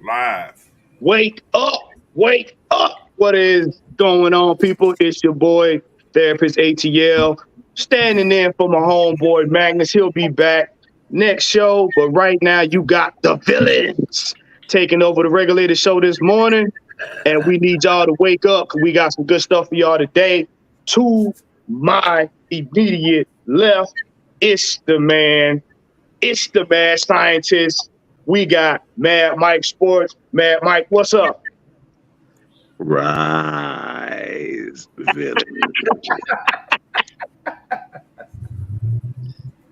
Live. Wake up. Wake up. What is going on, people? It's your boy, Therapist ATL, standing in for my homeboy, Magnus. He'll be back next show. But right now, you got the villains taking over the Regulators show this morning. And we need y'all to wake up because we got some good stuff for y'all today. To my immediate left, it's the man scientist. We got Mad Mike Sports. Mad Mike, what's up? Rise, villain.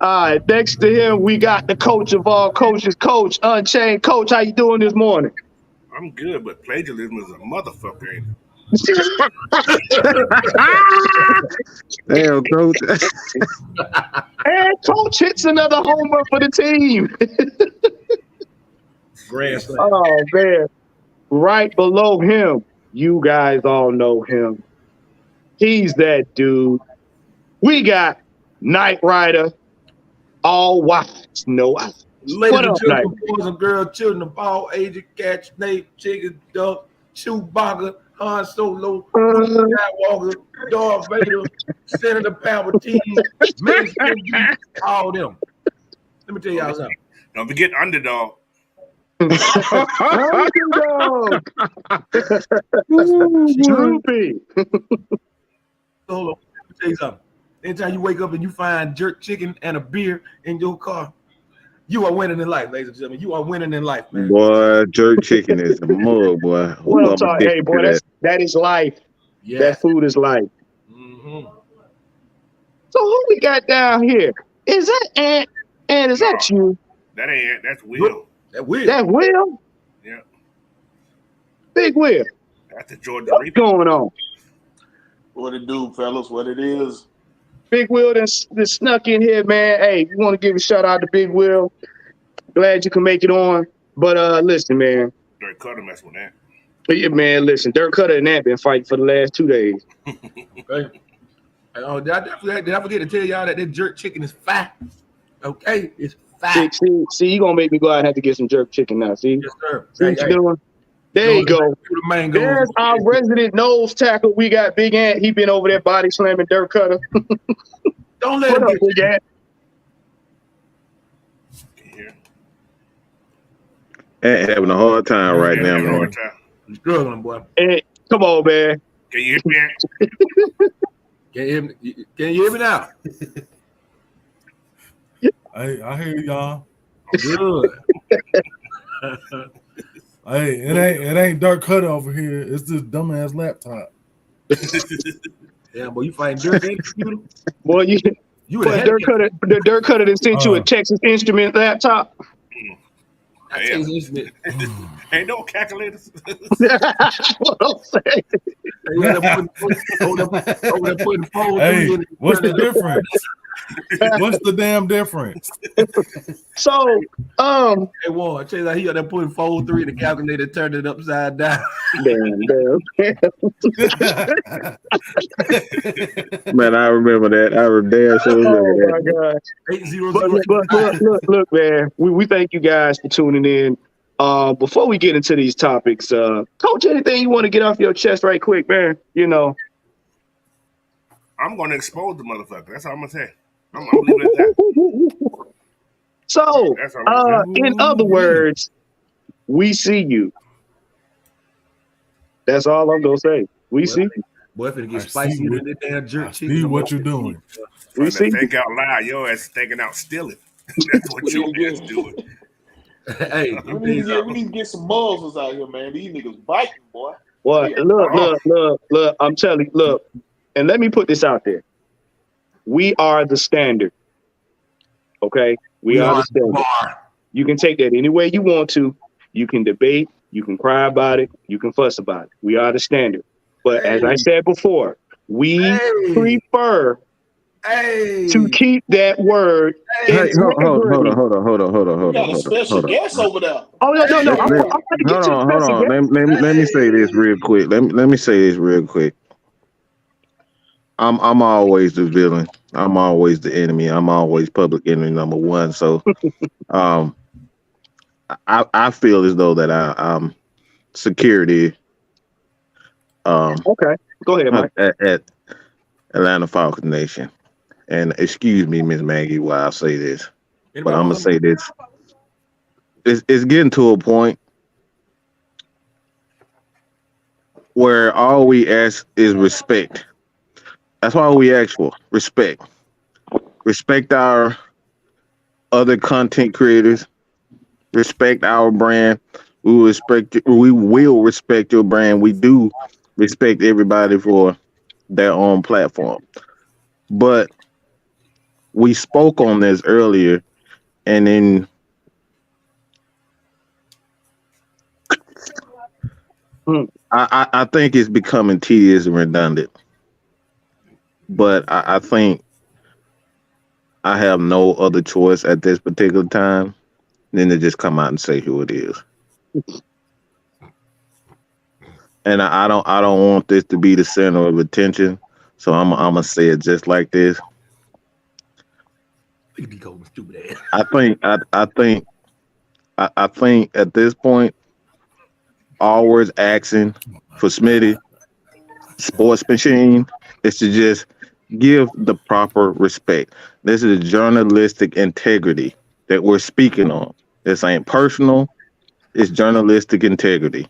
All right, next to him, we got the coach of all coaches, Coach Unchained. Coach, how you doing this morning? I'm good, but plagiarism is a motherfucker, ain't it? Damn, coach. And Coach hits another homer for the team. Grand slam. Oh, man. Right below him, you guys all know him. He's that dude. We got Knight Rider, all wise, no eyes. Ladies What and up, gentlemen, boys and girls, children of all ages, cat, snake, chicken, duck, Chewbacca, Han Solo, Luke Skywalker, Darth Vader, Senator Palpatine, Mace Windu, all them. Let me tell y'all something. Don't forget Underdog. Underdog. Droopy. Hold on. Let me tell you something. Anytime you wake up and you find jerk chicken and a beer in your car, you are winning in life, ladies and gentlemen. You are winning in life, man. Boy, jerk chicken is a mug, boy. What I'm talking, hey, boy, that is life. Yeah. That food is life. Mm-hmm. So who we got down here? Is that Ant? And is that you? That ain't it. That's Will. That Will. That Will? Yeah. Big Will. That's the Jordan What's Reaper. going on? What it do, fellas? What it is? Big Will that snuck in here, man. Hey, you want to give a shout out to Big Will? Glad you can make it on. But listen, man. Dirk Cutter mess with that. Yeah, man, listen. Dirk Cutter and that been fighting for the last 2 days. Okay. Did I forget to tell y'all that jerk chicken is fat? Okay, it's fat. See, you gonna make me go out and have to get some jerk chicken now. See, Yes, sir. see what you doing? There you go. There's our resident nose tackle. We got Big Ant. He been over there body slamming Dirk Cutter. Don't let What him up, get Big Ant? Here. Ain't having a hard time right now, man. He's struggling, boy. Hey, come on, man. Can you hear me? Can you hear me now? Hey, I hear y'all. Good. Hey, it ain't Dirk Cutter over here. It's this dumbass laptop. Yeah, boy, you fighting Dirk and computer? Boy, you would Dirk Cutter. The Dirk Cutter that sent you a Texas Instrument laptop. I tell you, Instrument. Ain't no calculators. What I'm saying. Hey, what's the difference? What's the damn difference? So, hey, Warren, I tell you that he got that putting 4-3 in the calculator, turned it upside down. damn. Man, I remember that. I remember that. Oh my gosh. Look, man. We thank you guys for tuning in. Before we get into these topics, Coach, anything you want to get off your chest right quick, man? You know. I'm gonna expose the motherfucker. That's all I'm gonna say. I'm leaving it at that. So, in other words, we see you. That's all I'm gonna say. We see you. Boy, if it gets spicy with that damn jerk chicken. See what you're doing. We see think out loud. Your ass thinking out stealing. That's what your ass doing. Hey, we need to get some muzzles out here, man. These niggas biting, boy. What? Look. I'm telling you, look. And let me put this out there. We are the standard. Okay? We are the standard. You can take that any way you want to. You can debate. You can cry about it. You can fuss about it. We are the standard. But as I said before, we prefer to keep that word. Hey, hold on. We got a special guest over there. Oh, no. Hold on. Let me say this real quick. Let me say this real quick. I'm always the villain. I'm always the enemy. I'm always public enemy number one. So, I feel as though that I'm security Okay, go ahead, Mike. at Atlanta Falcons Nation. And excuse me, Ms. Maggie, while I say this, but I'm gonna say this. It's getting to a point where all we ask is respect. That's all we ask for. Respect. Respect our other content creators. Respect our brand. We will respect your brand. We do respect everybody for their own platform. But we spoke on this earlier, and then I think it's becoming tedious and redundant. But I think I have no other choice at this particular time than to just come out and say who it is. And I don't want this to be the center of attention, so I'm gonna say it just like this. I think at this point, all we're asking for Smitty Sports Machine is to just give the proper respect. This is journalistic integrity that we're speaking on. This ain't personal. It's journalistic integrity.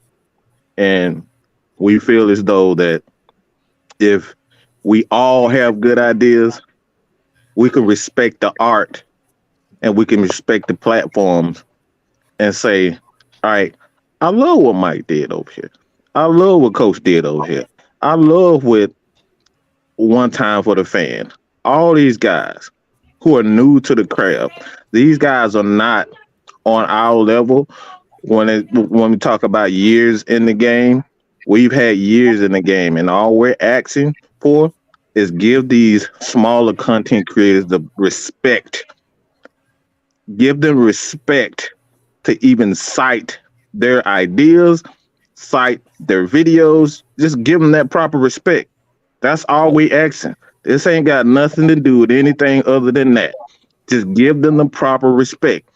And we feel as though that if we all have good ideas, we can respect the art and we can respect the platforms and say, all right, I love what Mike did over here. I love what Coach did over here. I love what One Time for the Fan. All these guys who are new to the craft, these guys are not on our level. When we talk about years in the game, we've had years in the game, and all we're asking for is give these smaller content creators the respect. Give them respect to even cite their ideas, cite their videos. Just give them that proper respect. That's all we asking. This ain't got nothing to do with anything other than that. Just give them the proper respect.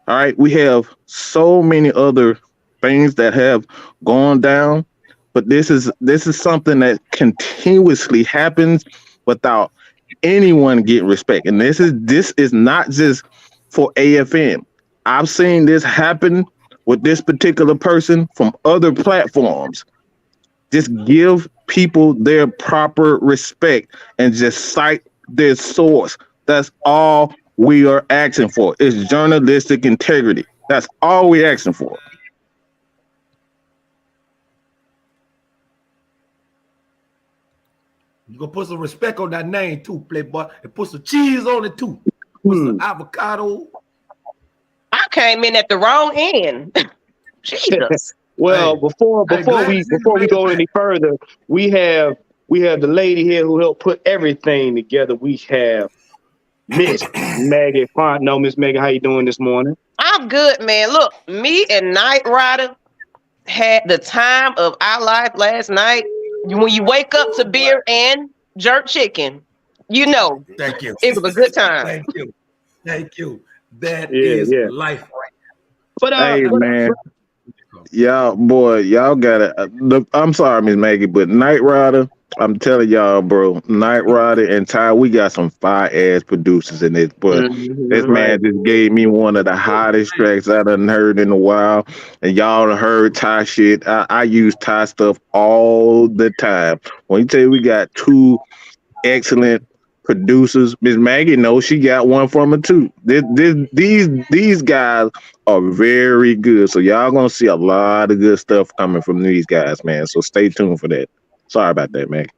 All right, we have so many other things that have gone down, but this is something that continuously happens without anyone getting respect. And this is not just for AFN. I've seen this happen with this particular person from other platforms. Just give people their proper respect and just cite their source. That's all we are asking for. It's journalistic integrity. That's all we're asking for. You gonna put some respect on that name too, Playboy, and put some cheese on it too. Put some avocado. I came in at the wrong end. Jesus. Well, before we go any further, we have the lady here who helped put everything together. We have Ms. Maggie Fontenot. Ms. Maggie, how you doing this morning? I'm good, man. Look, me and Night Rider had the time of our life last night. When you wake up to beer and jerk chicken, you know. Thank you. It was a good time. Thank you. That is life. But hey, man. Y'all got it. I'm sorry, Ms. Maggie, but Night Rider, I'm telling y'all, bro, Night Rider and Ty, we got some fire ass producers in this. But this man just gave me one of the hottest tracks I done heard in a while. And y'all done heard Ty shit. I use Ty stuff all the time. When you tell you we got two excellent producers, Ms. Maggie knows she got one from her too. These guys are very good. So y'all gonna see a lot of good stuff coming from these guys, man. So stay tuned for that. Sorry about that, Maggie.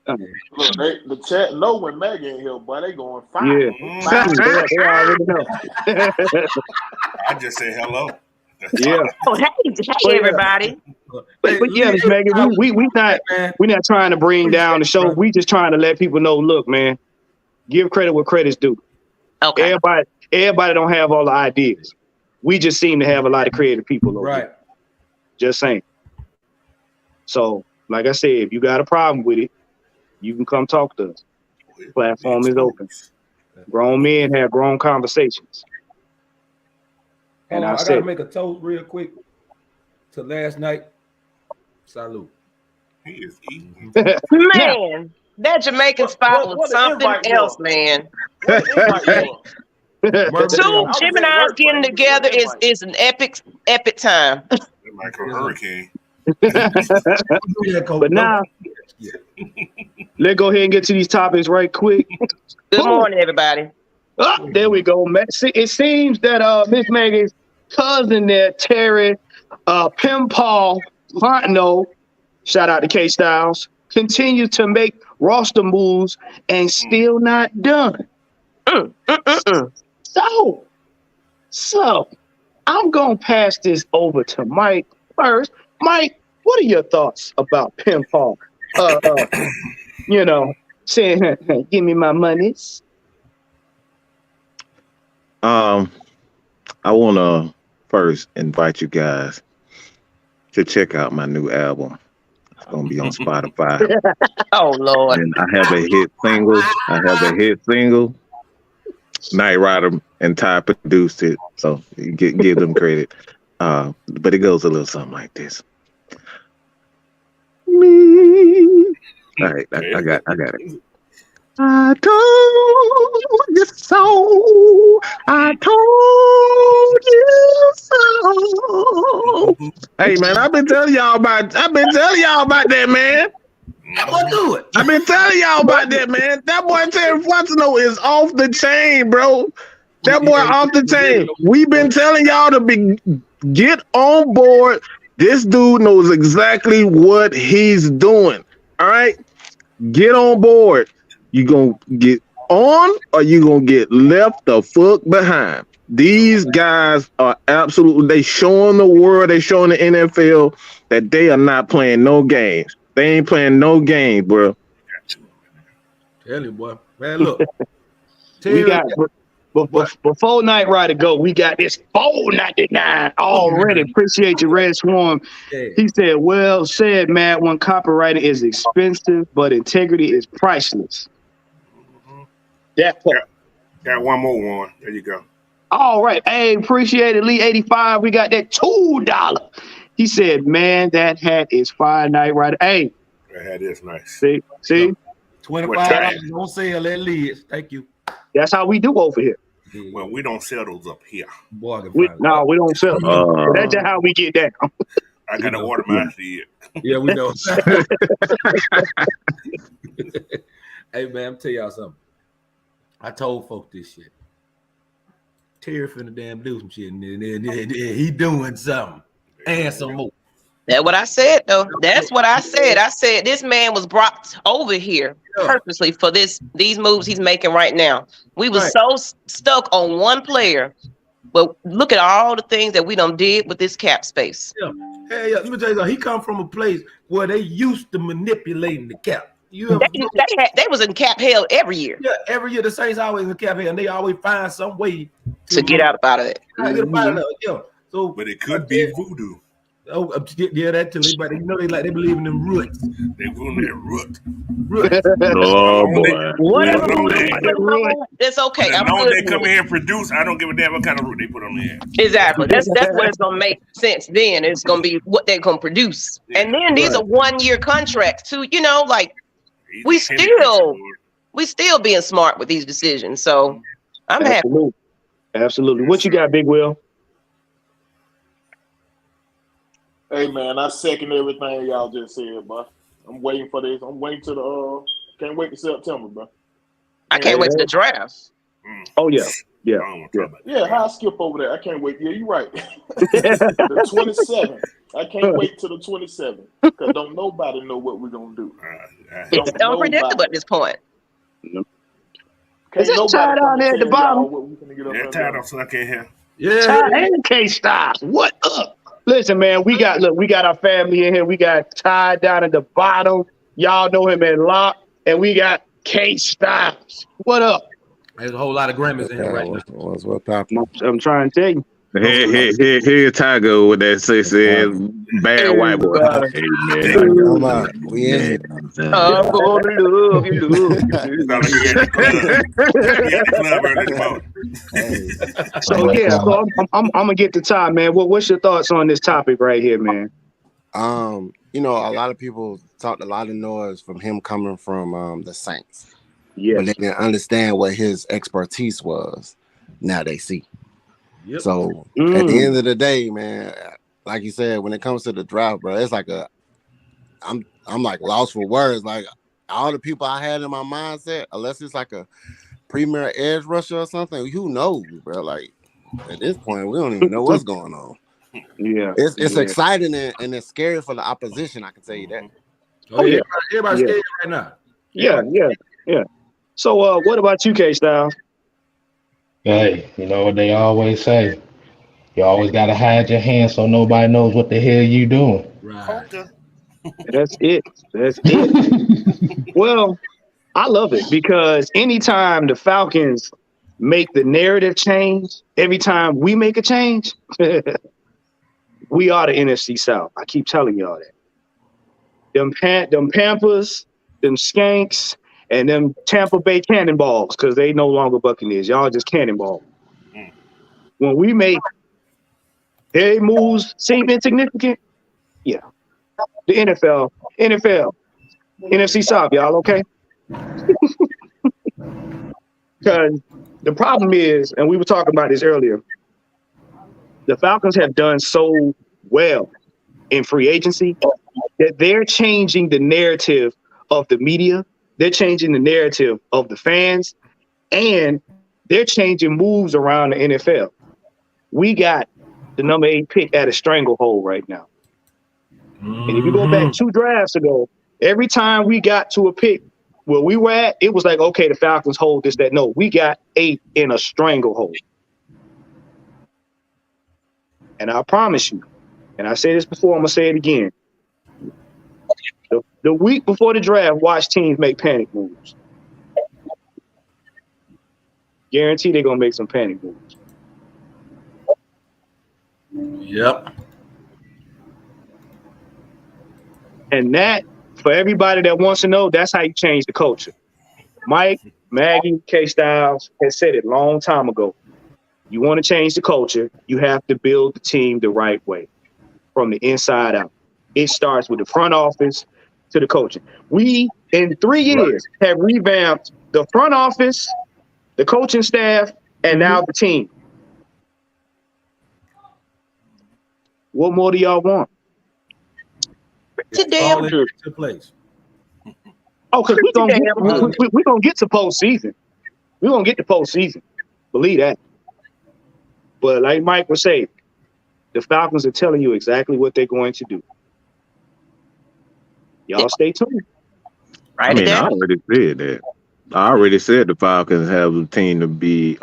Look, the chat know when Maggie in here, boy, they going fire. Yeah. They already know. I just say hello. Yeah. Oh, hey, everybody. But yeah, Maggie, we're not trying to bring down the show. We just trying to let people know, look, man, give credit where credit's due. Okay. Everybody don't have all the ideas. We just seem to have a lot of creative people over here. Just saying. So, like I said, if you got a problem with it, you can come talk to us. The platform is open. Grown men have grown conversations. And I I said, gotta make a toast real quick to last night. Salute. He is eating. now, Man, that Jamaican spot was what the something invite else, was? man. What the invite was? Mervin, Two I was at Geminis work, getting but I didn't get together the invite. is an epic time. Like a hurricane. but now, let's go ahead and get to these topics right quick. Good Boom. morning, everybody. There we go. It seems that Ms Maggie's cousin there, Terry Paul Fontenot, shout out to K Styles, continues to make roster moves and still not done. So I'm gonna pass this over to Mike first. Mike, what are your thoughts about Paul? Saying, "Give me my monies." I want to first invite you guys to check out my new album. It's going to be on Spotify. Oh Lord. And I have a hit single. Knight Rider and Ty produced it, so you give them credit. But it goes a little something like this. Me. All right, I got it. I told you so. I told you so. Hey man, I've been telling y'all about that, man. What do it? I've been telling y'all about that, man. That boy Terry Fontenot is off the chain, bro. That boy off the chain. We've been telling y'all to get on board. This dude knows exactly what he's doing. All right, get on board. You gonna get on or you gonna get left the fuck behind. These guys are they showing the world, they showing the NFL that they are not playing no games. They ain't playing no games, bro. Tell you, boy. Man, look. We got before Knight Rider go, we got this $4.99 already. Appreciate you, Red Swarm. Yeah. He said, "Well said, man. When copywriting is expensive, but integrity is priceless." That part. Got one more one. There you go. All right. Hey, appreciate it, Lee 85. We got that $2. He said, "Man, that hat is fire, Knight Rider." Hey, That hat is nice. see, $25 on sale at Liz. Thank you. that's how we do over here. Well, we don't sell those up here. Boy, I can We find it. we don't sell them. That's just how we get down. I got to order mine for you. Yeah, we know. Hey, man, I'm tell y'all something. I told folks this shit. Terry finna damn do some shit, and he doing something. And some more. That's what I said, though. That's what I said. I said this man was brought over here purposely for these moves he's making right now. We was so stuck on one player, but look at all the things that we done did with this cap space. Yeah. Hey, let me tell you something. He come from a place where they used to manipulating the cap. They was in cap hell every year. Yeah, every year the Saints always in cap hell, and they always find some way to get out of it. Get out of it. Yeah. So, but it could be voodoo. Oh, yeah, that too. But you know they believe in them roots. They believe in their root. Oh boy. Whatever it's okay. As long as they come in here and produce, I don't give a damn what kind of root they put on there. Exactly. That's what it's gonna make sense. Then it's gonna be what they're gonna produce. Yeah. And then these are 1-year contracts too. You know, like we still being smart with these decisions. So I'm happy. Absolutely. What you got, Big Will? Hey man, I second everything y'all just said, bro. I'm waiting for this. I'm waiting to the can't wait to September, bro. I can't wait to the draft. Oh yeah. Yeah, how I skip over that? I can't wait. Yeah, you're right. The 27th. I can't wait till the 27th because don't nobody know what we're gonna do. It's unpredictable at this point. Is it tied down there at the bottom? They're tied up, so I can't hear. Yeah, and K-Style. What up? Listen, man, we got our family in here. We got Ty down at the bottom. Y'all know him at Lock, and we got K-Styles. What up? There's a whole lot of Grammys in here right now. What's popping? I'm trying to tell you. Here Tiger with that says bad white boy. Hey man, we in here. I'm gonna love you. Sound like he at the club. He at the club early in the morning. Hey, So yeah, so I'm gonna get to Ty, man. What's your thoughts on this topic right here, man? you know, a lot of people talked a lot of noise from him coming from the Saints. Yeah. But they didn't understand what his expertise was. Now they see. Yep. So at the end of the day, man, like you said, when it comes to the draft, bro, it's like I'm like lost for words. Like all the people I had in my mindset, unless it's like a premier edge rusher or something, who knows, bro? Like at this point, we don't even know what's going on. Yeah, it's exciting and it's scary for the opposition. I can tell you that. Oh yeah, everybody's scared right now. Yeah. So what about you, K-Styles? Hey, you know what they always say? You always gotta hide your hand so nobody knows what the hell you doing. Right. That's it. Well, I love it because anytime the Falcons make the narrative change, every time we make a change, we are the NFC South. I keep telling y'all that. Them Pampers, them Skanks, and them Tampa Bay Cannonballs, because they no longer Buccaneers. Y'all just Cannonball. When we make their moves seem insignificant, yeah. The NFL, NFC South, y'all okay? Because the problem is, and we were talking about this earlier, the Falcons have done so well in free agency that they're changing the narrative of the media. They're changing the narrative of the fans, and they're changing moves around the NFL. We got the number 8 pick at a stranglehold right now. And if you go back 2 drafts ago, every time we got to a pick where we were at, it was like, okay, the Falcons hold this, that. No, we got 8 in a stranglehold. And I promise you, and I said this before, I'm going to say it again. The week before the draft, watch teams make panic moves. Guarantee they're going to make some panic moves. Yep. And that, for everybody that wants to know, that's how you change the culture. Mike, Maggie, K-Styles has said it a long time ago. You want to change the culture, you have to build the team the right way, from the inside out. It starts with the front office to the coaching. We, in 3 years, have revamped the front office, the coaching staff, and now the team. What more do y'all want? It's a damn All true. into place. Oh, because we're going to get to postseason. We're going to get to postseason. Believe that. But like Mike was saying, the Falcons are telling you exactly what they're going to do. Y'all stay tuned. I mean, I already said that. I already said the Falcons have a team to be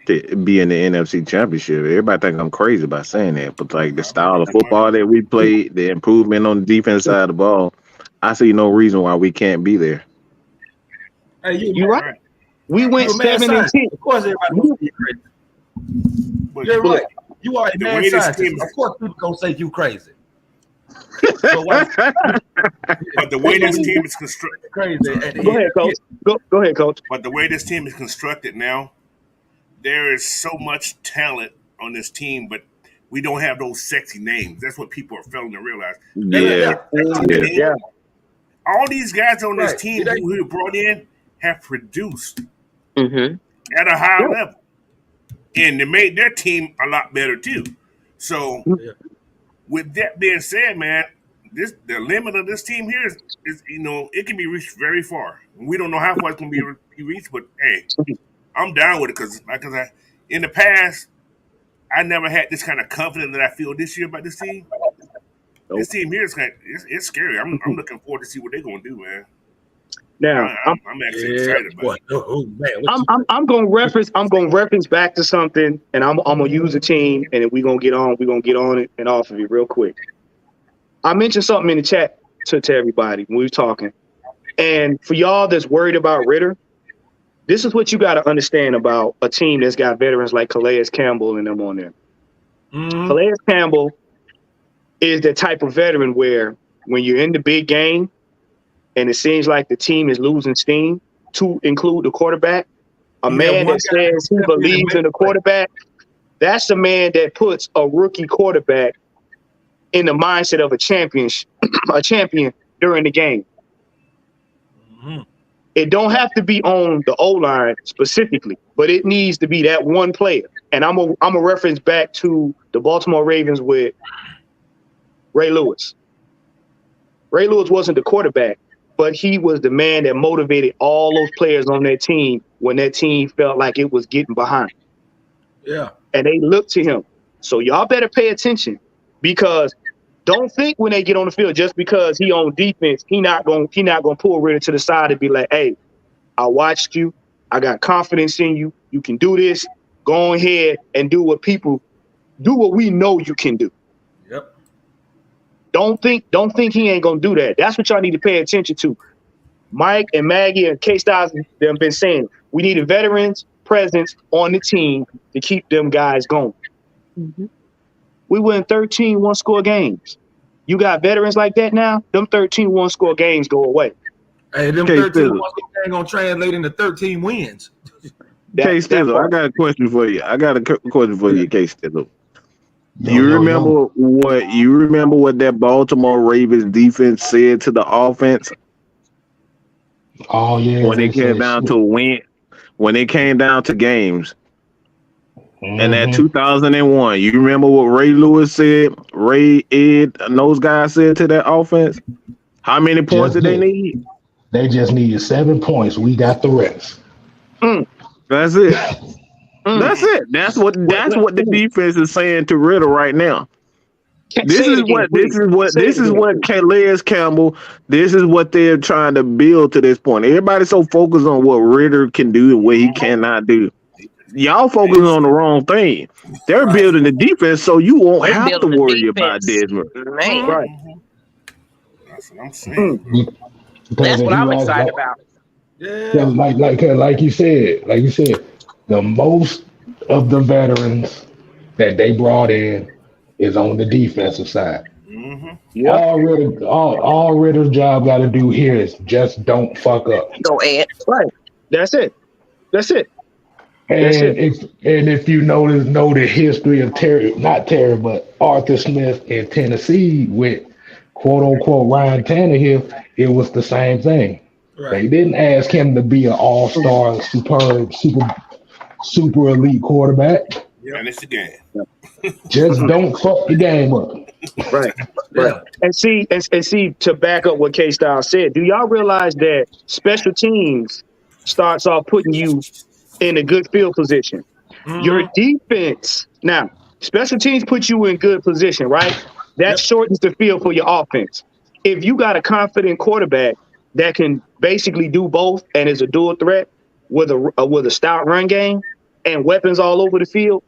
in the NFC Championship. Everybody think I'm crazy about saying that, but like the style of football that we played, the improvement on the defense side of the ball, I see no reason why we can't be there. Hey, you right. We went 7-10. Of course, everybody wants to be crazy. You're right. You are a mad scientist. Of course, people gonna say you crazy. But the way this team is constructed, crazy. Go ahead, coach. Go ahead, coach. But the way this team is constructed now, there is so much talent on this team, but we don't have those sexy names. That's what people are failing to realize. Yeah. All these guys on this team who we brought in have produced at a high level, and they made their team a lot better too. So, with that being said, man, the limit of this team here is it can be reached very far. We don't know how far it's going to be reached, but hey, I'm down with it because in the past, I never had this kind of confidence that I feel this year about this team. Nope. This team here is it's scary. I'm looking forward to see what they're going to do, man. Now I'm actually excited about it. I'm going to reference back to something, and I'm going to use a team, and if we're going to get on it and off of it real quick. I mentioned something in the chat to everybody when we were talking, and for y'all that's worried about Ritter, This is what you got to understand about a team that's got veterans like Calais Campbell and them on there. Calais Campbell is the type of veteran where when you're in the big game and it seems like the team is losing steam, to include the quarterback, a man that says he believes in the quarterback, that's the man that puts a rookie quarterback in the mindset of a champion during the game. It don't have to be on the O-line specifically, but it needs to be that one player. And I'm a reference back to the Baltimore Ravens with Ray Lewis. Ray Lewis wasn't the quarterback, but he was the man that motivated all those players on that team when that team felt like it was getting behind. Yeah. And they looked to him. So y'all better pay attention, because don't think when they get on the field, just because he on defense, he not gonna pull Ritter to the side and be like, hey, I watched you. I got confidence in you. You can do this. Go ahead and do what we know you can do. Yep. Don't think he ain't gonna do that. That's what y'all need to pay attention to. Mike and Maggie and K-Styles, they've been saying we need a veterans presence on the team to keep them guys going. We win 13 one-score games. You got veterans like that now, them 13 one-score games go away. Hey, them 13 one-score games gonna translate into 13 wins. K-Stizzle, I got a question for you. K-Stizzle. You remember what that Baltimore Ravens defense said to the offense? Oh yeah. When it came down to win, when it came down to games. And that 2001, you remember what Ray Lewis said, Ray, Ed, and those guys said to that offense? How many points did they need? They just needed 7 points. We got the rest. That's it. That's it. That's what the defense is saying to Ritter right now. This is what Calais Campbell, this is what they're trying to build to this point. Everybody's so focused on what Ritter can do and what he cannot do. Y'all focus on the wrong thing. They're building the defense so you won't have to worry about Desmond. Right. That's what I'm saying. That's what I'm excited about. Yeah, like you said, the most of the veterans that they brought in is on the defensive side. All Ritter's job got to do here is just don't fuck up. Go ahead. Right. That's it. And if you know the history of Arthur Smith in Tennessee with quote unquote Ryan Tannehill, it was the same thing. Right. They didn't ask him to be an all-star, super elite quarterback. Yeah, and it's the game. Just don't fuck the game up. Right. And see, to back up what K-Style said, do y'all realize that special teams starts off putting you in a good field position? Your defense, now, special teams put you in good position, right? That shortens the field for your offense. If you got a confident quarterback that can basically do both and is a dual threat with a stout run game and weapons all over the field,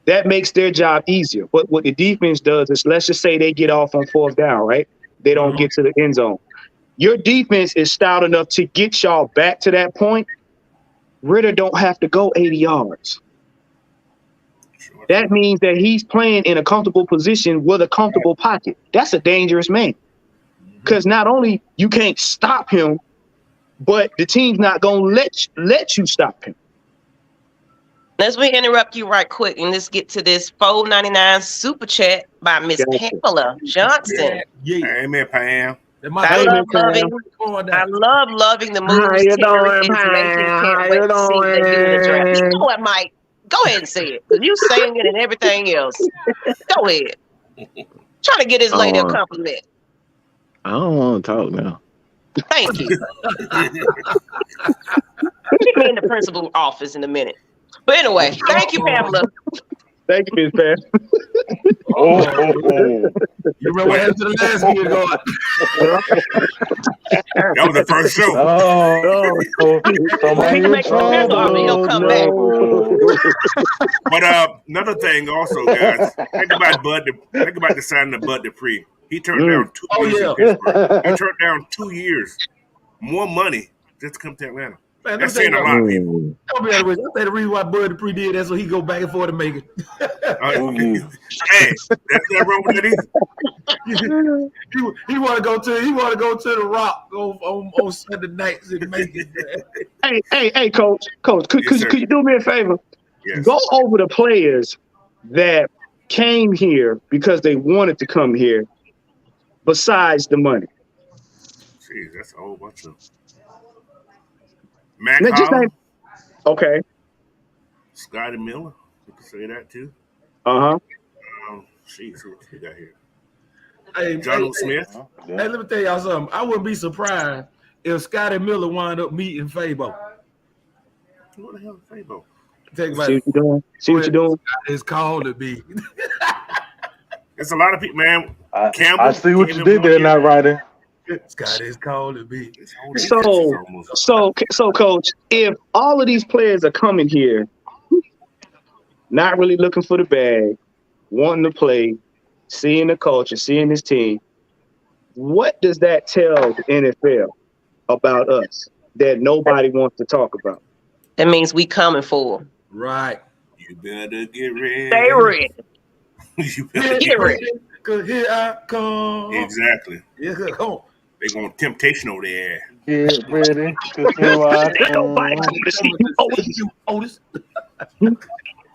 that makes their job easier. But what the defense does is, let's just say they get off on 4th down, right? They don't get to the end zone. Your defense is stout enough to get y'all back to that point. Ritter don't have to go 80 yards. That means that he's playing in a comfortable position with a comfortable pocket. That's a dangerous man. Because not only you can't stop him, but the team's not going to let you stop him. Let's interrupt you right quick and let's get to this $4.99 super chat by Miss Pamela Johnson. Amen, Pam. I love loving the moves Terry is making. Can't wait to see that you in the draft. You know what, Mike? Go ahead and say it, because you saying it and everything else. Go ahead. Trying to get his lady a compliment. I don't want to talk now. Thank you. We'll be in the principal's office in a minute. But anyway, thank you, Pamela. Thank you, Ms. Pam. You remember what happened to the last one? That was the first show. He can make a offer, he'll come back. But another thing also, guys, think about the signing of Bud Dupree. He turned down 2 years in Pittsburgh. He turned down 2 years. More money just to come to Atlanta. Man, That's saying a lot of people. I say the reason why Bud Dupree did that so he go back and forth to make it. Hey, that's not wrong with that either. He want to go to the Rock on Sunday nights and make it. Hey, coach, could you do me a favor? Yes. Go over the players that came here because they wanted to come here, besides the money. Jeez, that's a whole bunch of. Mac okay. Scotty Miller, you can say that too. Jeez, what you got here? Hey, John Smith. Hey, let me tell y'all something. I wouldn't be surprised if Scotty Miller wound up meeting Fabo. What the hell is Fabo? See what you're doing. See what you're doing. It's called to be. It's a lot of people, man. Campbell, I see what you did there, not writing. Scott is called to be. So, coach, if all of these players are coming here, not really looking for the bag, wanting to play, seeing the culture, seeing this team, what does that tell the NFL about us that nobody wants to talk about? That means we coming for them. Right. You better get ready. Stay ready. You better get ready. Cause here I come. Exactly. Yeah, come on. They going temptation over there. Get ready. Cause here I come. Nobody coming to see you, Otis.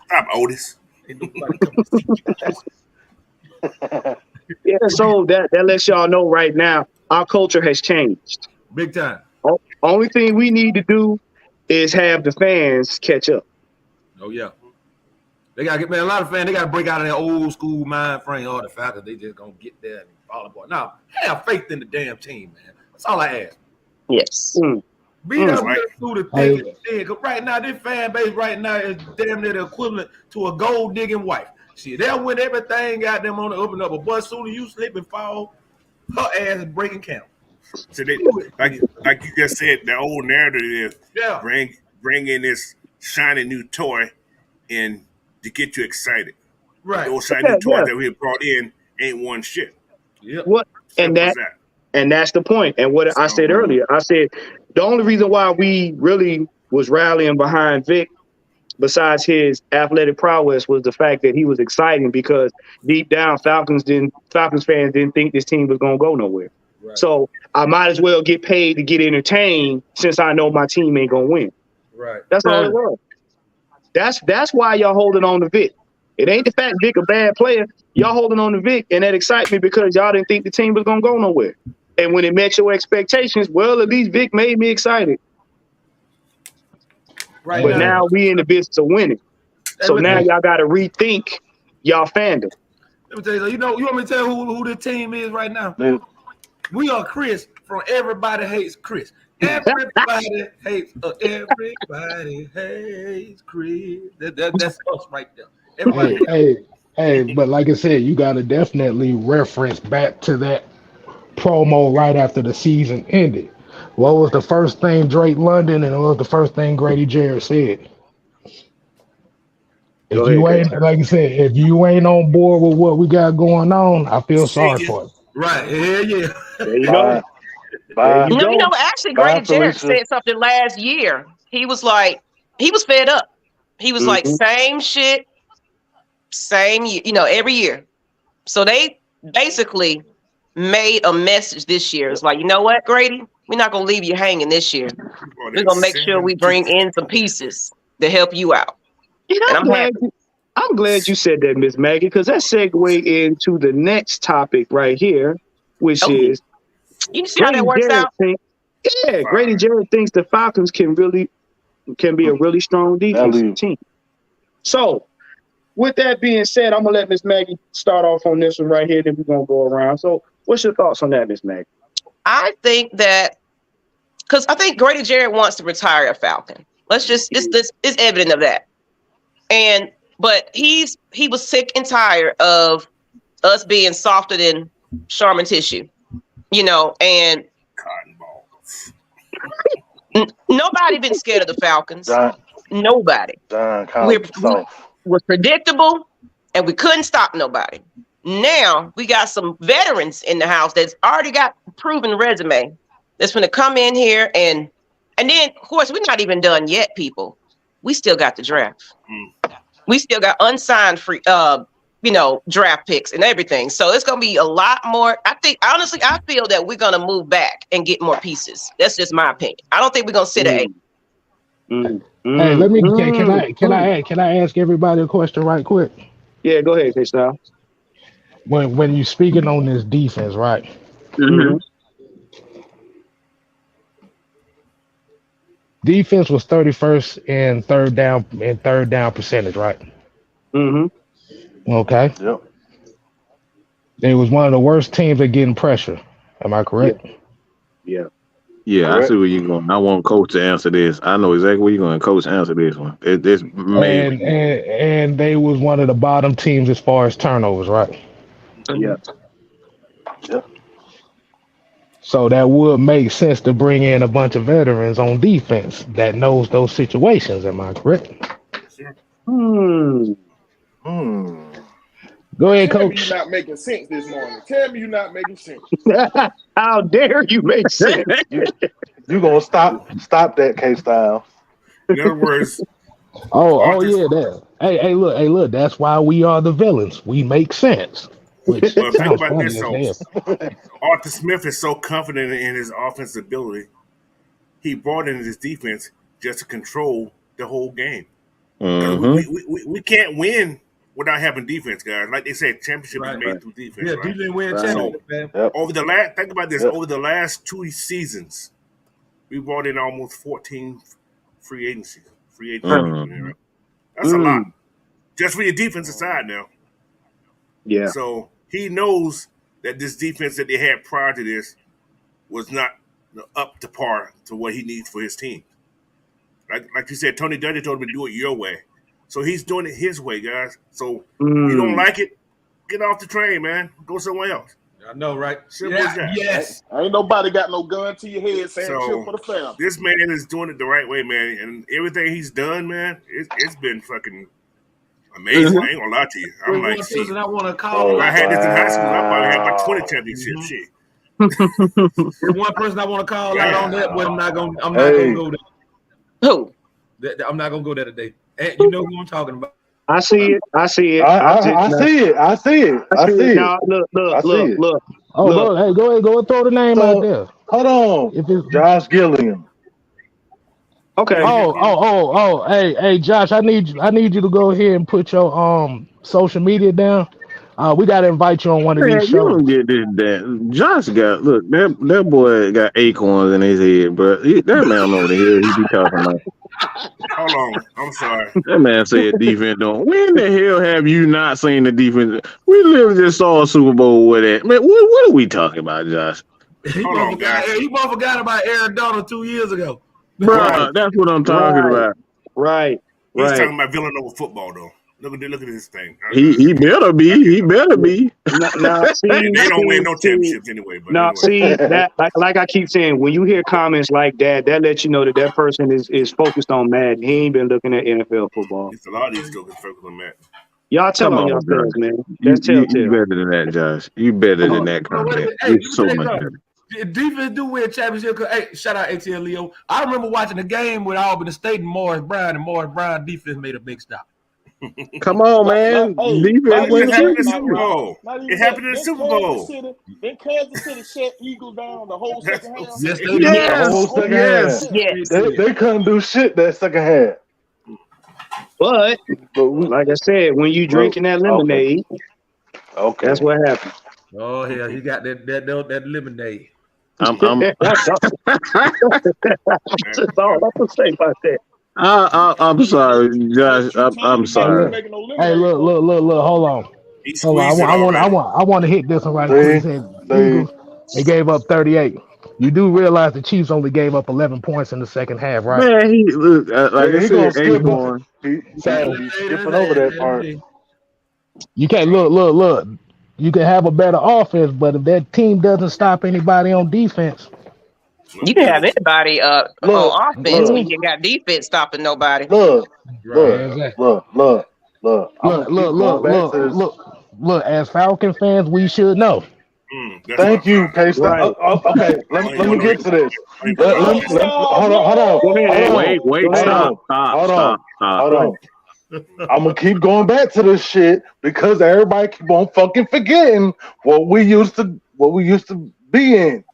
Stop, Otis. Yeah, so that lets y'all know right now our culture has changed. Big time. Only thing we need to do is have the fans catch up. Oh yeah. They gotta get a lot of fans, they gotta break out of their old school mind frame. Oh, the Falcons, they just gonna get there and fall apart. Now, have faith in the damn team, man. That's all I ask. Yes. Beat up through the thick and thin. Cause right now, this fan base right now is damn near the equivalent to a gold digging wife. See, they'll win everything, got them on the up and up. But soon as you slip and fall, her ass is breaking count. So they, like you just said, the old narrative is bring in this shiny new toy and to get you excited. Right. Those shiny new toys that we have brought in ain't one shit. Yeah. What? And that's the point. And what I said earlier, I said the only reason why we really was rallying behind Vic, besides his athletic prowess, was the fact that he was exciting because deep down Falcons fans didn't think this team was gonna go nowhere. Right. So I might as well get paid to get entertained since I know my team ain't gonna win. Right. That's all it was. That's why y'all holding on to Vic. It ain't the fact Vic a bad player. Y'all holding on to Vic and that excitement because y'all didn't think the team was gonna go nowhere. And when it met your expectations, well, at least Vic made me excited. Right. But now we in the business of winning. So now y'all got to rethink y'all fandom. Let me tell you, you want me to tell you who the team is right now? We are Chris from Everybody Hates Chris. Everybody hates Chris. That's us right there. Everybody hey, but like I said, you got to definitely reference back to that promo right after the season ended. What was the first thing Drake London and what was the first thing Grady Jarrett said? If you ain't, like I said, if you ain't on board with what we got going on, I feel sorry for it. Right. Yeah. There you go. Actually, Grady Jarrett said something last year. He was fed up. He was like, same shit, same year, every year. So they basically made a message this year. It's like, you know what, Grady? We're not going to leave you hanging this year. We're going to make sure we bring in some pieces to help you out. I'm glad you said that, Ms. Maggie, because that segues into the next topic right here, which is you see how that works out? Grady Jarrett thinks the Falcons can be a really strong defensive team. So, with that being said, I'm gonna let Ms. Maggie start off on this one right here. Then we're gonna go around. So, what's your thoughts on that, Ms. Maggie? I think that because I think Grady Jarrett wants to retire a Falcon. It's evident of that. But he was sick and tired of us being softer than Charmin tissue, and cotton balls. Nobody been scared of the Falcons. Nobody. Was predictable, and we couldn't stop nobody. Now we got some veterans in the house that's already got proven resume that's going to come in here and And then, of course, we're not even done yet, people. We still got the draft. We still got unsigned free, draft picks and everything. So it's gonna be a lot more. I think, honestly, I feel that we're gonna move back and get more pieces. That's just my opinion. I don't think we're gonna sit at 8. Hey, let me. Can I ask everybody a question right quick? Yeah, go ahead, K-Style. When you speaking on this defense, right? Mm-hmm. Defense was 31st in third down percentage, right? Mm-hmm. Okay. Yep. They was one of the worst teams at getting pressure. Am I correct? Yeah. Yeah, I see where you're going. I want Coach to answer this. I know exactly where you're going. Coach, answer this one. It's amazing. And they was one of the bottom teams as far as turnovers, right? Yeah. Yep. So that would make sense to bring in a bunch of veterans on defense that knows those situations. Am I correct? Go ahead, Tell Coach. me you're not making sense this morning. Tell me you're not making sense. How dare you make sense? You gonna stop that K-Style. In other words, Yeah, that. Hey, look. That's why we are the villains. We make sense. Which well, think sounds about funny this, as though. hell. Arthur Smith is so confident in his offensive ability. He brought in his defense just to control the whole game. We can't win without having defense, guys. Like they said, championship is made through defense. Yeah, right? defense win championship, man. Over the last, think about this. Over the last 2 seasons, we brought in almost 14 free agencies. Right? That's a lot, just for your defensive side now. Yeah. So he knows that this defense that they had prior to this was not up to par to what he needs for his team. Like you said, Tony Dungy told him to do it your way. So he's doing it his way, guys. So if you don't like it, get off the train, man. Go somewhere else. I know, right? Simple as that. Yes. Ain't nobody got no gun to your head saying So shit for the family. this man is doing it the right way, man. And everything he's done, man, it's been fucking amazing. I ain't gonna lie to you. I'm like, shit. I want to call. If I had this in high school, I probably had about 20 championships. Shit. There's one person I want to call out on that, but I'm not gonna go there. Who? I'm not gonna go there today. And you know who I'm talking about. I see it. I see it. Now, look. Oh, look. Hey, go ahead. Go and throw the name out there. Hold on. If it's Josh Gilliam. Okay. Hey, Josh, I need you to go ahead and put your social media down. We gotta invite you on one of these shows. You don't get this damn. Josh got that boy got acorns in his head, bro. That man over here, he be talking about. Hold on. I'm sorry. That man said defense don't. When the hell have you not seen the defense? We literally just saw a Super Bowl with it. Man, what are we talking about, Josh? Hold on, guys. You both forgot about Aaron Donald 2 years ago. Bro, that's what I'm talking about. Right. He's talking about Villanova football, though. Look at this thing. He better be. He better be. Now, see, they don't win no championships anyway. But now, anyway. see that like I keep saying, when you hear comments like that lets you know that person is focused on Madden. He ain't been looking at NFL football. It's a lot of these jokers focused on Madden. Y'all tell on yourselves, man. That's you telltale. better than that, Josh. You better than that content. Hey, You're so much better. Defense do win championship. Hey, shout out ATL Leo. I remember watching a game with Albany State and Morris Brown defense made a big stop. Come on, man. Defense It happened in the Super Bowl. It happened in the Super Bowl. Then Kansas City shut Eagles down the whole second half. Yes, they did. Yes. They couldn't do shit that second half. But like I said, when you drinking that lemonade, okay, that's what happens. Oh hell, he got that lemonade. I'm That's all I can say about that. I'm sorry, Josh. I'm sorry. Hey, look. Hold on. I want to hit this one right here. He said Eagles, they gave up 38. You do realize the Chiefs only gave up 11 points in the second half, right? Man, he look like I said, Acorn. He's skipping over that part. You can't look. You can have a better offense, but if that team doesn't stop anybody on defense, you can have anybody on offense when you got defense stopping nobody. Look. As Falcon fans, we should know. Thank you, K. Right. Okay, let me get to this. Hold on. Wait, stop. Hold on. I'm gonna keep going back to this shit because everybody keep on fucking forgetting what we used to be in.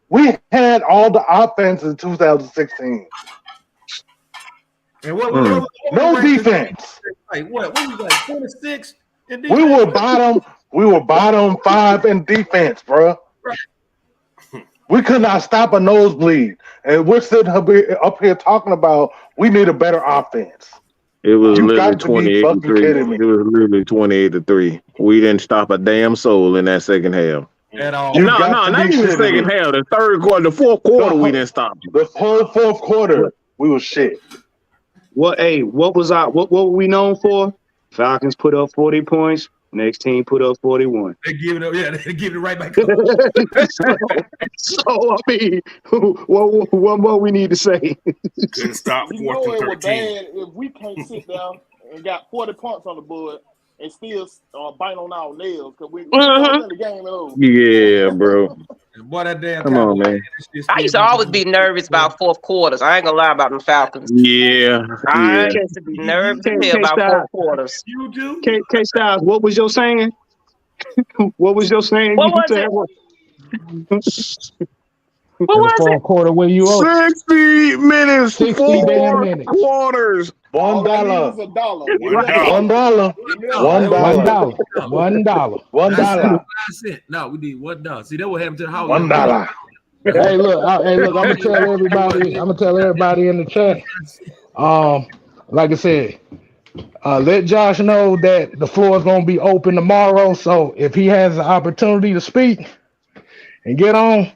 We had all the offense in 2016. And what no defense. Like what? What was like 26 in defense? We were bottom 5 in defense, bro. Right. We could not stop a nosebleed, and we're sitting up here talking about we need a better offense. It was literally 28-3. It was literally 28-3. We didn't stop a damn soul in that second half. At all. No, not even the second half. The third quarter, the fourth quarter, we didn't stop. The whole fourth quarter, we was shit. What were we known for? Falcons put up 40 points. Next team put up 41. They give it up, they give it right back up. So I mean, what more we need to say? Couldn't stop 4 to 13. Bad if we can't sit down and got 40 points on the board and still bite on our nails because we in the game over. Yeah, bro. Boy, that damn come on, man. I used to always be nervous about fourth quarters. I ain't gonna lie about them Falcons. Yeah. I used to be nervous about fourth quarters. You do? K Styles, what was your saying? What was your saying? What was it? What was it? Fourth quarter where you owe 60 minutes, 60 4 minutes. quarters. $1. $1. No, we need $1. See, that what happened to the house. $1. Hey, look, I'm gonna tell everybody in the chat. Like I said, let Josh know that the floor is gonna be open tomorrow. So if he has the opportunity to speak and get on,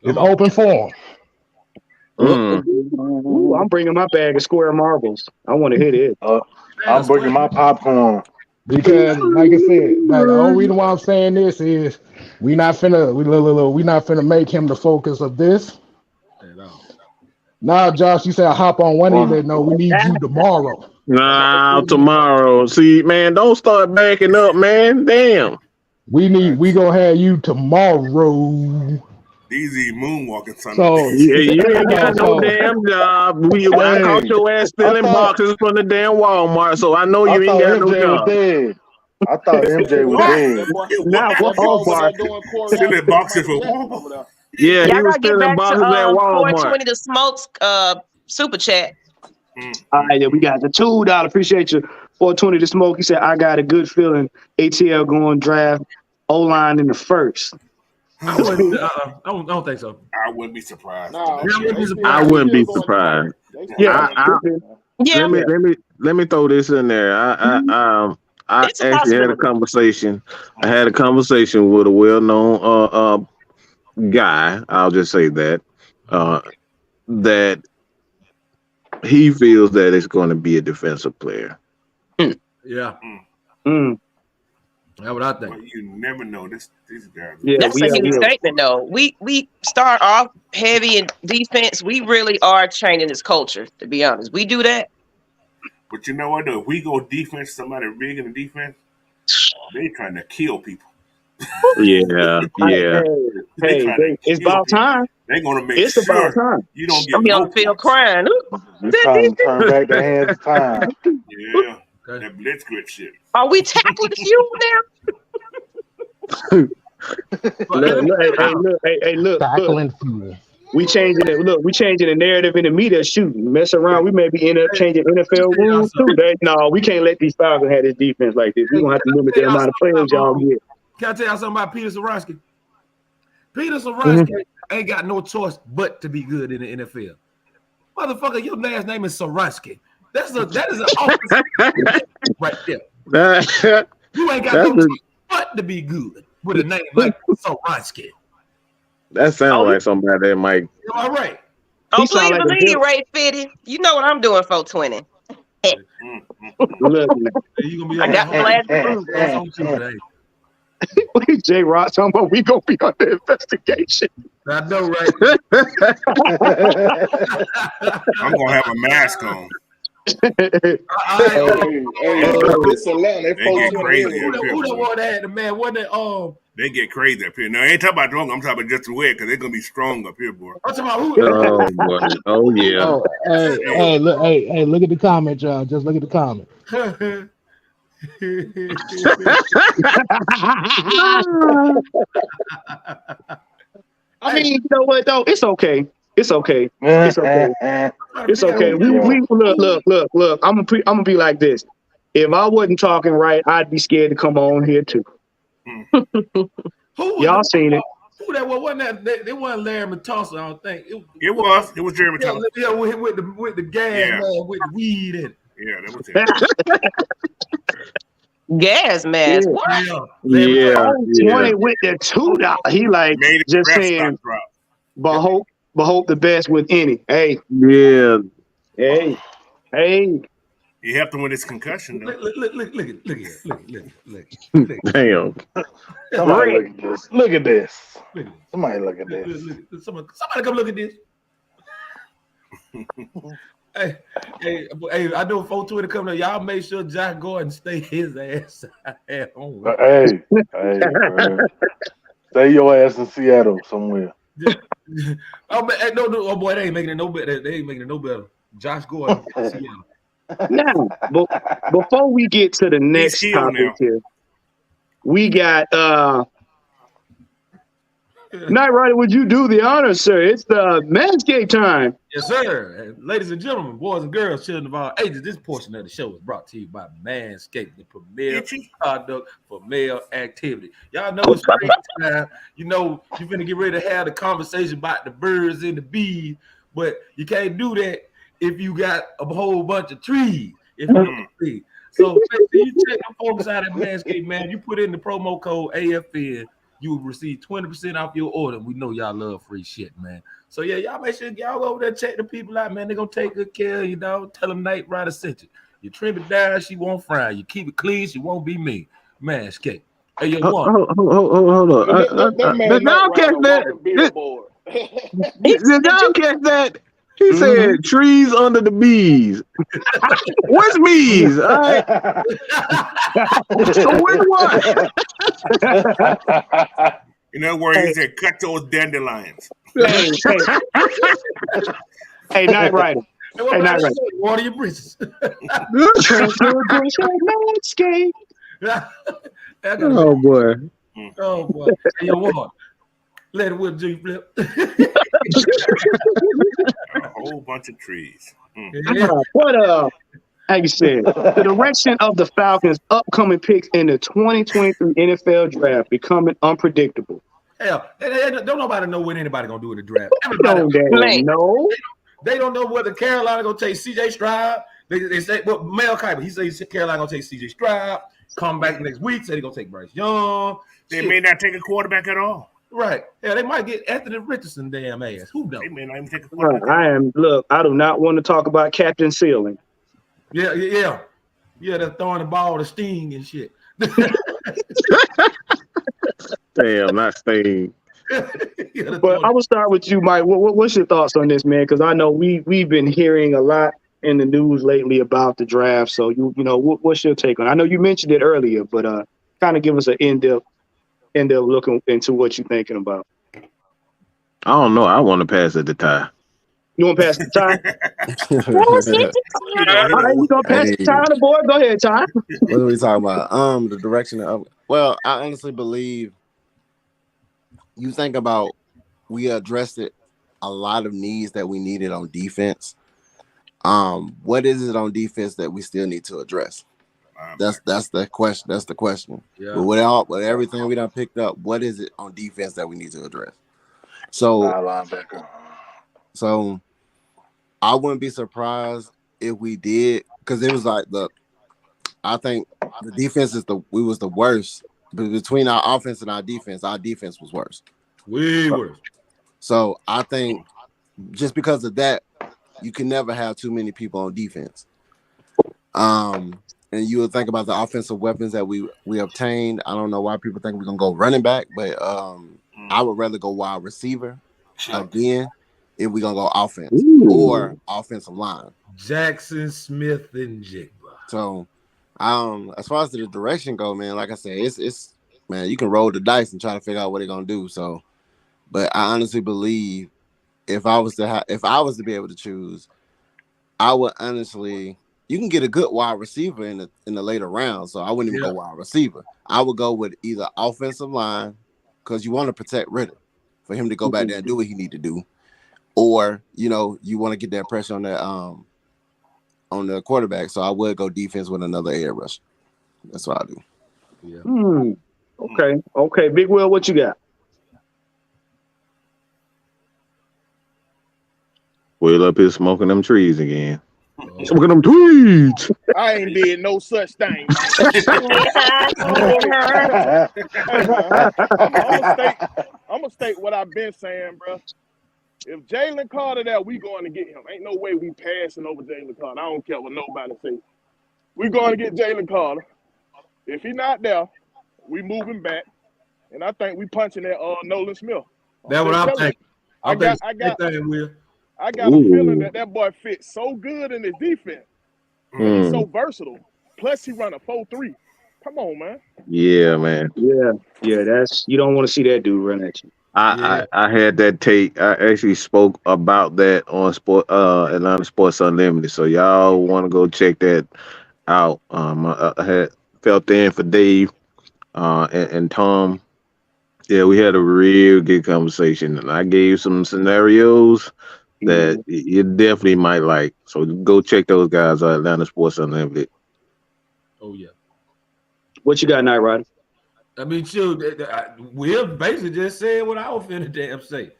it's open for him. Ooh, I'm bringing my bag of square marbles. I want to hit it. I'm bringing my popcorn because, like I said, the only reason why I'm saying this is we not finna make him the focus of this. Now, Josh, you said hop on one of these. No, we need you tomorrow. Nah, tomorrow. See, man, don't start backing up, man. Damn. We gonna have you tomorrow. Easy moonwalking Sunday. So you ain't got no damn job. I caught your ass stealing boxes from the damn Walmart, so I know you ain't got no job. I thought MJ was dead. Now Walmart stealing boxes from Walmart. Yeah, he was stealing boxes at Walmart. 420 to Smokes super chat. All right, we got the $2. Appreciate you. 420 to Smoke. He said, I got a good feeling ATL going draft O-line in the first. I don't think so. I wouldn't be surprised. No, I wouldn't be surprised. Yeah. Let me throw this in there. I actually had a conversation. I had a conversation with a well-known guy. I'll just say that that he feels that it's going to be a defensive player. Yeah. That's what I think. Well, you never know. These guys. Yeah, that's a huge statement, though. We start off heavy in defense. We really are changing this culture, to be honest. We do that. But you know what, though? If we go defense, somebody big in the defense, they trying to kill people. Yeah. Hey, it's about time. They're going to make it's sure about time. You don't get I'm on the field crying. It's time to turn back the hands of time. Yeah. Okay. That blitz grip shit. Are we tackling you now? Look. Tackling fuel. We changing it. Look, we changing the narrative in the media shooting. Mess around. We may be end up changing NFL rules too. No, we can't let these Falcons have this defense like this. We're gonna have to limit the amount of players y'all get. Can I tell y'all something about Peter Soroski? Peter Soroski ain't got no choice but to be good in the NFL. Motherfucker, your last name is Soroski. That is an offensive right there. You ain't got no choice but to be good with a name like Soroski. That sounds like somebody that might. All right. Oh, please believe Ray Fitty. You know what I'm doing, 420. I got the last J Rock talking about we gonna be under investigation. I know, right? I'm gonna have a mask on. Who the one that had the man? Wasn't it They get crazy up here. Now, I ain't talking about drunk. I'm talking about just the way because they're gonna be strong up here, boy. I'm talking about who? Oh boy. Oh yeah. Oh, look at the comment, y'all. Just look at the comment. I mean, you know what though? It's okay. It's okay. It's okay. It's okay. We look. I'm gonna be like this. If I wasn't talking right, I'd be scared to come on here too. Y'all seen it. Who that was? Wasn't that? It wasn't Larry Matossa, I don't think. It was Jeremy Thomas. Yeah, with the gas, man, with the weed in it. Yeah, that was it. Gas mask. What? Yeah. 20 with the $2. He like just saying, but hope the best with any. Hey. Yeah. Hey. He helped him with his concussion, though. Look. Damn. Look at this. Somebody look at this. Somebody come look at this. Hey, I know 420 coming up. Y'all make sure Josh Gordon stay his ass at home. Hey, man. Stay your ass in Seattle somewhere. Oh boy, they ain't making it no better. They ain't making it no better. Josh Gordon, Seattle. Now, before we get to the next topic here, we got Night Rider, would you do the honors, sir? It's the Manscaped time. Yes, sir. And ladies and gentlemen, boys and girls, children of all ages, this portion of the show is brought to you by Manscaped, the premier product for male activity. Y'all know it's spring time. You know, you're going to get ready to have the conversation about the birds and the bees, but you can't do that if you got a whole bunch of trees. If you don't see. So you check the folks out at Manscaped, man. You put in the promo code AFN, you will receive 20% off your order. We know y'all love free shit, man. So yeah, y'all make sure y'all go over there check the people out, man. They're gonna take good care of you, dog. Tell them Night Rider sent you. You trim it down, she won't fry. You keep it clean, she won't be mean. Manscaped. Hey, yo, hold on. Did y'all catch that? Did y'all catch that? He said trees under the bees. What's bees? All right. So which one? In other words, he said, cut those dandelions. Hey, Night Rider. Hey, Night Rider. Water your bridges. Oh, boy. Oh, boy. Hey, yo, what? Let it whip G flip. A whole bunch of trees. Like you said, the direction of the Falcons' upcoming picks in the 2023 NFL draft becoming unpredictable. Hell, don't nobody know what anybody gonna do in the draft. They don't know whether Carolina gonna take CJ Stroud. They say, well, Mel Kiper, he says Carolina gonna take CJ Stroud. Come back next week, say they gonna take Bryce Young. They may not take a quarterback at all. Right. Yeah, they might get Anthony Richardson damn ass. Who knows? They may not even take a quarterback. I do not want to talk about Captain Ceiling. Yeah, they're throwing the ball to Sting and shit. Damn, not Sting. But I will start with you, Mike. What's your thoughts on this, man? Because I know we've been hearing a lot in the news lately about the draft. So you know, what's your take on it? I know you mentioned it earlier, but kind of give us an in-depth looking into what you're thinking about. I don't know. I want to pass it to Ty. You want to pass the time? All right, you gonna pass the time to boy? Go ahead, Ty. What are we talking about? The direction of. Well, I honestly believe. You think about, we addressed it, a lot of needs that we needed on defense. What is it on defense that we still need to address? That's the question. That's the question. Yeah. But with everything we done picked up, what is it on defense that we need to address? So I wouldn't be surprised if we did, because it was like I think the defense was the worst. But between our offense and our defense was worse. Way worse. So I think just because of that, you can never have too many people on defense. And you would think about the offensive weapons that we obtained. I don't know why people think we're gonna go running back, but I would rather go wide receiver again if we're gonna go offense or offensive line. Jackson Smith and Jigba. So as far as the direction go, man, like I said, it's man, you can roll the dice and try to figure out what they're gonna do. So, but I honestly believe if I was to be able to choose, I would honestly. You can get a good wide receiver in the later rounds, so I wouldn't even go wide receiver. I would go with either offensive line because you want to protect Ritter for him to go back there and do what he need to do, or you want to get that pressure on the quarterback. So I would go defense with another air rush. That's what I do. Yeah. Okay. Big Will, what you got? Will up here smoking them trees again. Smoking them tweeds. I ain't did no such thing. I'm gonna state what I've been saying, bro. If Jalen Carter there, we going to get him. Ain't no way we passing over Jalen Carter. I don't care what nobody say. We going to get Jalen Carter. If he not there, we moving back, and I think we punching that Nolan Smith. That's what I'm thinking. I got a feeling that boy fits so good in his defense. He's so versatile. Plus, he run a 4.3. Come on, man. Yeah, man. Yeah. That's you don't want to see that dude run at you. I had that take. I actually spoke about that on Atlanta Sports Unlimited. So y'all want to go check that out. I had felt in for Dave and Tom. Yeah, we had a real good conversation, and I gave some scenarios that you definitely might like. So go check those guys out, Atlanta Sports Unlimited. Oh yeah. What you got, Night Rider? I mean, shoot, Will basically just said what I was finna damn say.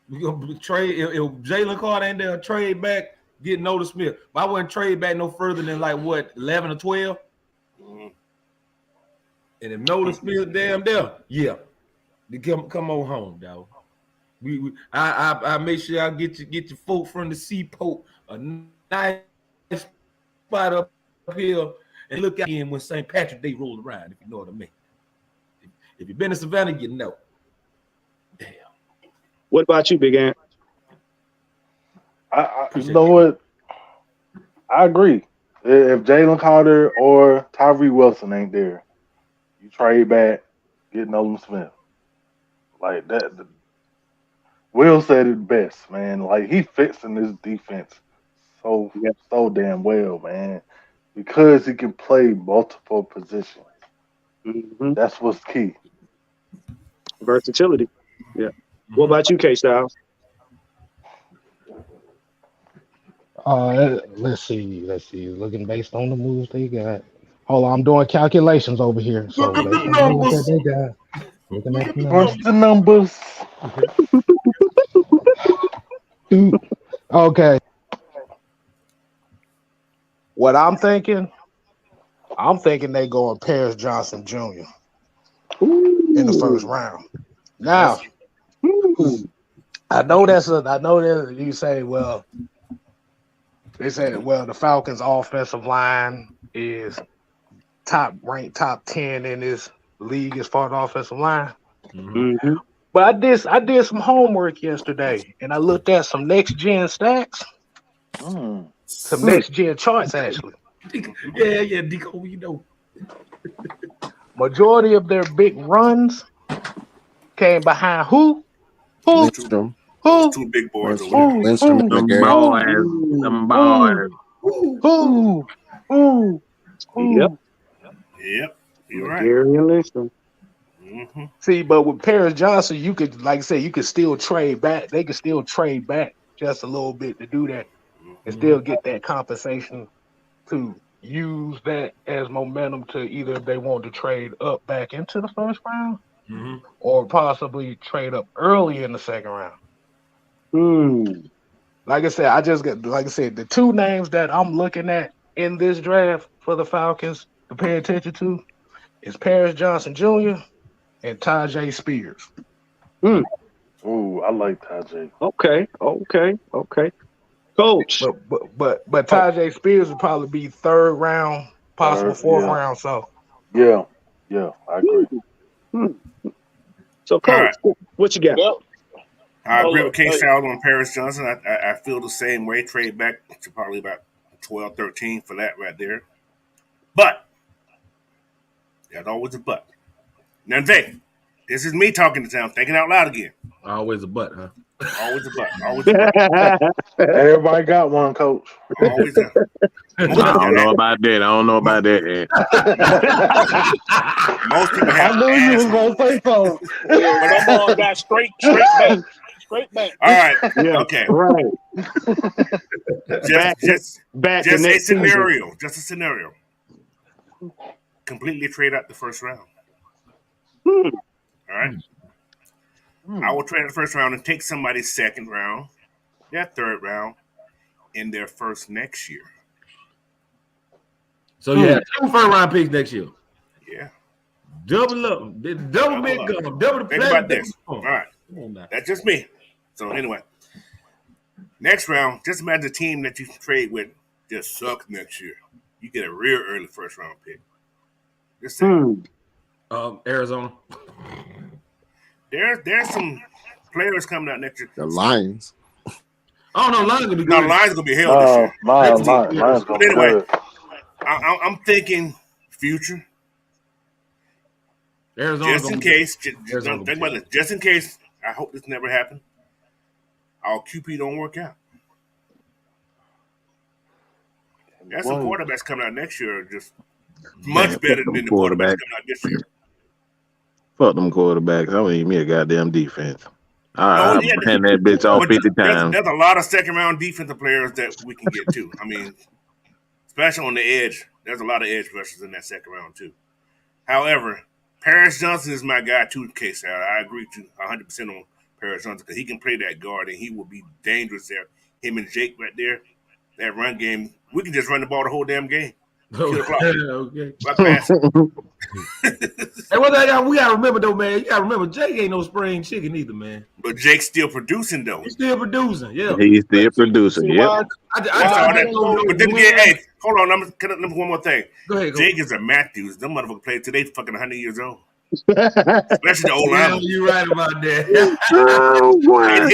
We gonna trade if Jalen Carter ain't there, trade back, get Nolan Smith. But I wouldn't trade back no further than 11 or 12. And if Nolan Smith damn there, come on home, dog. I make sure I get your folk from the seaport a nice spot up here and look out in when St. Patrick's Day rolls around, if you know what I mean. If you've been to Savannah, you know. Damn. What about you, Big Ant? You know what? I agree. If Jalen Carter or Tyree Wilson ain't there, you trade back, get Nolan Smith. Like that. Will said it best, man. Like he fits in this defense so damn well, man. Because he can play multiple positions. That's what's key. Versatility. Yeah. What about you, K-Styles? Let's see. Looking based on the moves they got. Hold on, I'm doing calculations over here. So based on the moves that they got, looking at the numbers. Okay. What I'm thinking they going Paris Johnson Jr. in the first round. Now, I know that you say, well, they say, well, the Falcons' offensive line is ranked top 10 in this league as far as offensive line. But I did some homework yesterday, and I looked at some next gen stats, some next gen charts actually. Yeah, Deco, you know. Majority of their big runs came behind who? Lindstrom. Who? Two big boys over there. Lindstrom and Maggiet. Them boys. Yep. You're right. Gary and Lindstrom. See, but with Paris Johnson, you could, like I said, you could still trade back. They could still trade back just a little bit to do that and still get that compensation to use that as momentum to either if they want to trade up back into the first round or possibly trade up early in the second round. Like I said, the two names that I'm looking at in this draft for the Falcons to pay attention to is Paris Johnson Jr. and Tajay Spears. Ooh, I like Tajay. Okay. Coach. But Tajay Spears would probably be third round, possible fourth round. So yeah, I agree. So, Coach, what you got? I agree with K-Styles on Paris Johnson. I feel the same way. Trade back to probably about 12, 13 for that right there. But there's always a but. Now, Jay, this is me talking to town, thinking out loud again. Always a butt, huh? Always a butt. Always a butt. Everybody got one, coach. Always a. I don't know about that. I don't know about that. Most people have. I knew you was gonna say so. Yeah, but I'm all got straight back. Straight back. All right. Yeah, Okay. right. Just Just a scenario. Just a scenario. Completely trade out the first round. All right. I will trade the first round and take somebody's second round, their third round, and their first next year. So you have 2 first-round picks next year. Yeah. Double up. Double mid-gun. Double the Think about this. All right. That's just me. So anyway, next round, just imagine the team that you trade with just sucks next year. You get a real early first round pick. Just saying. Arizona. There's some players coming out next year. The Lions. Oh no, Lions gonna be good. No, Lions gonna be hell this year. Lions gonna be anyway, good. I'm thinking future. Arizona just in case. Think about this. Just in case. I hope this never happens. Our QP don't work out. That's some quarterbacks coming out next year, just much better than the quarterbacks coming out this year. Fuck them quarterbacks. I don't need me a goddamn defense. I'll hand that bitch off 50 times. There's a lot of second round defensive players that we can get too. I mean, especially on the edge. There's a lot of edge rushers in that second round too. However, Paris Johnson is my guy too, case. I agree to 100% on Paris Johnson because he can play that guard and he will be dangerous there. Him and Jake right there, that run game, we can just run the ball the whole damn game. Okay. Hey, what we gotta remember though, man. You gotta remember Jake ain't no spring chicken either, man. But Jake's still producing though. He's still producing, yeah. He's still producing, yep. But then again, hey, hold on, I'm gonna one more thing. Go ahead. Jake is a Matthews. Them motherfuckers played today fucking 100 years old. Especially the old line. You're right about that. Oh boy.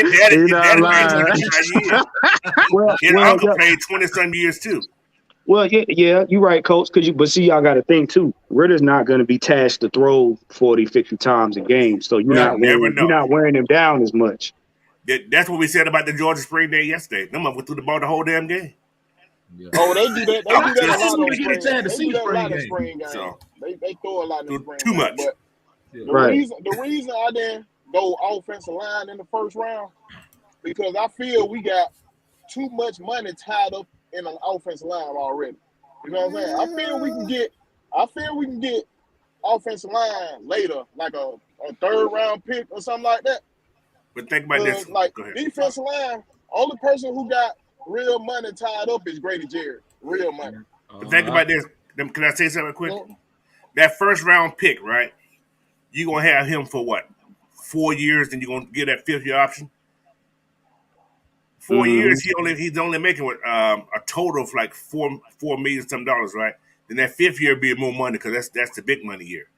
His uncle played 20-some years too. Well, yeah, you're right, Coach. But see, y'all got to think too. Ritter's not going to be tasked to throw 40, 50 times a game, so you're not wearing him down as much. That's what we said about the Georgia Spring Day yesterday. Them motherfuckers threw the ball the whole damn game. Yeah. Oh, they do that. They do that a lot when we get a chance to see spring game. So, they throw a lot in the spring too much. But the reason I didn't go offensive line in the first round because I feel we got too much money tied up in an offensive line already. You know what I'm saying? I feel we can get offensive line later, like a third round pick or something like that. But think about this. Like defensive line, only person who got real money tied up is Grady Jarrett. Real money. But think about this. Can I say something quick? That first round pick, right? You're gonna have him for what? 4 years, then you're gonna get that 5th year option. 4 years, he's only making what a total of like $4 million some dollars, right? Then that 5th year be more money because that's the big money year.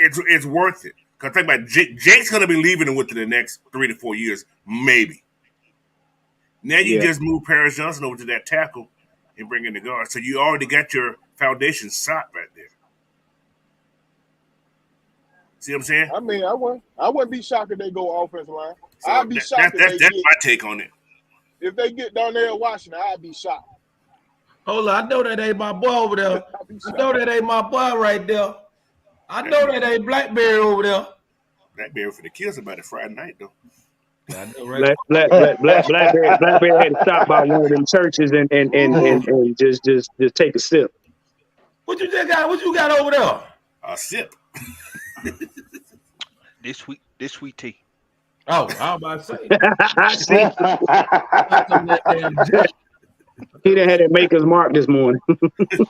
It's worth it. Because think about it, Jake's gonna be leaving him within the next 3 to 4 years, maybe. Now you just move Paris Johnson over to that tackle and bring in the guard, so you already got your foundation shot right there. See what I'm saying? I mean, I wouldn't be shocked if they go offensive line. So I'd be shocked. That's my take on it. If they get down there in Washington, I'd be shocked. Hold on, I know that ain't my boy over there. I know that ain't my boy right there. I know that ain't Blackberry over there. Blackberry for the kids about it Friday night though. I know, right? Blackberry had to stop by one of them churches and just take a sip. What you got over there? A sip. This sweet tea. Oh, I was about to say. He done had that Maker's Mark this morning.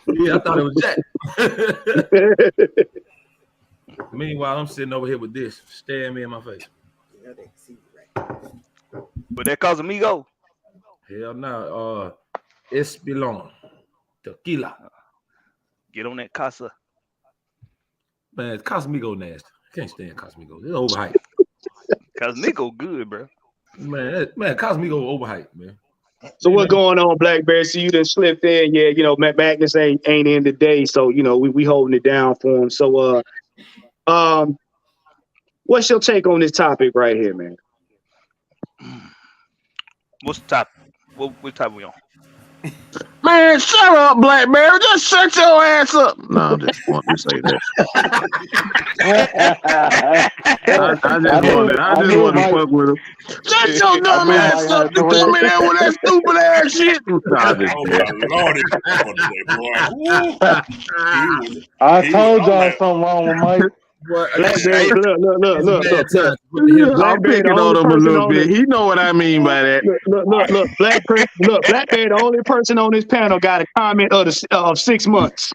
Yeah, I thought it was Jack. Meanwhile, I'm sitting over here with this, staring me in my face. But that Casamigo? Hell no. Espelon. Tequila. Get on that Casa. Man, Casamigo nasty. I can't stand Casamigo. It's overhyped. Casamigo good, bro. Man, Casamigo overhyped, man. So what's going on, Blackberry? So you done slipped in. Yeah, Matt Magnus ain't in today, so we holding it down for him. So What's your take on this topic right here, man? What's the topic? What topic we on? Man, shut up, Blackberry. Just shut your ass up. No, I'm just wanting to say that. I just want to fuck with him. Shut your dumb ass up to come in there with that stupid ass shit. I told y'all something wrong with Mike. Blackberry, look. I'm picking on him a little bit. He know what I mean by that. Look, Blackberry, the only person on this panel got a comment of 6 months.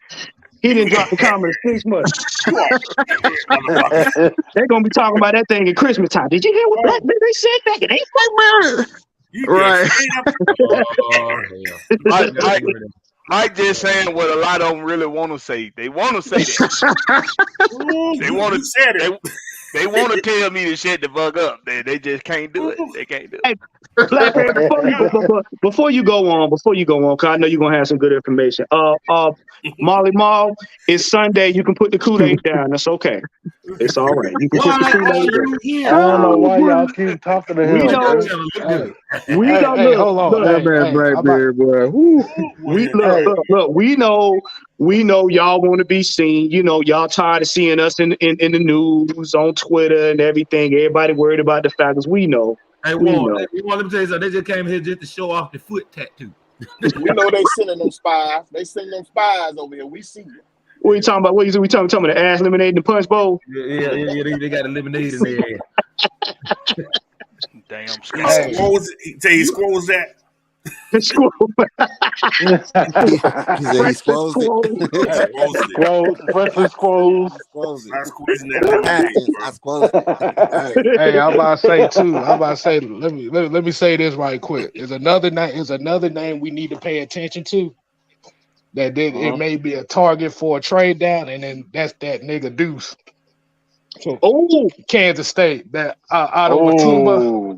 He didn't drop the comment of 6 months. They're gonna be talking about that thing at Christmas time. Did you hear what Blackberry said back in April? Right. Mike just saying what a lot of them really want to say. They want to say that. They want to tell me to shut the fuck up. They just can't do it. They can't do it. Hey, Blackberry, before you go on, because I know you're gonna have some good information. Molly Mall, it's Sunday. You can put the Kool-Aid down. That's okay. It's all right. You can put the Kool-Aid down. I don't know why y'all keep talking to him. Hey, hold on. Blackberry, boy. We know y'all want to be seen. You know, y'all tired of seeing us in the news, on Twitter and everything. Everybody worried about the Falcons. We know. Hey, let me tell you something. They just came here just to show off the foot tattoo. We know they sending them spies. They sending them spies over here. We see them. What are you talking about? We talking about the ass lemonade and the punch bowl? Yeah. They got a lemonade in there. Damn. He squirrels that. Squirrel. He squirrels it. Hey, I'm about to say, let me say this right quick. Is another name we need to pay attention to. That it may be a target for a trade down, and then that's that nigga Deuce. So, Kansas State, that Ottawa Timba.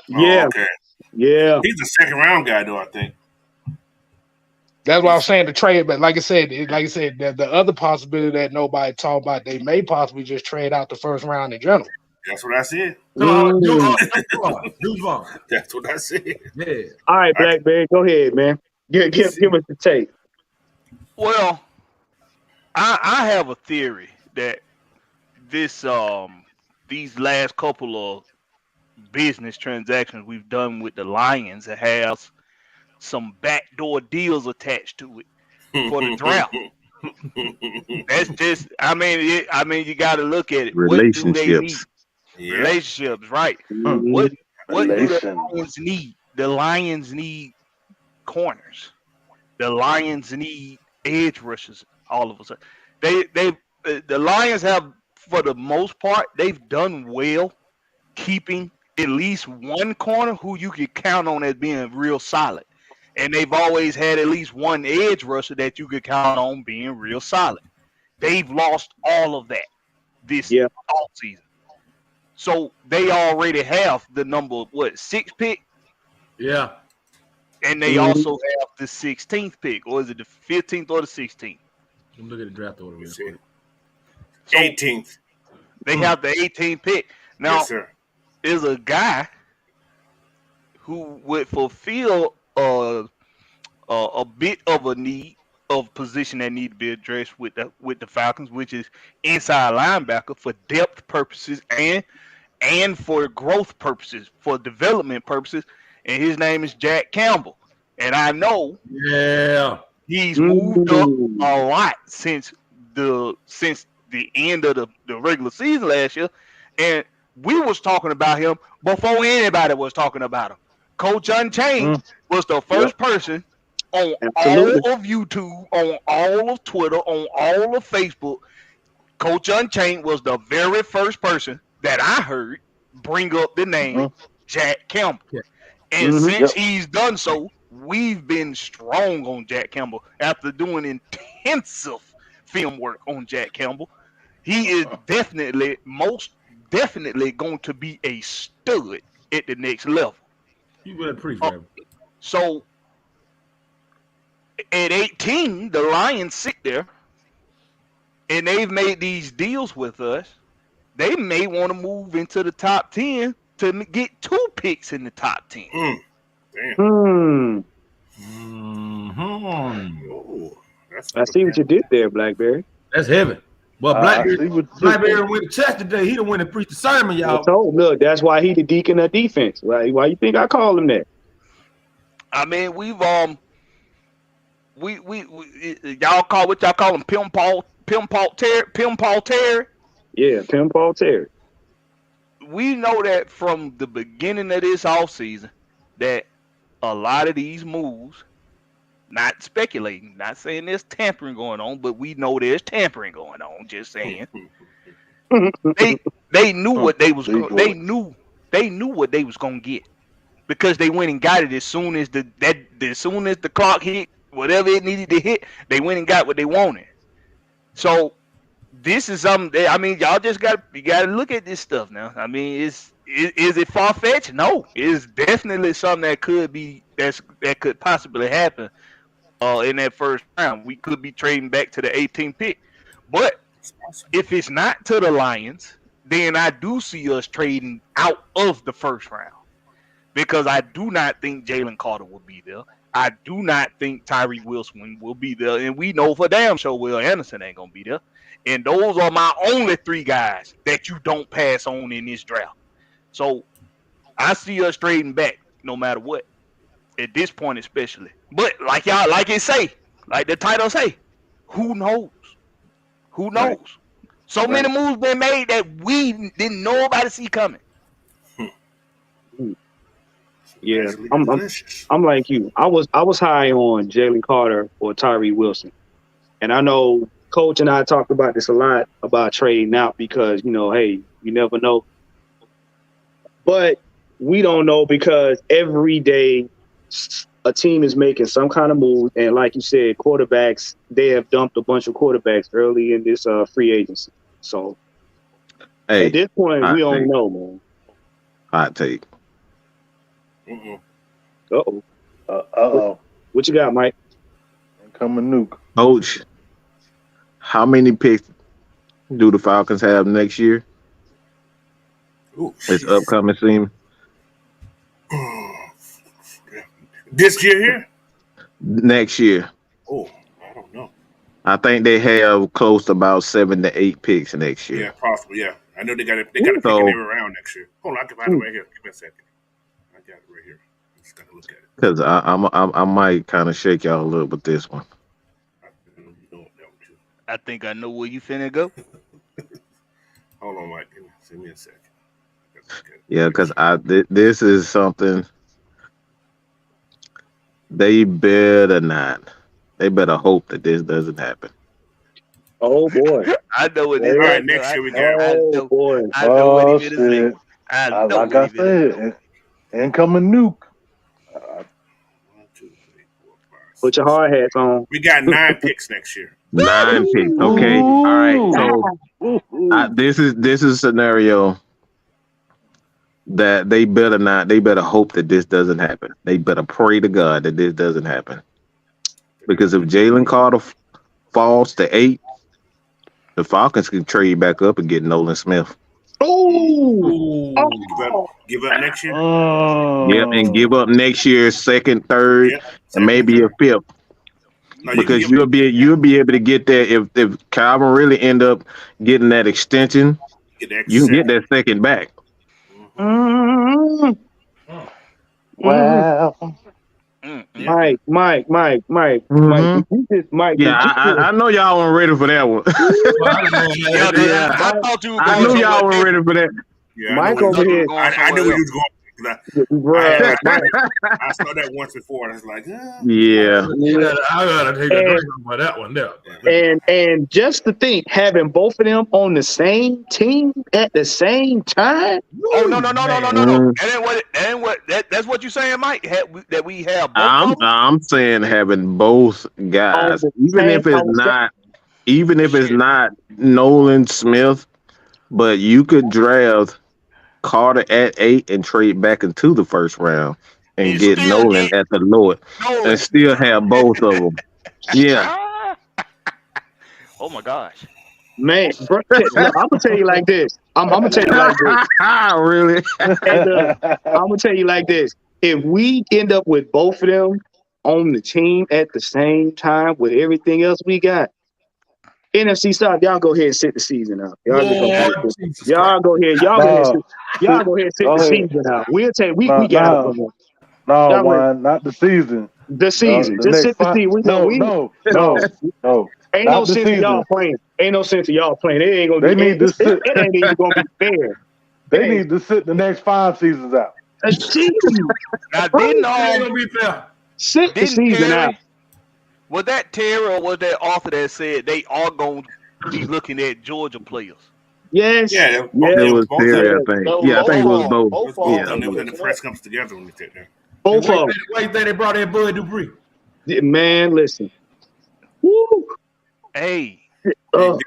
Yeah. Okay. Yeah. He's a second round guy, though, I think. That's what I was saying, the trade. But like I said, the other possibility that nobody talked about, they may possibly just trade out the first round in general. That's what I said. That's what I said. Yeah. All right, Blackberry, go ahead, man. Give us the take. Well, I have a theory that these last couple of business transactions we've done with the Lions has some backdoor deals attached to it for the draft. That's just, I mean, you got to look at it. Relationships. Relationships, right? What do the Lions need? The Lions need corners. The Lions need edge rushers. All of a sudden, the Lions have, for the most part, they've done well keeping at least one corner who you could count on as being real solid. And they've always had at least one edge rusher that you could count on being real solid. They've lost all of that this offseason. So they already have the number, 6 pick? Yeah. And they also have the 16th pick. Or is it the 15th or the 16th? I'm looking at the draft order real quick. 18th. They have the 18th pick. Now, yes, sir. There's a guy who would fulfill a bit of a need of position that need to be addressed with the Falcons, which is inside linebacker for depth purposes and for growth purposes, for development purposes. And his name is Jack Campbell. And I know he's moved up a lot since the end of the regular season last year. And we was talking about him before anybody was talking about him. Coach Unchained was the first person on all of YouTube, on all of Twitter, on all of Facebook. Coach Unchained was the very first person that I heard bring up the name Jack Campbell. And since he's done so, we've been strong on Jack Campbell. After doing intensive film work on Jack Campbell, he is most definitely going to be a stud at the next level. You better preach, man. So at 18, the Lions sit there and they've made these deals with us, they may want to move into the top 10 to get 2 picks in the top 10. Damn. Oh, I see what you did there, Blackberry. That's heavy. Well, Blackberry went to church today. He done went and preached the sermon, y'all. Look, that's why he the deacon of defense. Why you think I call him that? I mean, we y'all call what y'all call him Pim Paul Terry. Yeah, Pim Paul Terry. We know that from the beginning of this offseason that a lot of these moves, not speculating, not saying there's tampering going on, but we know there's tampering going on. Just saying, they knew what they was they knew what they was gonna get because they went and got it as soon as the clock hit, whatever it needed to hit, they went and got what they wanted. So this is something that, I mean, y'all just gotta look at this stuff now. I mean, is it far fetched? No, it's definitely something that could possibly happen. In that first round, we could be trading back to the 18th pick. But if it's not to the Lions, then I do see us trading out of the first round because I do not think Jalen Carter will be there. I do not think Tyree Wilson will be there, and we know for damn sure Will Anderson ain't gonna be there. And those are my only 3 guys that you don't pass on in this draft. So I see us trading back no matter what. At this point, especially, but like it say, like the title say, who knows? Who knows? Right. So many moves been made that we didn't know nobody see coming. Yeah, I'm like you. I was high on Jalen Carter or Tyree Wilson, and I know Coach and I talked about this a lot about trading out because hey, you never know, but we don't know because every day a team is making some kind of move, and like you said, quarterbacks, they have dumped a bunch of quarterbacks early in this free agency. So at this point, we don't know, man. Hot take. Uh-oh. What you got, Mike? Incoming nuke. Coach, how many picks do the Falcons have next year? This upcoming season. This year here? Next year. Oh, I don't know. I think they have close to about 7 to 8 picks next year. Yeah, possibly. Yeah, I know they got to pick in every round next year. Hold on, I can find it right here. Give me a second. I got it right here. I'm just gotta look at it. Because I might kind of shake y'all a little with this one. I think I know where you finna go. Hold on, Mike. Give me a second. Yeah, because this is something. They better not. They better hope that this doesn't happen. Oh boy! I know what it is. All right, next year we got. Oh boy! I know what he's gonna say. I know like I said, incoming nuke. 1, 2, 3, 4, 5. Put your hard hats on. We got 9 picks next year. 9 picks. Okay. All right. So this is a scenario that they better hope that this doesn't happen. They better pray to God that this doesn't happen. Because if Jalen Carter falls to 8, the Falcons can trade back up and get Nolan Smith. Give up next year? Yep, and give up next year's 2nd, 3rd, and maybe a 5th. No, because you'll be able to get that if Calvin really end up getting that extension, you can get that 2nd back. Wow. Mike. Yeah, I know y'all weren't ready for that one. I knew y'all weren't ready for that. Yeah, Mike over here. I knew where he was going. I saw that once before, and I was like, yeah. I gotta take a drink on that one there. And just to think, having both of them on the same team at the same time. Oh no! That's what you're saying, Mike. That we have. I'm saying having both guys, even if it's not Nolan Smith, but you could draft Carter at 8 and trade back into the first round and get Nolan at the lower and still have both of them. Yeah. Oh my gosh. Man, bro, look, I'm gonna tell you like this. I'm gonna tell you like this. Really? Hey, look, I'm gonna tell you like this. If we end up with both of them on the team at the same time with everything else we got, NFC South, y'all go ahead and sit the season out. Y'all just gonna y'all go ahead. Y'all go ahead. Y'all go ahead and sit the season out. We'll take. We got it. No, one, not the season. The season. The Just next sit the season. No. Ain't no sense in y'all playing. Ain't no sense in y'all playing. It ain't gonna. They need to sit. It ain't even gonna be fair. They need to sit the next 5 seasons out. Now, didn't be fair. Sit the season out. Was that Terry or was that author that said they are going to be looking at Georgia players? Yes. It was Terry, I think. I think it was both. Both of them. When the press comes together when they take that. Both of them. Why you think they brought in Bud Dupree? Man, listen. Woo. Hey. One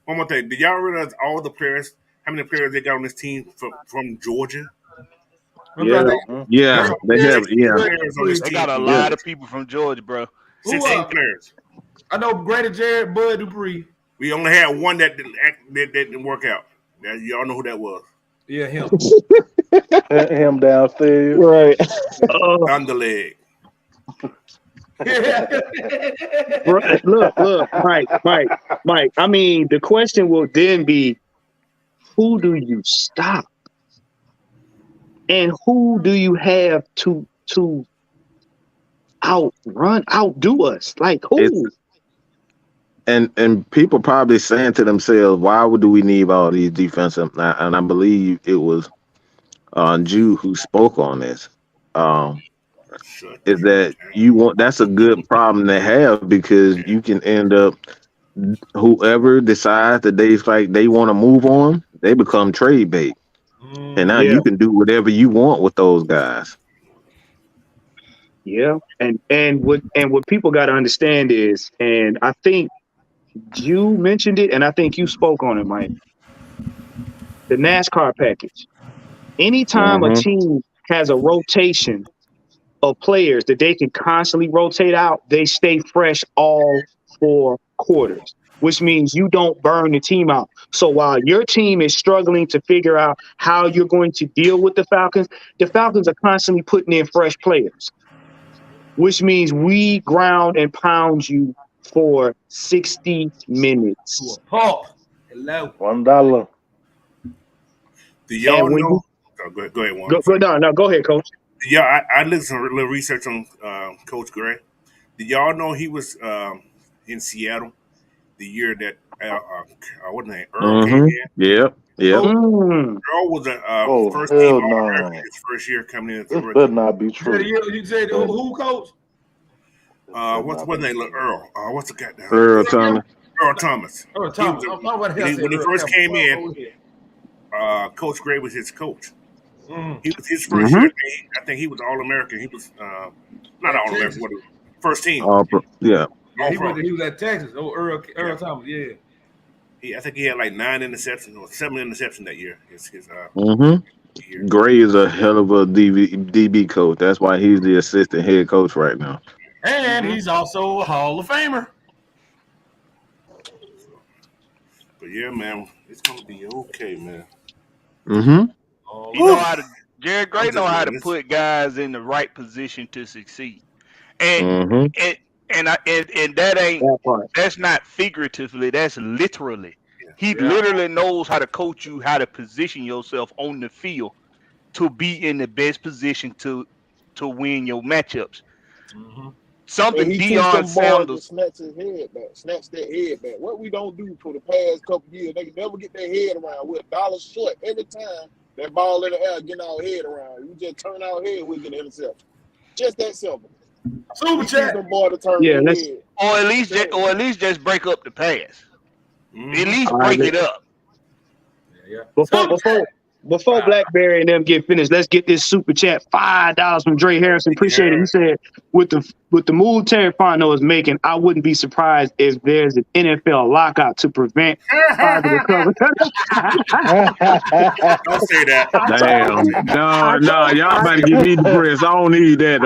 more thing. Did y'all realize all the players, how many players they got on this team from Georgia? Yeah, they have. Yeah, they got a lot of people from Georgia, bro. 16 players. I know Grady Jarrett, Bud Dupree. We only had one that didn't work out. Now, y'all know who that was. Yeah, him. Him downstairs. Right. Thunderleg. Look, Mike. I mean, the question will then be, who do you stop? And who do you have to outdo us? Like who? And people probably saying to themselves, why do we need all these defensive? And I believe it was Jew who spoke on this. Is that that's a good problem to have, because you can end up, whoever decides that they want to move on, they become trade bait. And now you can do whatever you want with those guys. Yeah. And what people got to understand is, and I think you mentioned it, and I think you spoke on it, Mike, the NASCAR package. Anytime a team has a rotation of players that they can constantly rotate out, they stay fresh all 4 quarters, which means you don't burn the team out. So while your team is struggling to figure out how you're going to deal with the Falcons are constantly putting in fresh players, which means we ground and pound you for 60 minutes. Hello. $1. Do y'all know? Go ahead, Warren. Go ahead, Coach. Yeah, I did some little research on Coach Gray. Did y'all know he was in Seattle the year that what's his name? Earl came in? Yep. Earl was a first team All-American his first year coming in. This better not be true. You said who, Coach? What's his name? Earl. What's the guy? Earl Thomas. Earl Thomas. When he first came in, Coach Gray was his coach. He was his first year. I think he was All-American. He was not All-American, but first team. He was at Texas. Earl Thomas. Yeah. I think he had like 9 interceptions or 7 interceptions that year. His year. Gray is a hell of a DB coach. That's why he's the assistant head coach right now. And he's also a Hall of Famer. But yeah, man, it's gonna be okay, man. You know how to, Jared Gray know how to put guys in the right position to succeed, and that's not figuratively, that's literally. He literally knows how to coach you, how to position yourself on the field to be in the best position to win your matchups. Something Deion Sanders snatch their head back. What we don't do for the past couple years, they can never get their head around. We're $1 short every time that ball in the air, getting our head around. We just turn our head, we get an interception. Just that simple. Super chat. Boy to turn their head. Or at least just break up the pass. At least break it up. Before Blackberry and them get finished, let's get this super chat. $5 from Dre Harrison. Appreciate it. He said, with the move Terry Fontenot is making, I wouldn't be surprised if there's an NFL lockout to prevent positive coverage. Don't say that. Damn. No, y'all better give me the press. I don't need that.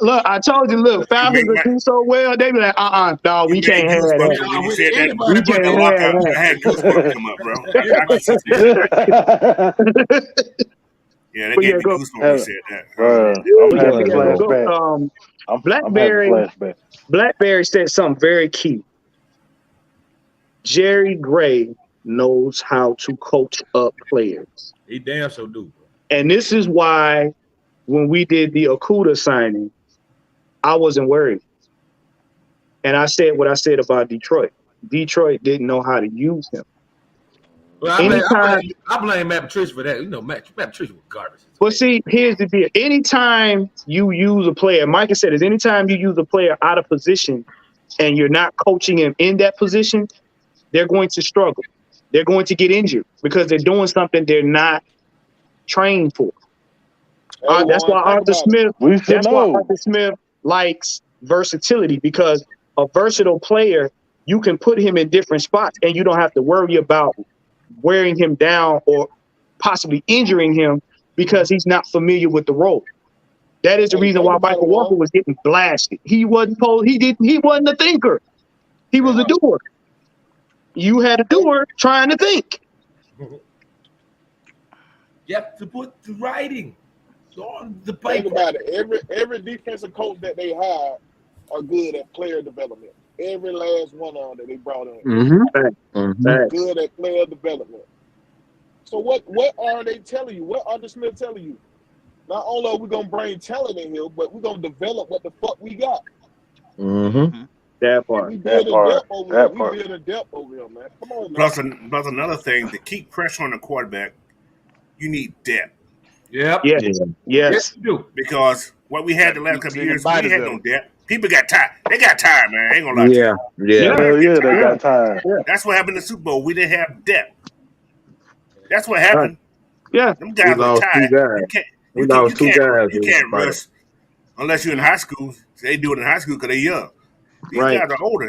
Look, I told you, look, Falcons will do so well. They be like, no, we can't have that. When you said that, we can't have lockout, that. I had goosebumps come up, bro. Yeah, that gave me goosebumps when you said that. Bro, I'm having flashback. Blackberry said something very key. Jerry Gray knows how to coach up players. He damn so do. And this is why when we did the Okuda signing, I wasn't worried. And I said what I said about Detroit. Detroit didn't know how to use him. Well, I blame Matt Patricia for that. You know, Matt Patricia was garbage. But see, here's the deal. Anytime you use a player, Micah said, is anytime you use a player out of position and you're not coaching him in that position, they're going to struggle. They're going to get injured because they're doing something they're not trained for. That's why Arthur Smith likes versatility, because a versatile player, you can put him in different spots and you don't have to worry about wearing him down or possibly injuring him because he's not familiar with the role. That is the reason why Michael Walker was getting blasted. He wasn't a thinker. He was a doer. You had a doer trying to think. You have to put the writing on the Think paper. about it. Every defensive coach that they hired are good at player development. Every last one of them that they brought in. Good at player development. So what are they telling you? What Arthur Smith telling you? Not only are we gonna bring talent in here, but we're gonna develop what the fuck we got. That part. We building depth over here, man. Come on, man. Plus another thing, to keep pressure on the quarterback, you need depth. Yep. Yes, you do. Because what we had the last couple of years, we had no depth. People got tired. They got tired, man. I ain't gonna lie to you. They got tired. That's what happened in the Super Bowl. We didn't have depth. That's what happened. Yeah. Them guys are tired. You can't rush unless you're in high school. They do it in high school because they're young. These guys are older,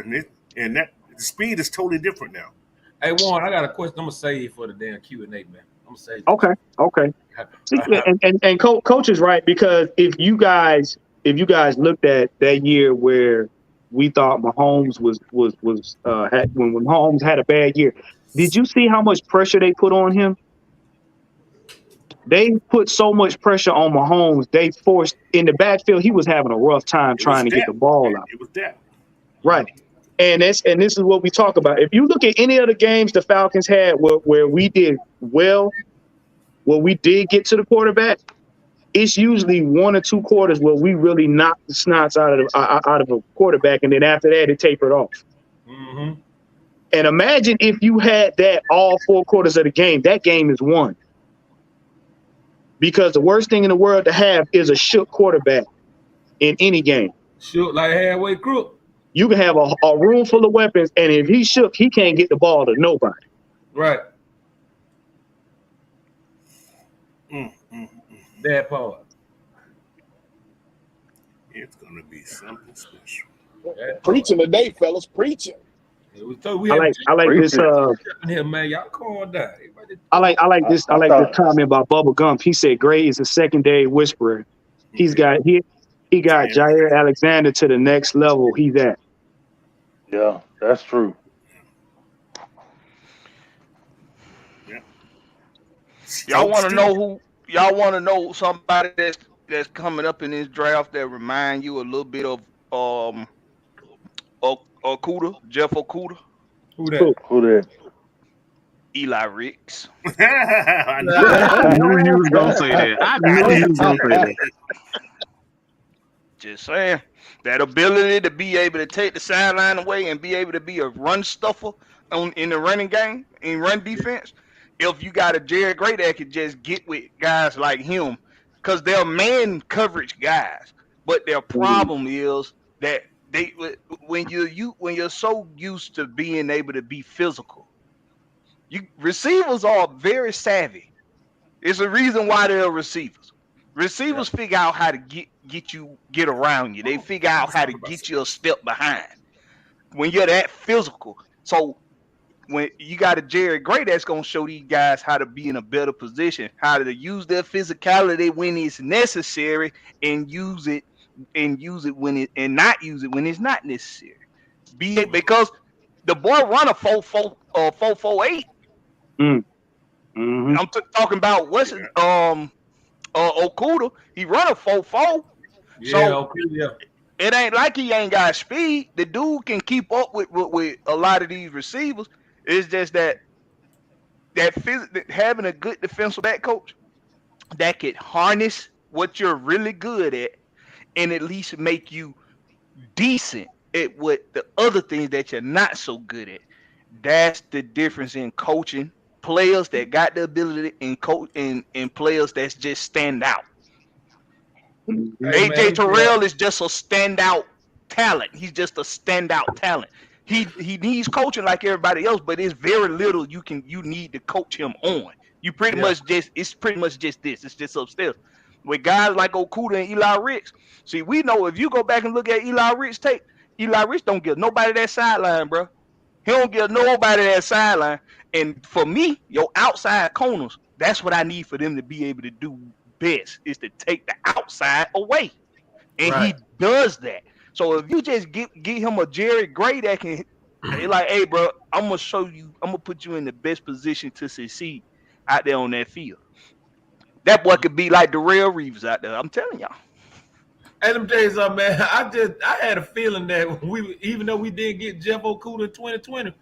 and that the speed is totally different now. Hey, Warren, I got a question. I'm gonna save you for the damn Q&A, man. I'm gonna save you. Okay. And coach is right, because if you guys looked at that year where we thought Mahomes was when Mahomes had a bad year, did you see how much pressure they put on him? They put so much pressure on Mahomes. They forced in the backfield. He was having a rough time trying to get the ball out. It was that. Right. And this is what we talk about. If you look at any of the games the Falcons had where we did well, where we did get to the quarterback, it's usually 1 or 2 quarters where we really knocked the snots out of a quarterback, and then after that it tapered off. Mm-hmm. And imagine if you had that all 4 quarters of the game. That game is won. Because the worst thing in the world to have is a shook quarterback in any game. Shook like halfway crook. You can have a room full of weapons, and if he's shook, he can't get the ball to nobody. Right. That part. It's gonna be something special. Preaching today, fellas. Preaching. I like this. Here, man, y'all calm down. I like this comment about Bubba Gump. He said Gray is a secondary whisperer. He got Jair Alexander to the next level he's at. Yeah, that's true. Yeah. Y'all want to know somebody that's coming up in this draft that remind you a little bit of Okuda, Jeff Okuda? Who that? Eli Ricks. I knew you was gonna say that. Just saying, that ability to be able to take the sideline away and be able to be a run stuffer in the running game, in run defense. If you got a Jared Gray that could just get with guys like him, because they're man coverage guys, but their problem is that when you're so used to being able to be physical, Receivers are very savvy. It's a reason why they're receivers. Receivers figure out how to get around you. They figure out how to get you a step behind when you're that physical. So when you got a Jerry Gray that's gonna show these guys how to be in a better position, how to use their physicality when it's necessary, and use it when it and not use it when it's not necessary. Because the boy run a 4.48. Mm-hmm. I'm talking about Okuda. He run a 4.4. So it ain't like he ain't got speed. The dude can keep up with a lot of these receivers. It's just that having a good defensive back coach that could harness what you're really good at and at least make you decent at what the other things that you're not so good at. That's the difference in coaching players that got the ability and coach and players that's just stand out. Hey, AJ Terrell is just a standout talent. He's just a standout talent. He needs coaching like everybody else, but it's very little you need to coach him on. You pretty much it's pretty much just this. It's just upstairs. With guys like Okuda and Eli Ricks, see, we know if you go back and look at Eli Ricks tape, Eli Ricks don't give nobody that sideline, bro. He don't give nobody that sideline. And for me, your outside corners, that's what I need for them to be able to do best, is to take the outside away. And he does that. So if you just get him a Jerry Gray that can, like, hey, bro, I'm going to show you, I'm going to put you in the best position to succeed out there on that field. That boy could be like Darrell Reeves out there. I'm telling y'all. Hey, let me tell you something, man. I had a feeling that even though we didn't get Jeff Okuda in 2020,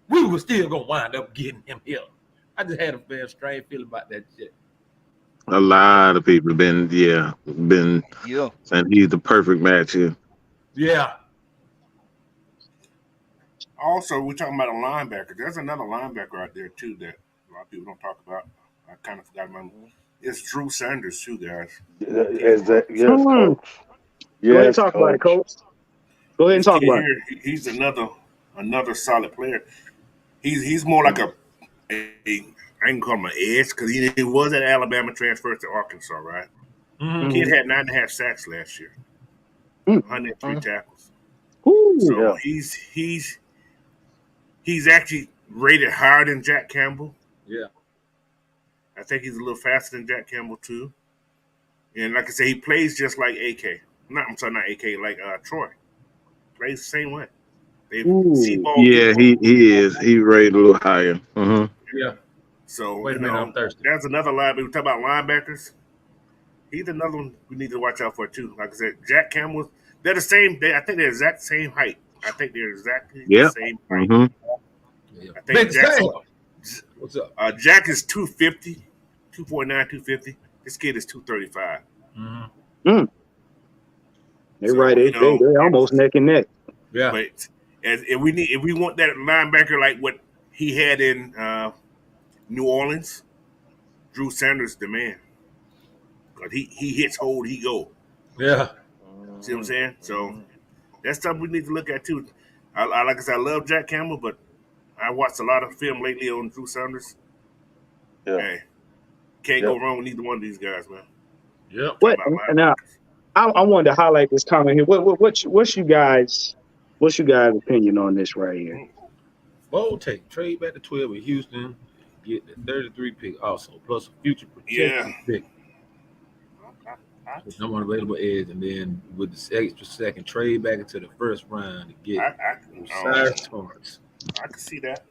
we were still going to wind up getting him here. I just had a very strange feeling about that shit. A lot of people have been saying he's the perfect match here. Yeah. Also, we're talking about a linebacker. There's another linebacker out there too that a lot of people don't talk about. I kind of forgot about him. It's Drew Sanders too, guys. Yes, coach. Go ahead and talk about it, coach. Go ahead and talk about it. He's another solid player. He's more like a I can call him an edge because he was at Alabama, transferred to Arkansas, right? Mm-hmm. Kid had 9.5 sacks last year, 103 tackles. Ooh, so he's actually rated higher than Jack Campbell. Yeah, I think he's a little faster than Jack Campbell too. And like I said, he plays just like AK. Not AK, like Troy. Plays the same way. Yeah, he is. He rated a little higher. Mm-hmm. Yeah. So wait a minute, I'm thirsty. That's another linebacker. We talk about linebackers. He's another one we need to watch out for too. Like I said, Jack Campbell. They're the same. I think they're exact same height. I think they're exactly the same height. Mm-hmm. I think Jackson. What's up? Jack is 250, 249, 250. This kid is 235. Mm-hmm. They're right. They're almost neck and neck. Yeah. But if we want that linebacker like what he had in New Orleans, Drew Sanders the man. Because he hits hold, he go. Yeah. See what I'm saying? So that's something we need to look at too. Like I said, I love Jack Campbell, but I watched a lot of film lately on Drew Sanders. Yeah. Hey, can't go wrong with either one of these guys, man. Yeah. Now, I wanted to highlight this comment here. What's you guys' opinion on this right here? Bold take. Trade back to 12 with Houston. Get the 33 pick also, plus a future protection pick. Number available edge, and then with the extra second, trade back into the first round to get Osiris Torrance. I can see that.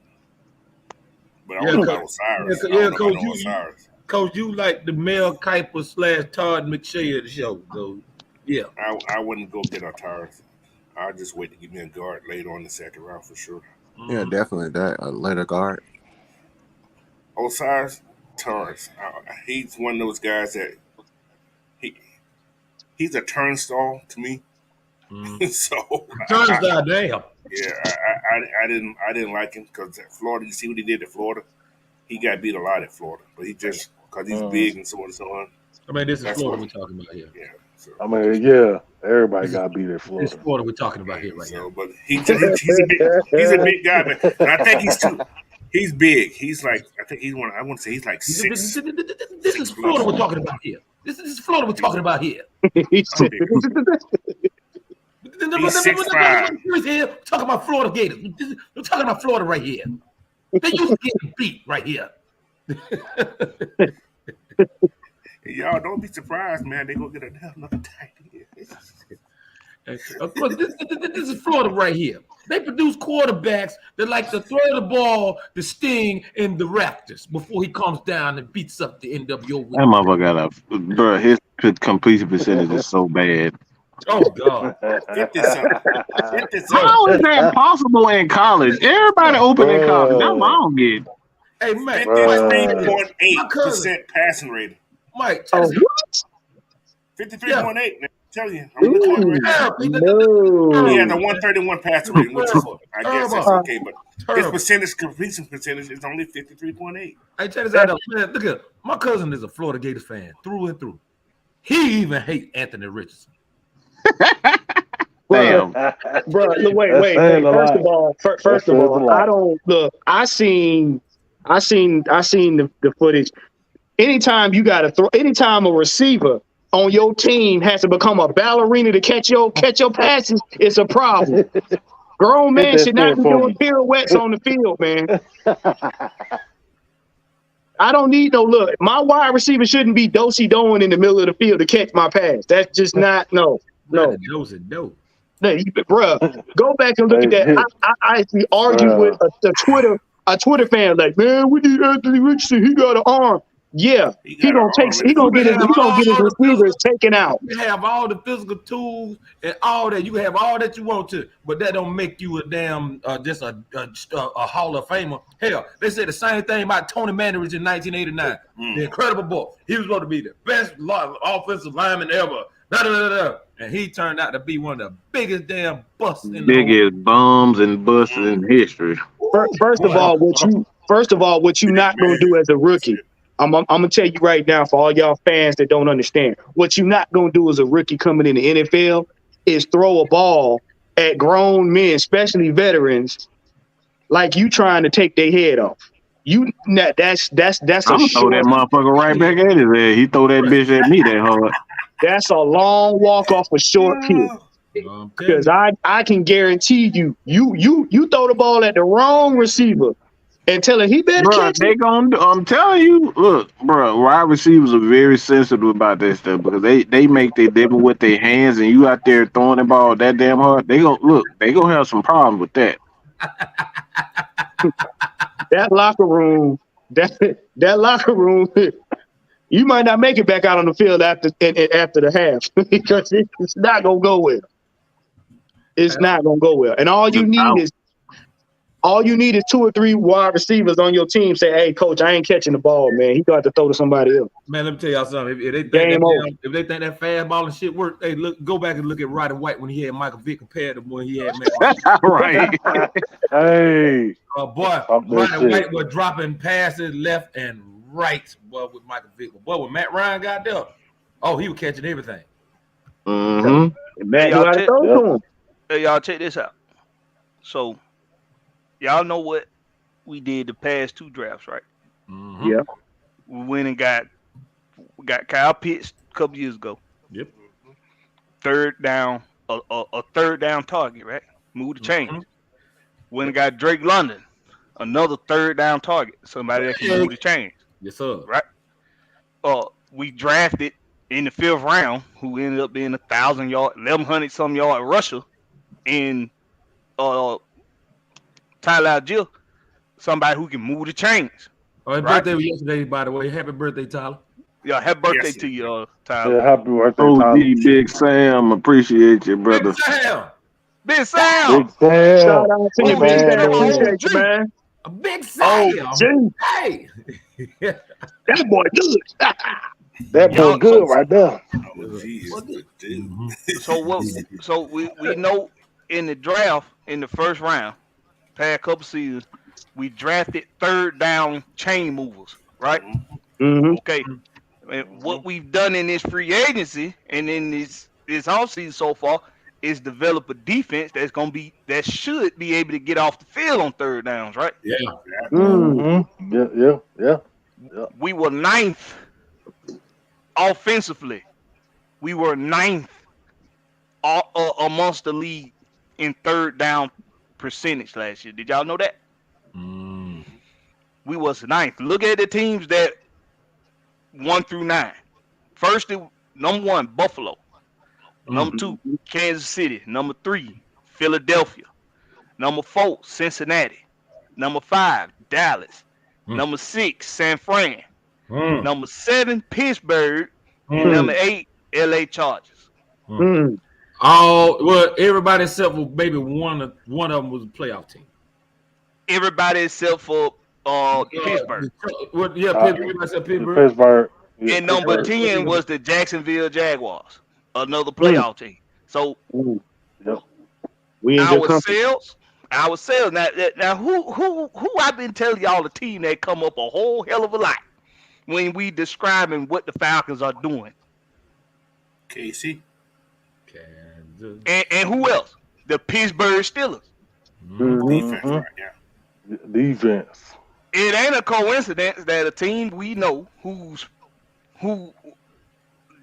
But I don't know about Osiris. Coach, you like the Mel Kiper / Todd McShay of the show, though. Yeah. I wouldn't go get Osiris. I'll just wait to give me a guard later on the second round for sure. Yeah, definitely that. A later guard. Osiris Torrance. He's one of those guys that he's a turnstile to me. So turnstile, damn. Yeah, I didn't like him because at Florida, you see what he did at Florida. He got beat a lot at Florida, but he just because he's big and so on and so on. I mean, this is Florida we're talking about here. Yeah. So. I mean, yeah, everybody got beat at Florida. This Florida we're talking about here right now. But he's a big guy, but I think He's big. He's like, I think he's one. I want to say he's like six. This is Florida we're talking about here. This is Florida we're talking about here. He's 6'5". Here, talking about Florida Gators. We're talking about Florida right here. They used to get beat right here. Y'all don't be surprised, man. They gonna get another tight end. Of course, this is Florida right here. They produce quarterbacks that like to throw the ball, the Sting, and the Raptors before he comes down and beats up the NWO. That motherfucker got bro. His completion percentage is so bad. Oh God! 50 How is that possible in college? Everybody open in college. That's what I don't get. Hey, Mike. 53.8% passing rating. Mike. Oh, what? 53.8. Yeah. Tell you, I'm looking at it right now. He has a 131 passing rating, which is, I guess that's okay, but his completion percentage is only 53.8. I tell you that, man, look at my cousin is a Florida Gators fan through and through. He even hates Anthony Richardson. Damn, bro. Wait. First of all, I don't look. I seen the footage. Anytime you got to throw, anytime a receiver on your team has to become a ballerina to catch your passes, it's a problem. Grown man should not be doing pirouettes on the field, man. I don't need no look. My wide receiver shouldn't be do-si doing in the middle of the field to catch my pass. That's just not no. Do-si do. Bro, go back and look at that. I actually argued with a Twitter fan like, man, we need Anthony Richardson. He got an arm. Yeah, he gonna get his receivers taken out. You have all the physical tools and all that. You can have all that you want to, but that don't make you a damn just a Hall of Famer. Hell, they said the same thing about Tony Mandarich in 1989. The incredible boy. He was going to be the best offensive lineman ever. And he turned out to be one of the biggest damn busts in biggest bums and busts in history. First of all, what you not gonna do as a rookie. I'm gonna tell you right now, for all y'all fans that don't understand, what you're not gonna do as a rookie coming in the NFL is throw a ball at grown men, especially veterans, like you trying to take their head off. That's I'm gonna throw that motherfucker right back at his head. He throw that bitch at me that hard. That's a long walk off a short pitch. Because I can guarantee you throw the ball at the wrong receiver and tell him he better catch it. I'm telling you, look, bro, wide receivers are very sensitive about that stuff because they make their living with their hands, and you out there throwing the ball that damn hard, they gonna have some problems with that. That locker room, you might not make it back out on the field after the half because it's not gonna go well. It's not gonna go well, and all you need is 2 or 3 wide receivers on your team. Say, hey, coach, I ain't catching the ball, man. He got to throw to somebody else. Man, let me tell y'all something. If they think that fastball and shit work, hey, go back and look at Roddy White when he had Michael Vick compared to when he had Matt. Right. Hey, boy, Roddy White was dropping passes left and right, boy, with Michael Vick. Boy, when Matt Ryan got there, he was catching everything. Mm-hmm. Matt, you got to throw to him. Hey, y'all check this out. So, y'all know what we did the past 2 drafts, right? Mm-hmm. Yeah. We went and got Kyle Pitts a couple years ago. Yep. Third down, a third down target, right? Move the chains. Mm-hmm. Went and got Drake London, another third down target, somebody that can move the chains. Yes, sir. Right? We drafted in the 5th round, who ended up being 1,000-yard, 1,100 some yard rusher in Tyler Algier, somebody who can move the chains. His birthday was yesterday, by the way. Happy birthday, Tyler. Yeah, happy birthday to you, Tyler. Yeah, happy birthday, Tyler. Big Sam, appreciate you, brother. Big Sam. Shout out to you, Big Sam. Appreciate you, man. A Big Sam. Hey. That boy good. That boy good right there. So we know in the draft in the 1st round, past couple seasons, we drafted third down chain movers, right? Mm-hmm. Okay. And what we've done in this free agency and in this offseason so far is develop a defense that should be able to get off the field on third downs, right? Yeah. Mm-hmm. Yeah. We were 9th offensively. We were 9th amongst the league in third down percentage last year. Did y'all know that? We was 9th. Look at the teams that 1 through 9. First, number 1, Buffalo. Number 2, Kansas City. Number 3, Philadelphia. Number 4, Cincinnati. Number 5, Dallas. Number 6, San Fran. Number 7, Pittsburgh. And number 8, LA Chargers. Everybody except for maybe one of them was a playoff team. Everybody except for Pittsburgh. Pittsburgh. And number 10 was the Jacksonville Jaguars, another playoff team. So ourselves. Now who I've been telling y'all the team that come up a whole hell of a lot when we describing what the Falcons are doing. KC. And who else? The Pittsburgh Steelers. Defense right now. Defense. It ain't a coincidence that a team we know who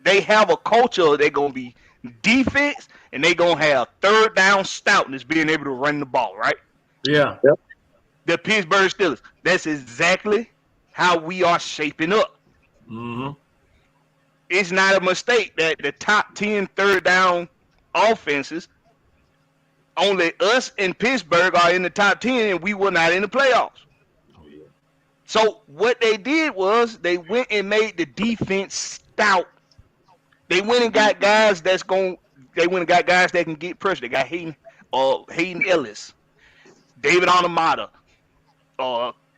they have a culture, they're gonna be defense and they gonna have third down stoutness, being able to run the ball, right? Yeah. Yep. The Pittsburgh Steelers. That's exactly how we are shaping up. It's not a mistake that the top 10 third down offenses, only us and Pittsburgh are in the top 10 and we were not in the playoffs. So what they did was they went and made the defense stout. They went and got guys that can get pressure. They got Hayden Ellis, David Onomata,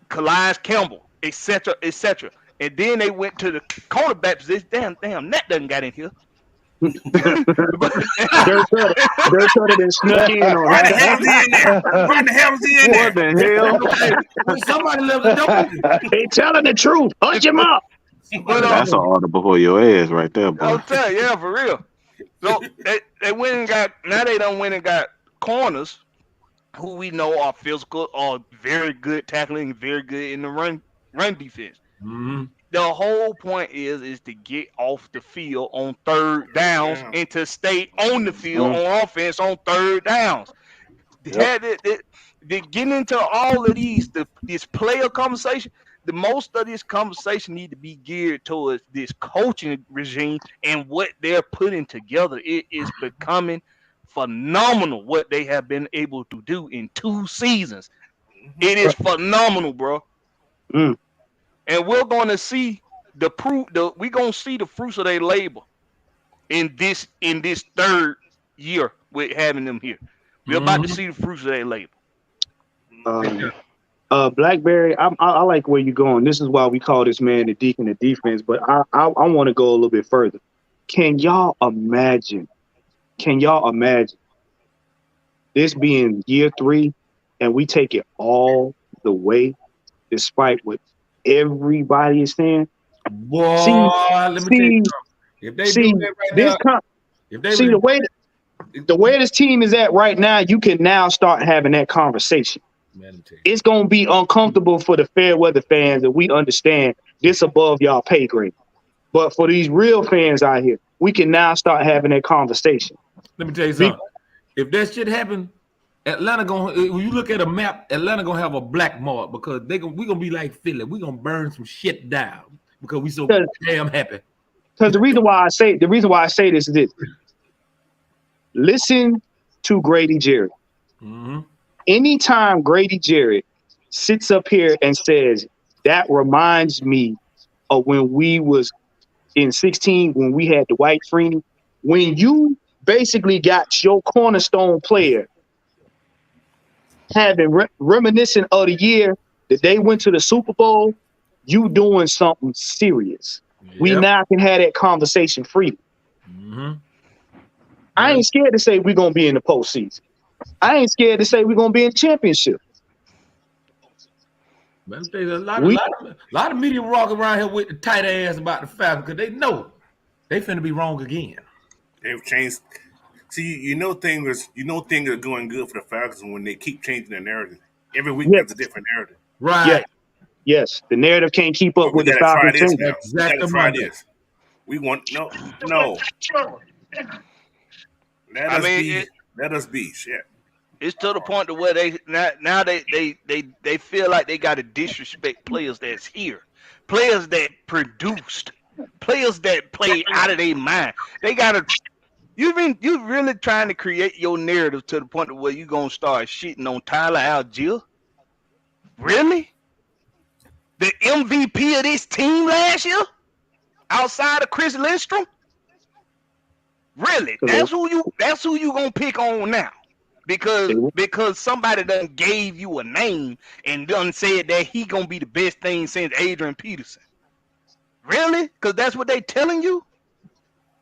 Calais Campbell, etc., etc. And then they went to the quarterback position. Damn, that doesn't got in here. Dirk Cutter done snuck in on Why that. the hell is he in there? Why the hell is he in there? What the hell? Somebody left the door. They telling the truth. Hush him up. That's an order before your ass right there, boy. I'll tell you, yeah, for real. So they went and got corners who we know are physical, are very good tackling, very good in the run defense. The whole point is to get off the field on third downs and to stay on the field on offense on third downs. Getting into all of this player conversation, the most of this conversation need to be geared towards this coaching regime and what they're putting together. It is becoming phenomenal what they have been able to do in 2 seasons. It is phenomenal, bro. And we're going to see the proof. We're going to see the fruits of their labor in this third year with having them here. We're about to see the fruits of their labor. Blackberry, I like where you're going. This is why we call this man the deacon of defense. But I want to go a little bit further. Can y'all imagine this being year 3 and we take it all the way, despite what everybody is saying? Boy, let me tell you something. If they do that right now, the way this team is at right now, you can now start having that conversation. It's gonna be uncomfortable for the fair weather fans, and we understand this above y'all pay grade. But for these real fans out here, we can now start having that conversation. Let me tell you something. If that shit happen, Atlanta when you look at a map, Atlanta gonna have a black mark because we gonna be like Philly. We gonna burn some shit down because we so damn happy. Because the reason why I say this is this. Listen to Grady Jarrett. Anytime Grady Jarrett sits up here and says, that reminds me of when we was in 16, when we had Dwight Freeney, when you basically got your cornerstone player having reminiscent of the year that they went to the Super Bowl, you doing something serious. Yep. We now can have that conversation freely. I ain't scared to say we're going to be in the postseason. I ain't scared to say we're going to be in the championship. But there's a lot of media walking around here with the tight ass about the Falcons because they know they finna be wrong again. They've changed See, you know things are going good for the Falcons when they keep changing the narrative. Every week Yes. there's a different narrative. Right. Yes. The narrative can't keep up But we with the gotta try Falcons this change. now. We gotta try this. We want no. Let us be. Shit. It's to the point to where they feel like they got to disrespect players that's here, players that produced, players that play out of their mind. They gotta. You really trying to create your narrative to the point to where you gonna start shitting on Tyler Algier? Really? The MVP of this team last year, outside of Chris Lindstrom? Really? That's who you gonna pick on now. Because somebody done gave you a name and done said that he gonna be the best thing since Adrian Peterson. Really? Because that's what they telling you?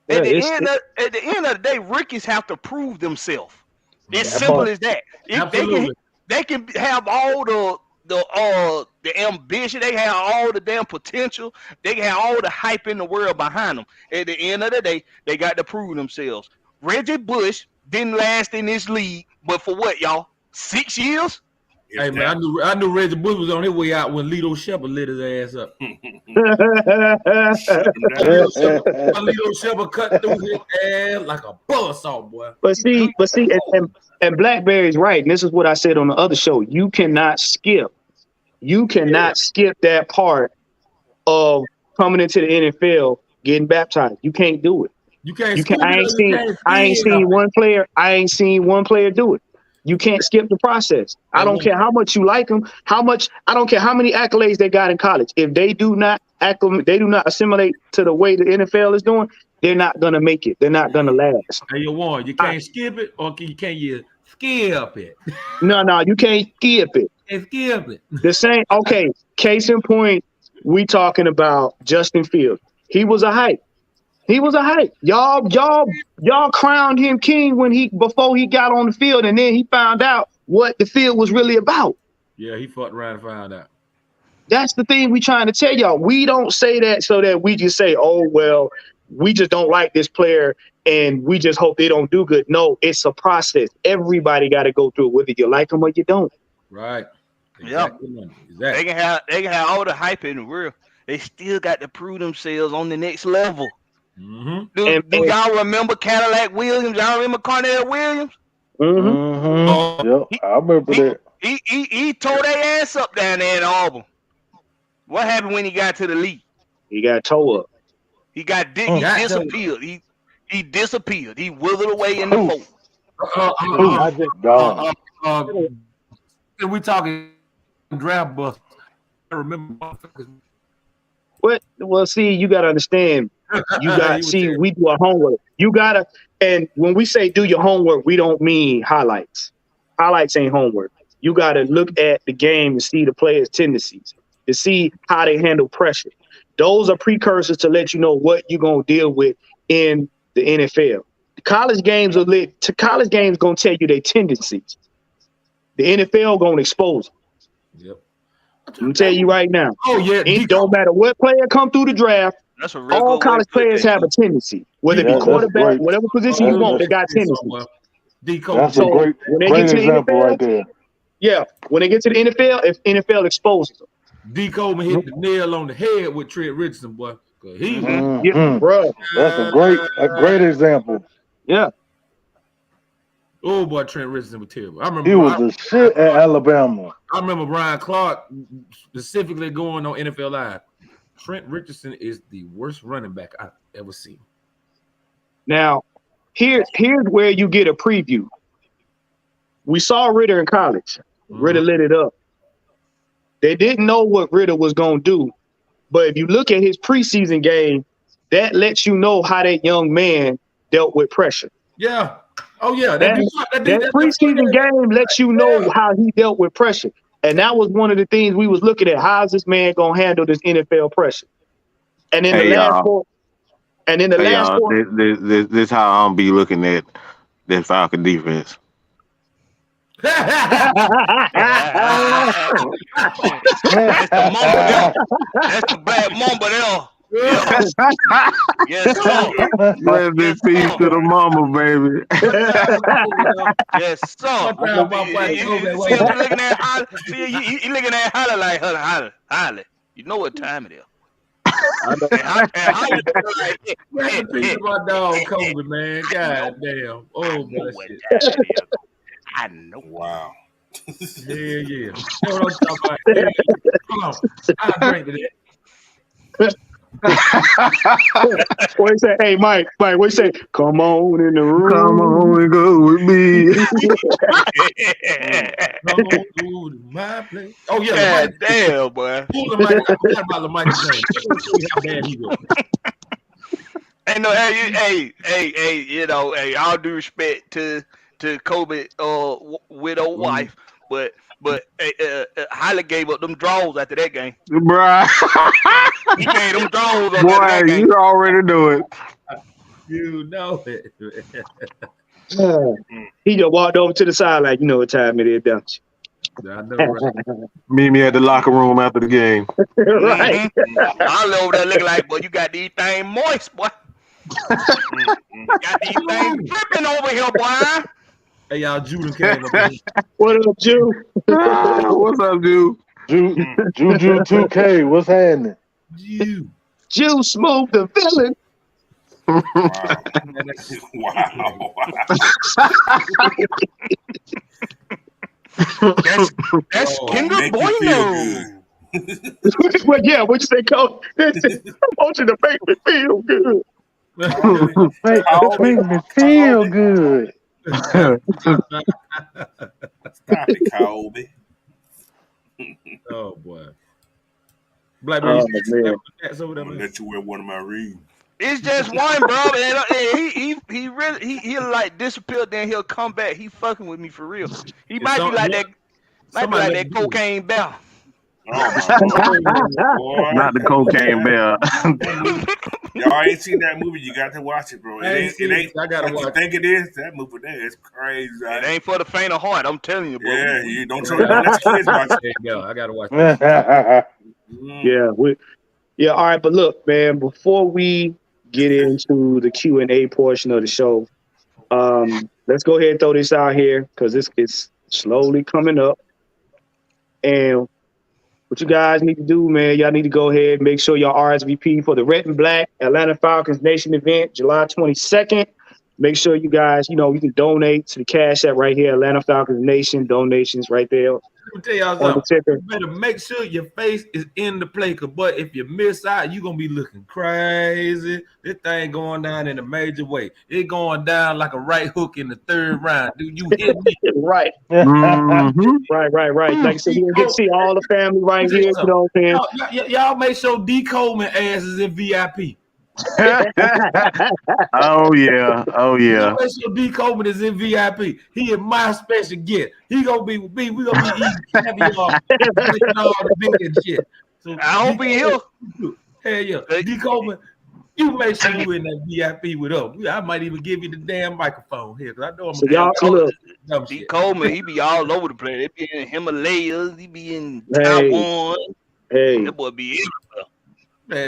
Yeah, at the end of the day, rookies have to prove themselves. It's simple as that. They can have all the ambition, they have all the damn potential, they can have all the hype in the world behind them. At the end of the day, they got to prove themselves. Reggie Bush didn't last in this league, but for what, y'all? 6 years? Hey man, I knew Reggie Bush was on his way out when Lito Shepard lit his ass up. Lito Shepard cut through his ass like a buzzsaw, boy. But see, and Blackberry's right. And this is what I said on the other show. You cannot skip that part of coming into the NFL, getting baptized. You can't do it. You can't. I ain't seen one player do it. You can't skip the process. I don't care how much you like them, I don't care how many accolades they got in college. If they do not assimilate to the way the NFL is doing, they're not gonna make it. They're not gonna last. Hey, you can't skip it, or you skip it? No, you can't skip it. Skip it. The same. Okay, case in point, we talking about Justin Fields. He was a hype. Y'all crowned him king before he got on the field, and then he found out what the field was really about. Yeah, he fucked around and found out. That's the thing we trying to tell y'all. We don't say that so that we just say, oh, well, we just don't like this player and we just hope they don't do good. No, it's a process. Everybody got to go through it, whether you like them or you don't. Right. Exactly. They can have all the hype in the world. They still got to prove themselves on the next level. Mm-hmm. Do y'all remember Cadillac Williams? Y'all remember Cornell Williams? Mm-hmm. Yep, I remember that. He tore their ass up down there in Auburn. What happened when he got to the league? He got tore up. He disappeared. He disappeared. He withered away in the fold. We talking draft bust. I remember. What? Well, see, you got to understand. We do our homework. And when we say do your homework, we don't mean highlights. Highlights ain't homework. You got to look at the game and see the players' tendencies, to see how they handle pressure. Those are precursors to let you know what you're going to deal with in the NFL. The college games college games going to tell you their tendencies. The NFL going to expose them. Yep. I'm going to tell you right now. Oh, yeah. It don't matter what player come through the draft. All college players have a tendency. Whether it be quarterback, whatever position you want, they got tendencies. That's a great example right there. Yeah, when they get to the NFL, if NFL exposes them. D. Coleman hit the nail on the head with Trent Richardson, boy. Bro. That's a great example. Yeah. Oh boy, Trent Richardson was terrible. I remember he was the shit at Alabama. I remember Brian Clark specifically going on NFL Live. Trent Richardson is the worst running back I've ever seen. Now, here's where you get a preview. We saw Ritter in college. Ritter lit it up. They didn't know what Ritter was going to do. But if you look at his preseason game, that lets you know how that young man dealt with pressure. Yeah. Oh, yeah. That preseason game lets you know how he dealt with pressure. And that was one of the things we was looking at. How's this man going to handle this NFL pressure? And then this is how I'm be looking at that Falcon defense. That's the black mamba there. Yes, yes, sir. Rest in peace to the mama, baby. Yes, sir. See him looking at Holly. See, he looking at Holly like Holly. You know what time it is. I know. And Holly like, Rest in peace to my dog Kobe, man. God damn. Oh, what time it is. I know. Wow. Yeah. You know what I'm talking about? Yeah. Come on. I'll drink to that. What he say? Hey, Mike, what he say? Come on in the room. Come on and go with me. Come on to my place. Oh, yeah. God damn, boy. Who's the Mike? I forgot about the Michael James. How bad he was. Hey, no, hey, you know, hey, all due respect to Kobe, widow wife, but Holly gave up them draws after that game. Bruh. He gave them draws after Boy, that game. you already know it. You know it. He just walked over to the side like, you know what time it is, don't you? I know, right? Meet me at the locker room after the game. Right. Holly over there looking like, boy, you got these things moist, boy. Got these things dripping over here, boy. Hey, y'all, Judah came up here. What up, Jew? What's up, dude? Juju 2K, what's happening? Jew Smooth the villain. Wow. That's Kinder Bueno. Well, yeah, what you say, Coach? I want you to make me feel good. Make me feel good. Stop it, Kobe. Oh boy. Black man, man. I'm gonna let you wear one of my rings. It's just one, bro. And he really he'll like disappear, then he'll come back. He fucking with me for real. He might be like that cocaine bell. Oh, boy. Not the cocaine bear. Y'all ain't seen that movie. You got to watch it, bro. It ain't I gotta what watch you think it is. That movie there is crazy. It ain't for the faint of heart. I'm telling you, bro. Yeah, you don't let your kids watch it. There you go. I gotta watch it. Yeah. All right, but look, man. Before we get into the Q&A portion of the show, let's go ahead and throw this out here because it's slowly coming up. And what you guys need to do, man, y'all need to go ahead and make sure y'all RSVP for the Red and Black Atlanta Falcons Nation event, July 22nd. Make sure you guys, you can donate to the Cash App right here, Atlanta Falcons Nation, donations right there. Let me tell y'all something. You better make sure your face is in the play, but if you miss out, you're going to be looking crazy. This thing going down in a major way. It's going down like a right hook in the third round. Dude, you hit me. Right. Mm-hmm. Right. Like I said, you get to see all the family right here. You know what I'm saying? Y'all make sure D. Coleman ass is in VIP. Oh yeah. Y'all make sure D. Coleman is in VIP. He is my special guest. He gonna be with me. We gonna be eating caviar all the big and shit. So I hope he here. Hell yeah. D. Coleman, you make sure you in that VIP with us. I might even give you the damn microphone here because I know I'm D. Coleman, he be all over the place. He be in Himalayas, he be in Taiwan. That boy be everywhere.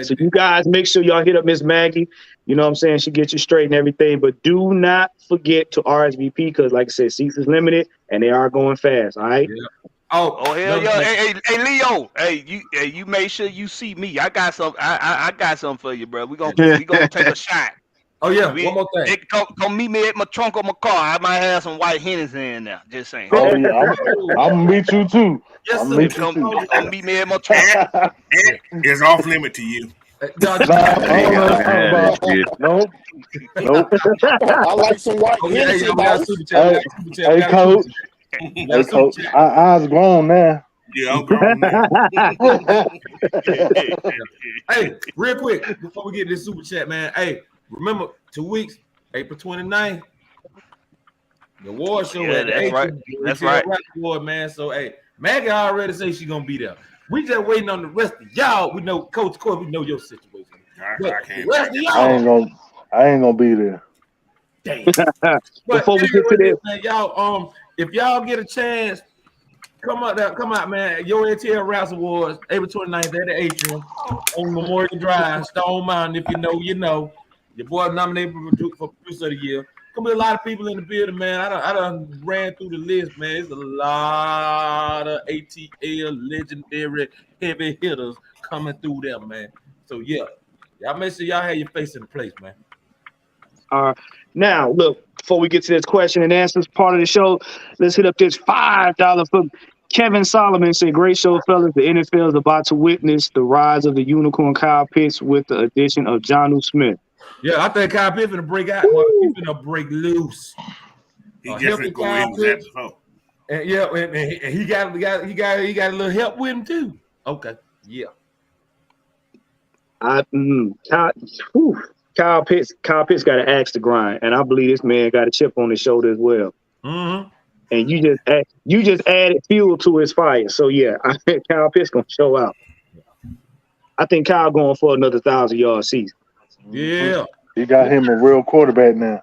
So you guys make sure y'all hit up Ms. Maggie. You know what I'm saying? She gets you straight and everything. But do not forget to RSVP because, like I said, seats is limited and they are going fast. All right. Yeah. Oh hell yeah! Hey Leo, you make sure you see me. I got some. I got something for you, bro. We gonna take a shot. Oh yeah, one more thing. Come meet me at my trunk of my car. I might have some white Hennessy in there. Just saying. Oh yeah, I'm gonna meet you too. Yes, sir. Come meet me at my trunk. It's off limit to you. Nope. I like some white Hennessy. Hey, Coach. Hey, Coach. I was grown now. Yeah, I'm grown now. Hey, real quick before we get this super chat, man. Hey, remember 2 weeks, April 29th, the award show. Yeah, that's right. Award, man. So hey, Maggie already say she's gonna be there. We just waiting on the rest of y'all. We know, Coach Corey, we know your situation. I ain't gonna be there. Damn. Before we get to this, man, y'all, if y'all get a chance, Come out, man. Your ATL Raps Awards, April 29th at the Atrium on Memorial Drive, Stone Mountain. If you know, you know. Your boy nominated for Producer of the Year. Gonna be a lot of people in the building, man. I done ran through the list, man. It's a lot of ATL legendary heavy hitters coming through there, man. So yeah, y'all make sure y'all have your face in the place, man. Now, look, before we get to this question and answers part of the show, let's hit up this $5 for Kevin Solomon. Said, great show, fellas. The NFL is about to witness the rise of the unicorn Kyle Pitts with the addition of Jonnu Smith. Yeah, I think Kyle Pitts finna break out. Well, he's finna break loose. He definitely going in that before. And yeah, and he got a little help with him too. Okay, yeah. Kyle Pitts got to axe the grind, and I believe this man got a chip on his shoulder as well. Mm-hmm. And you just added fuel to his fire. So yeah, I think Kyle Pitts gonna show out. I think Kyle going for another 1,000-yard season. Yeah, he got him a real quarterback now.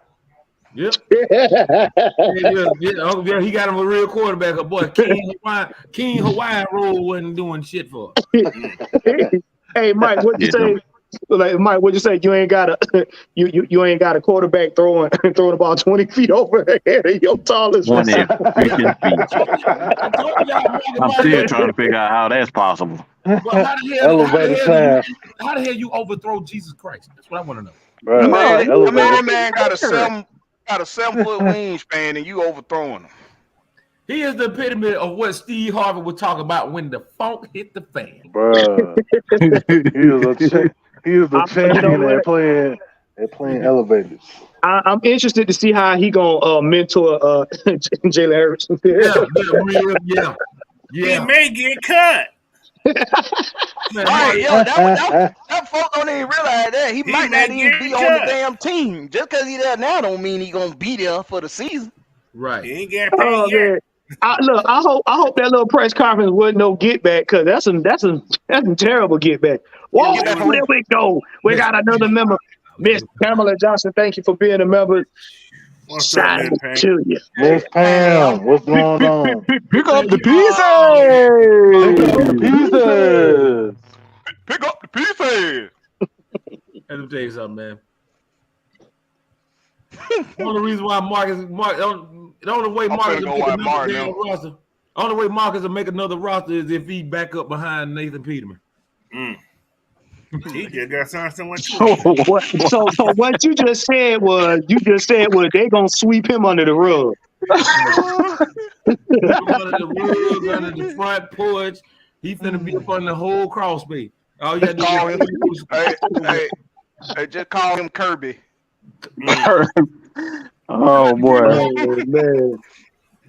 Yep. Yeah, he got him a real quarterback. A boy, King Hawaiian Roll wasn't doing shit for him. Hey, Mike, what'd you say? Like, Mike, what'd you say? You ain't got you ain't got a quarterback throwing the ball 20 feet over the head of your tallest receiver. I'm still trying to figure out how that's possible. How the hell you overthrow Jesus Christ? That's what I want to know. Bro, that man got a 7-foot wingspan and you overthrowing him. He is the epitome of what Steve Harvey would talk about when the funk hit the fan. Bro, he was the champion at playing elevators. I'm interested to see how he gonna mentor Jalen Hurts. Yeah. He may get cut. Right, yo, that folk don't even realize that he might not even be on the damn team. Just because he there now don't mean he gonna be there for the season. Right. He ain't getting paid yet. I hope that little press conference wasn't no get back, because that's some terrible get back. Whoa, there we go. We got another member, Miss Pamela Johnson. Thank you for being a member. What's up, Miss Pam? To you. Miss Pam, what's going on? Pick up the pieces. Pick up the pieces. Let me tell you something, man. The only reason why the only way Marcus will make another damn roster. Only way Marcus will make another roster is if he back up behind Nathan Peterman. He just got signed someone too. So what you just said was they gonna sweep him under the rug. Under the rug, under the front porch. He finna be up on the whole crawl space. All you gotta do is hey, just call him Kirby. Oh boy. Oh, man.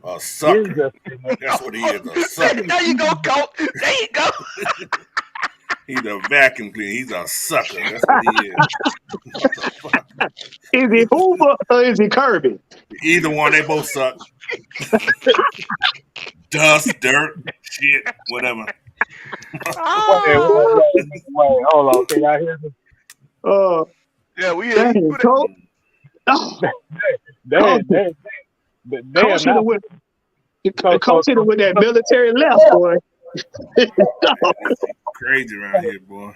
A sucker. That's what he is, a sucker. There you go, Coach. There you go. He's a vacuum cleaner. He's a sucker. That's what he is. Is he Hoover or is he Kirby? Either one, they both suck. Dust, dirt, shit, whatever. Wait, hold on. Can y'all hear me? Yeah, we hear you. Coach. Coach hit him with that military left, boy. Crazy around here, boy.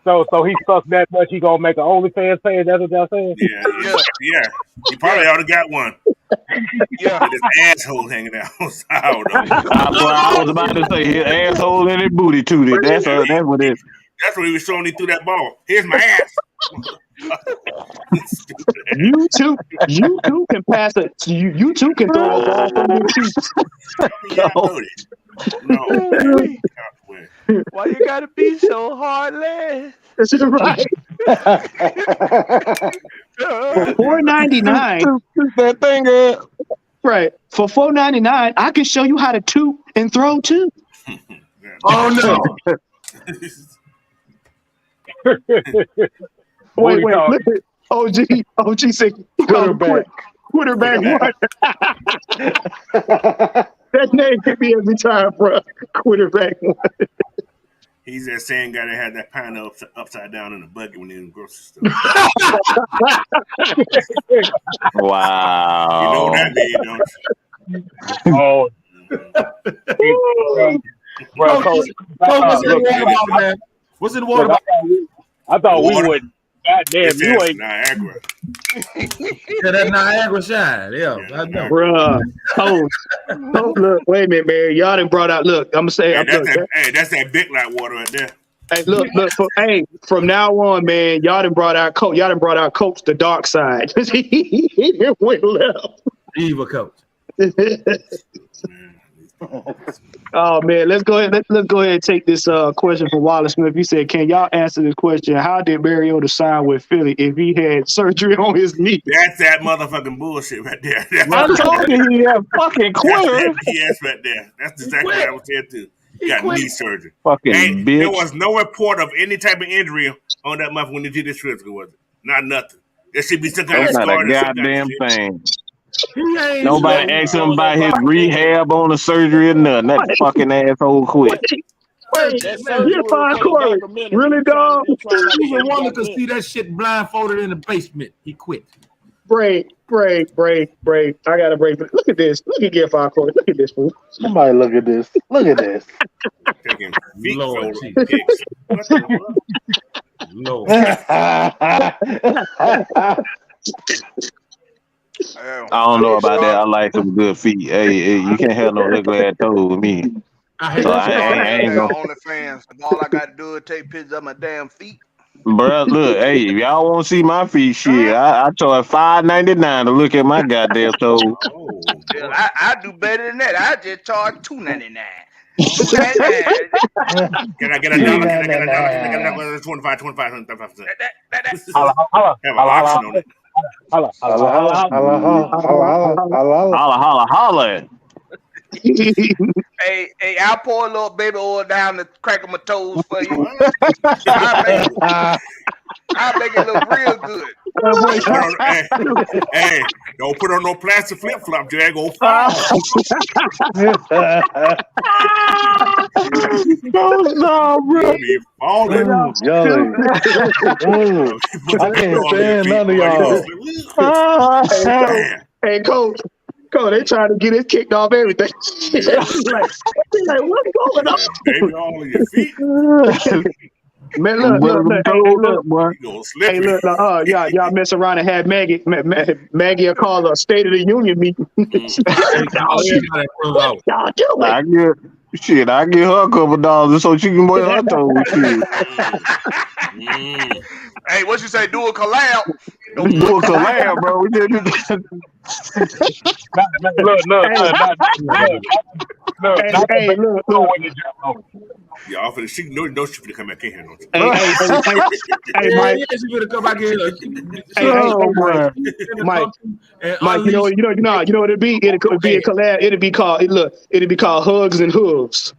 So he sucks that much, he gonna make an OnlyFans page. That's what y'all saying? Yeah. He probably already got one. Yeah. With his asshole hanging out. I don't know. I was about to say his asshole and his booty too. That's what it is. That's what he was showing me through that ball. Here's my ass. You two can pass it. You two can throw a ball from your cheeks. No. Why you gotta be so heartless? This is right. For $4.99, that thing up. Right. For $4.99, I can show you how to toot and throw too. Oh no. Wait. OG said quarterback one. That name could be every time, bro. Quarterback one. He's that same guy that had that pineapple upside down in the bucket when he was in the grocery store. Wow. You know what that means, don't you? Coach, what's in the water bottle, man? What's in the water bottle? I thought we would. Goddamn, you ain't Niagara. Yeah, that Niagara shine. Yeah, I know. Bruh. Coach, look, wait a minute, man. Y'all done brought out. Look, I'm gonna say. That's that big light water right there. Hey, look. From now on, man, y'all done brought out Coach. Y'all done brought out Coach the dark side. He went left. Evil Coach. Oh man, let's go ahead. Let's go ahead and take this question from Wallace Smith. He said, "Can y'all answer this question? How did Mariota sign with Philly if he had surgery on his knee?" That's that motherfucking bullshit right there. I told you he had fucking quitter. Yes, right there. That's exactly what I was saying too. He got knee surgery. Fucking bitch. There was no report of any type of injury on that month when they did this physical, was it? Not nothing. There should be some kind of That's not scar. a goddamn thing. Nobody asked him about his rehab on the surgery or nothing. That fucking asshole quit. You're fine, Corey. Really, dog? Even one could see that shit blindfolded in the basement. He quit. Break. I gotta break. Look at this. Look at Get Fire Corey. Look at this, fool. Somebody look at this. Look at this. Taking feet Lord, photo pics. What the fuck? Lord. I don't know about that. I like some good feet. Hey, you can't have no ugly ass toes with me. I ain't no OnlyFans. All I got to do is take pictures of my damn feet. Bruh, look, hey, if y'all want to see my feet, shit, I charge $5.99 to look at my goddamn toes. I do better than that. I just charge $2.99. Can I get a dollar? Can I get a dollar? 25. Have an auction on it. Holla. Hey, I'll pour a little baby oil down the crack of my toes for you. I'll make it look real good. Hey, don't put on no plastic flip-flop, Jay. Go fall. No, bro. Be falling. I can't stand none of y'all. Hey, Coach, they trying to get it kicked off everything. like, what's going on? Baby, all of your feet. Man, look. Hey, look, y'all mess around and had Maggie call a State of the Union meeting. Y'all do it. I get her a couple dollars so she can wear her toes. Hey, what you say? Do a collab? Do a collab, bro. We did it. Look. Y'all for the she no she finna come back in here. Hey, Mike. She finna come back in. Mike, you know what it'd be? It could be a collab. It'd be called Hugs and Hooves.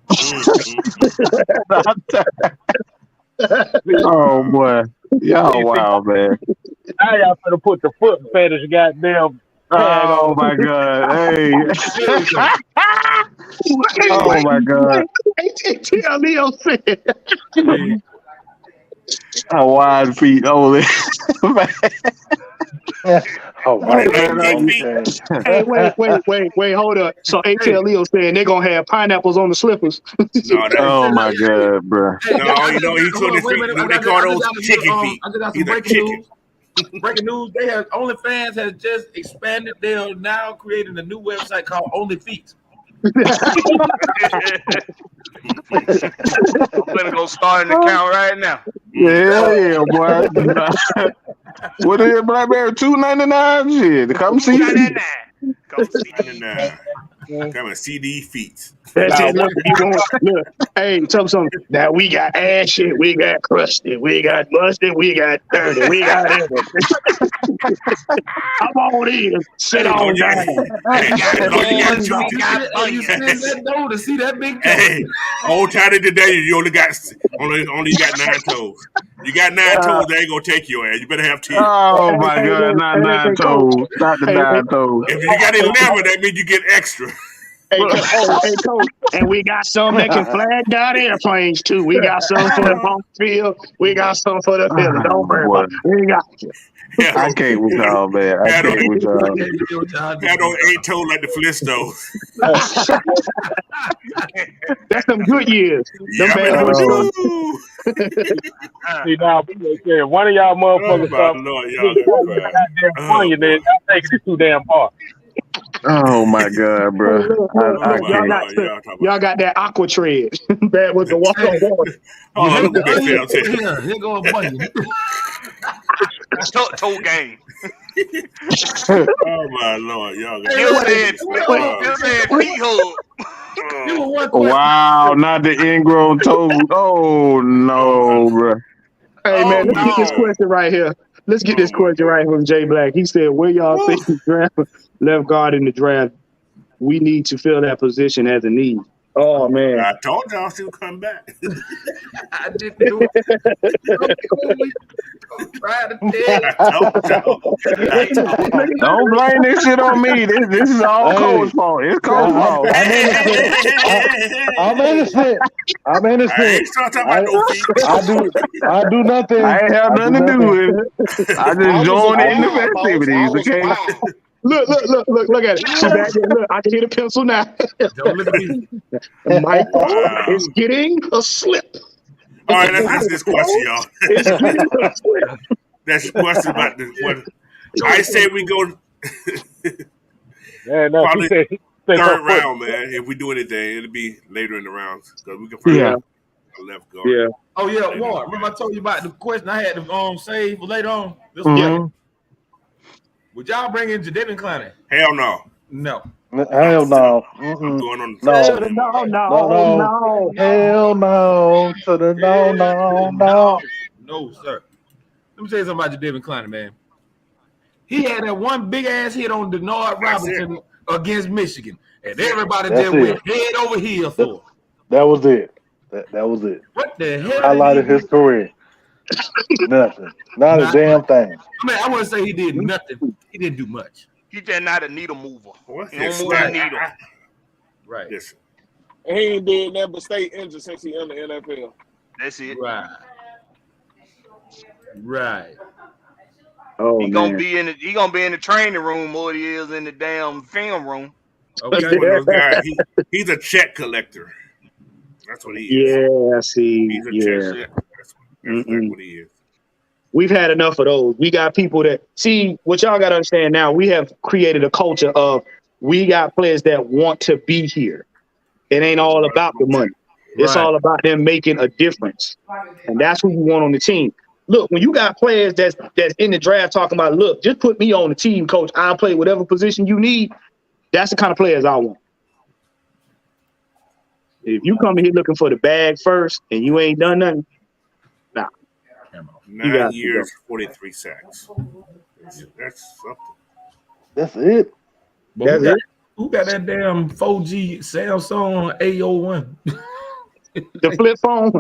Oh boy. Y'all wild, man. Now y'all finna put the foot fetish goddamn. Oh my god. Hey. Oh my god. Tell Leo said. Wide feet only. Hey, wait, hold up. So ATL Leo saying they're gonna have pineapples on the slippers. Oh my god, bro. No, you know, he's on his feet. You know they call those chicken feet. I just got some breaking news. Breaking news, they have OnlyFans has just expanded. They are now creating a new website called OnlyFeet. I'm gonna go start an account right now. Yeah, boy. What is it, Blackberry? $2.99? Shit, come see. $2.99. Come and see these feet. That's it. Look. Hey, tell me something. Now we got ass shit, we got crusted, we got busted, we got dirty, we got everything. Come on in, sit on down. You send that door to see that big toe. Hey, old time today, you only got 9 toes. You got 9 toes, they ain't gonna take your ass. You better have 10. Oh my god, not 9 toes. Not the 9 toes. If you got 11, that means you get extra. Hey, coach, and we got some that can flag down airplanes too. We got some for the home field. We got some for the field. Don't worry about it. We got you. I can't with y'all, man. I can't with y'all. Had on 8-toe like the Flintstones. That's some good years. Them Yeah, bad boys. See, now, one of y'all motherfuckers Lord, y'all fun, you did. Y'all taking it too damn far. Oh my God, bro! I can't. Y'all got that aqua tread. Bad with the walk on board. Oh, look at Here go a bunny. Toe game. Oh my Lord, y'all got Wow, not the ingrown toe. Oh no, bro. Hey man, let's get this question right here. Let's get this question right from Jay Black. He said, "Where y'all think the draft left guard in the draft? We need to fill that position as a need." Oh man, I told y'all she would come back. I didn't do it. Don't blame this shit on me. This is all Cole's fault. It's Cole's fault. I'm innocent. I'm innocent. I do nothing. I ain't have nothing to do with it. I just joined in the festivities. Okay. Look at it. See back there, look, I can hear the pencil now. Don't look at me. Michael is getting a slip. All right, let's ask this question, y'all. That's a question about this one. I say we go probably third round, man. If we do anything, it'll be later in the rounds because we can find a left guard. Yeah. Oh yeah, Warren. Remember I told you about the question I had to save for later on. This Would y'all bring in Jadeveon Clowney? Hell no. No. Hell no. I'm going on no. Hell no. To the no. No, sir. Let me tell you something about Jadeveon Clowney, man. He had that one big ass hit on Denard Robinson against Michigan, and everybody went head over heels for. That was it. That was it. What the hell? Highlighted his career. Nothing. Not a damn thing. I mean, I wouldn't say he did nothing. He didn't do much. He just not a needle mover. He don't move that needle. Right. Yes. And he ain't did nothing but stay injured since he in the NFL. That's it. Right. Oh, he gonna be in the training room more than he is in the damn film room. Okay. He's one of those guys. He's a check collector. That's what he is. Yeah, see. He's a check collector. That's what he is. We've had enough of those. We got people that see what y'all got to understand now. We have created a culture of we got players that want to be here. It ain't all about the money. It's all about them making a difference. And that's who you want on the team. Look, when you got players that's in the draft talking about, look, just put me on the team, coach. I'll play whatever position you need. That's the kind of players I want. If you come in here looking for the bag first and you ain't done nothing, nah. 9 years, 43 sacks. That's something. That's it. Who got that damn 4G Samsung A01? The flip phone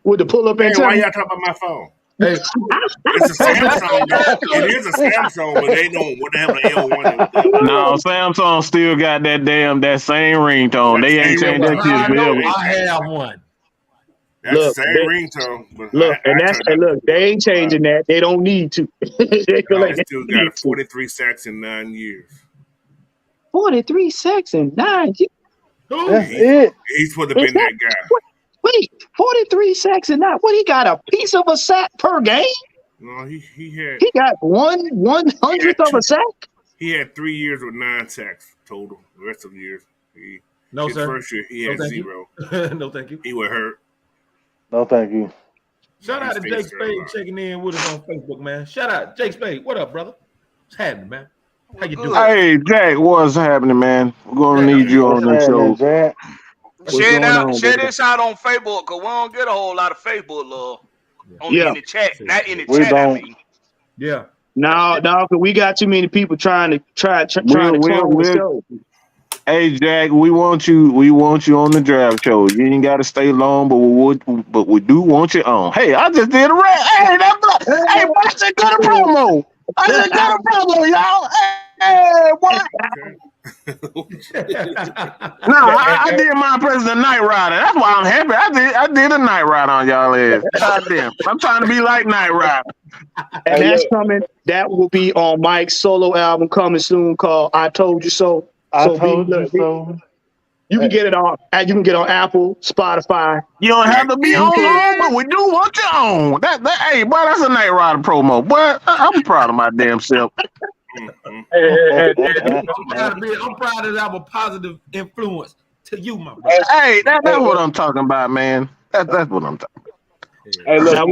with the pull up antenna. Why y'all talking about my phone? Hey. It's a Samsung. It is a Samsung, but they don't. What the hell? A01. No, Samsung still got that same ringtone. They ain't changed that shit forever. I have one. That's the same ringtone. Look, they ain't changing that. They don't need to. They still got 43 sacks in 9 years. 43 sacks in 9 years. That's it. He's supposed to be that guy. Wait, 43 sacks and not what? He got a piece of a sack per game? No, he got 1/100th of a sack. He had 3 years with 9 sacks total. The rest of the years, his first year he had 0. No, thank you. He was hurt. No, thank you. Shout out to Jake Spade checking in with us on Facebook, man. Shout out Jake Spade. What up, brother? What's happening, man? How you doing? Hey, Jack, what's happening, man? We're gonna need you on the show. Jack? Share this out on Facebook because we don't get a whole lot of Facebook love in the chat. Not in the chat. Don't. I mean. Yeah. No, because we got too many people trying to clone the show. Hey, Jack, we want you on the draft show. You ain't got to stay long, but we do want you on. Hey, I just did a rap. Hey, I just got a promo. Y'all. Hey, what? No, I did my President Night Rider. That's why I'm happy. I did a Night Rider on y'all ass. Goddamn. I'm trying to be like Night Rider. And that's coming. That will be on Mike's solo album coming soon called "I Told You So." I told you so. You can get it on. You can get on Apple, Spotify. You don't have to be on long, but we do want you on. Hey, boy, that's a Night Rider promo. Boy, I'm proud of my damn self. I'm proud that I'm a positive influence to you, my brother. Hey, that's what I'm talking about, man. That's what I'm talking about. Hey, look, Now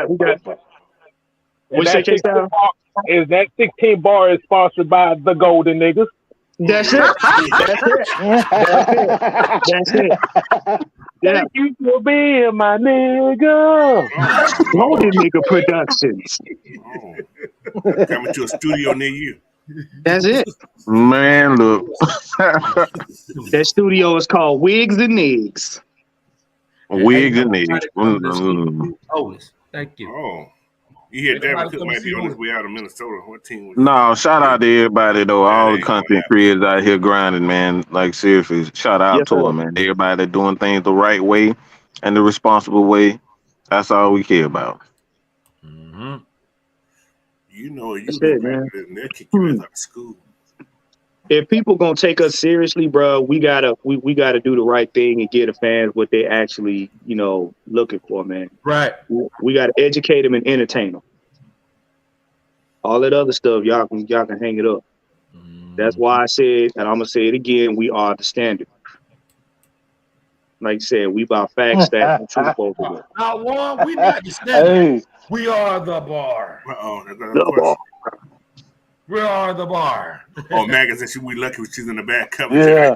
we got. What's that, K-Style? Is that 16 bar is sponsored by the Golden Niggas? That's it. That's it. Thank you for being my nigga. Golden Nigga Productions. Coming to a studio near you. That's it. Man, look. That studio is called Wigs and Nigs. Wigs and Nigs. Always. Thank you. Oh. You hear David Cook might be on his way out of Minnesota. What team was No, shout out to everybody though. All the content creators out here grinding, man. Like seriously, shout out to them, man. Everybody doing things the right way and the responsible way. That's all we care about. You know, you man. They'll kick you out of school. If people gonna take us seriously, bro, we gotta do the right thing and give the fans what they actually, looking for, man. Right. We gotta educate them and entertain them. All that other stuff, y'all can hang it up. That's why I said, and I'm gonna say it again, we are the standard. Like I said, we about facts, stats, and truth over there. Not one, we not the standard. We are the bar. The bar. We are the bar. Oh, Maggie said we lucky she's in the back cover. Yeah.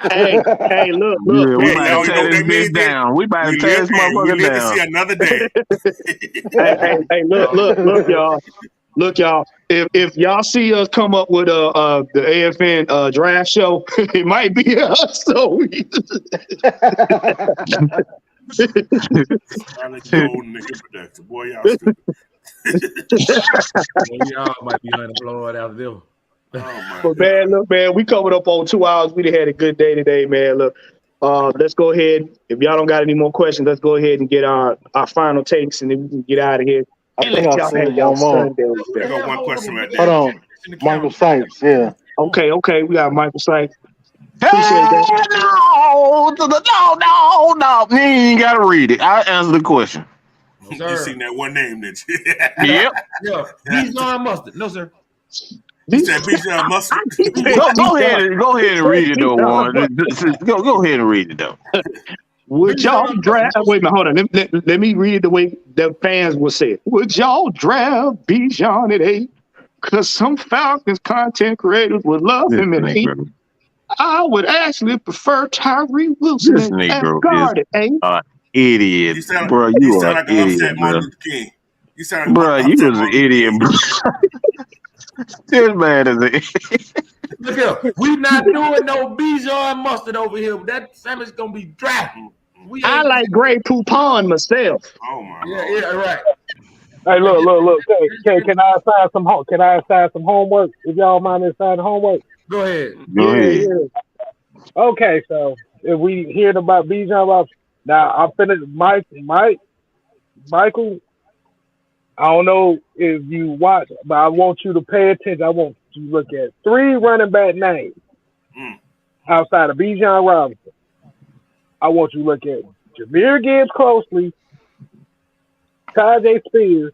Hey, look. Yeah, we about to tear this bitch down. We about to tear this motherfucker down. To see another day. hey, look, y'all. Look, y'all. If y'all see us come up with the AFN draft show, it might be us. So boy, y'all stupid. Y'all might be unemployed out there. But man, look, man, we covered up on 2 hours. We had a good day today, man. Look, let's go ahead. If y'all don't got any more questions, let's go ahead and get our final takes, and then we can get out of here. I think I said one more. I got one question right there. Hold on, Michael Sykes. Yeah. Okay. We got Michael Sykes. No. You ain't gotta read it. I'll answer the question. No, you seen that one name, didn't you? Yep. Yeah. Bijan Mustard. No, sir. You said Bijan Mustard. Go ahead and read it though, Warren. Go ahead and read it though. Would y'all draft? Wait a minute, hold on. Let me read it the way the fans will say it. Would y'all draft Bijan at 8? Because some Falcons content creators would love him at 8. I would actually prefer Tyree Wilson at guard at 8. Idiot, bro. You are an idiot, bro. You sound bro, you was an idiot, bro. This man is an idiot. Look here, we not doing no Bijan Mustard over here. That Sammy's gonna be drafted. I like Grey Poupon myself. Oh my. Yeah, right. Hey, look. Can I assign some homework? If y'all mind me assigning homework. Go ahead. Go ahead. Okay, so if we hearing about Bijan Robinson, now I'm finished. Michael. I don't know if you watch, but I want you to pay attention. I want you to look at 3 running back names outside of Bijan Robinson. I want you to look at Jahmyr Gibbs closely, Tajay Spears,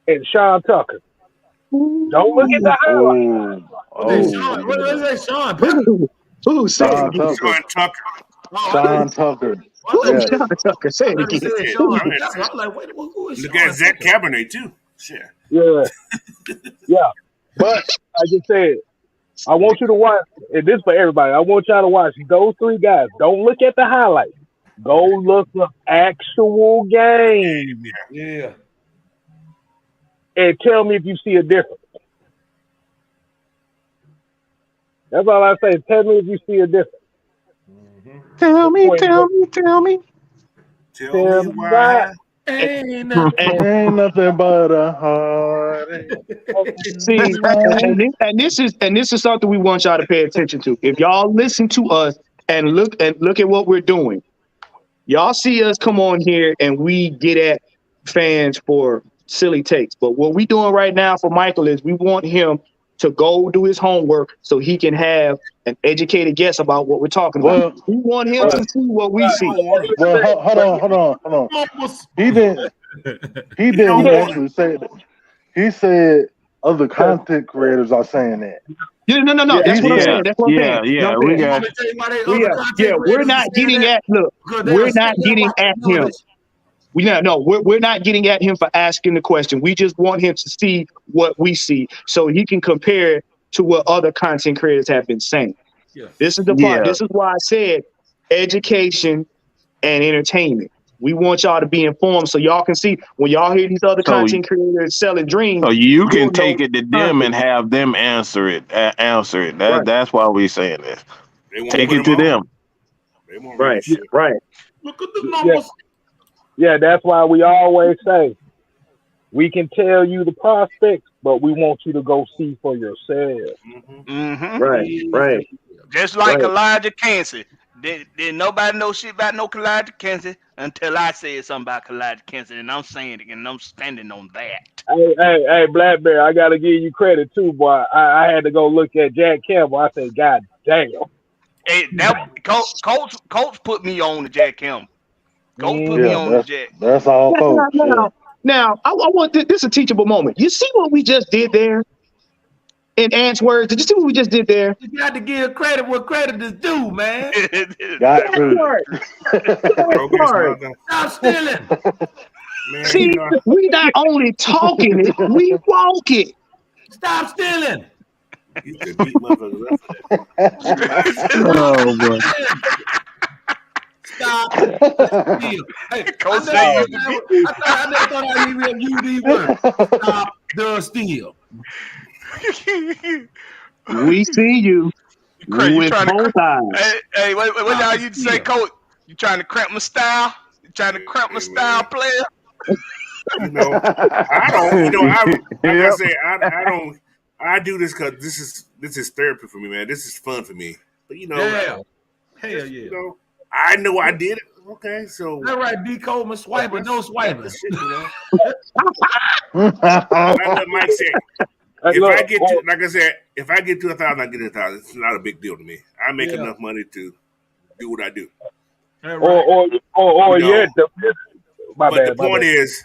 and Sean Tucker. Don't look at the highlights. What is that, Sean? Who's Sean Tucker? Sean Tucker. Sean Tucker. Who's Sean Tucker? Say it again. I'm like, wait, who is Look Sean at Zach Cabernet too. Shit. Yeah. But I just said, I want you to watch, and this for everybody. I want y'all to watch those 3 guys. Don't look at the highlights. Go look at actual games. Yeah. And tell me if you see a difference. That's all I say. Tell me if you see a difference. Tell me. Tell me why. Ain't nothing. Ain't nothing but a heartache. See, and this is something we want y'all to pay attention to. If y'all listen to us and look at what we're doing, y'all see us come on here and we get at fans for silly takes. But what we doing right now for Michael is we want him to go do his homework so he can have an educated guess about what we're talking about. We want him to see what we see. Well, hold on. He didn't actually say that. He said other content creators are saying that. No. That's what I'm saying. That's what I'm saying. Yeah, we got. We're not getting at. Look, we're not getting at him. We're not getting at him for asking the question. We just want him to see what we see, so he can compare it to what other content creators have been saying. Yes. This is the part. This is why I said education and entertainment. We want y'all to be informed so y'all can see when y'all hear these other content creators selling dreams. So you can take it to them and have them answer it. That's why we saying this. Take it to them. Right. Look at the numbers. Yeah, that's why we always say we can tell you the prospects, but we want you to go see for yourself. Right. Just like Elijah Kansas. Did nobody know shit about no Elijah Kansas until I said something about Elijah Kansas, and I'm saying it, and I'm standing on that. Hey, Blackberry, I gotta give you credit too, boy. I had to go look at Jack Campbell. I said, God damn. Hey, Coach put me on the Jack Campbell. Coach put me on the Jack. That's all, Coach. Now, I want this is a teachable moment. You see what we just did there? In Ant's words, did you see what we just did there? You got to give credit where credit is due, man. Stop stealing. See, we not only talking it, we walk it. Stop stealing. Oh boy. Stop steal. Hey, I never thought I'd even use these words. Stop the steal. We see you with both eyes. Hey, what y'all used to say, Coach? You trying to cramp my style? You trying to cramp my style, player? I don't. Like I say, I don't. I do this because this is therapy for me, man. This is fun for me. But hell yeah. I know I did it. Okay, so all right, D. Coleman swiping, no swiping. Like Mike said, if I get to 1,000, I get 1,000. It's not a big deal to me. I make enough money to do what I do. Right. But the point is,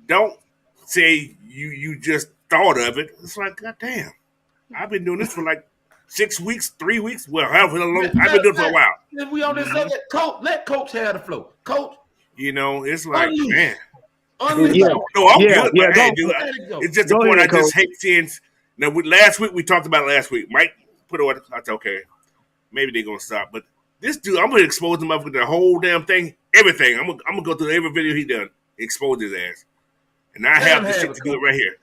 don't say you just thought of it. It's like, God damn, I've been doing this for like 6 weeks, 3 weeks. Well, however long I've been doing it for a while. If we on this subject, let Coach have the flow. Coach, it's like, man. Unleash. No, I'm good. But hey, dude, it's just the point I just hate seeing. Now, last week we talked about it last week. Mike put it. I said, okay, maybe they're gonna stop. But this dude, I'm gonna expose him up with the whole damn thing, everything. I'm gonna go through every video he done, expose his ass, and I have the shit to do it right here.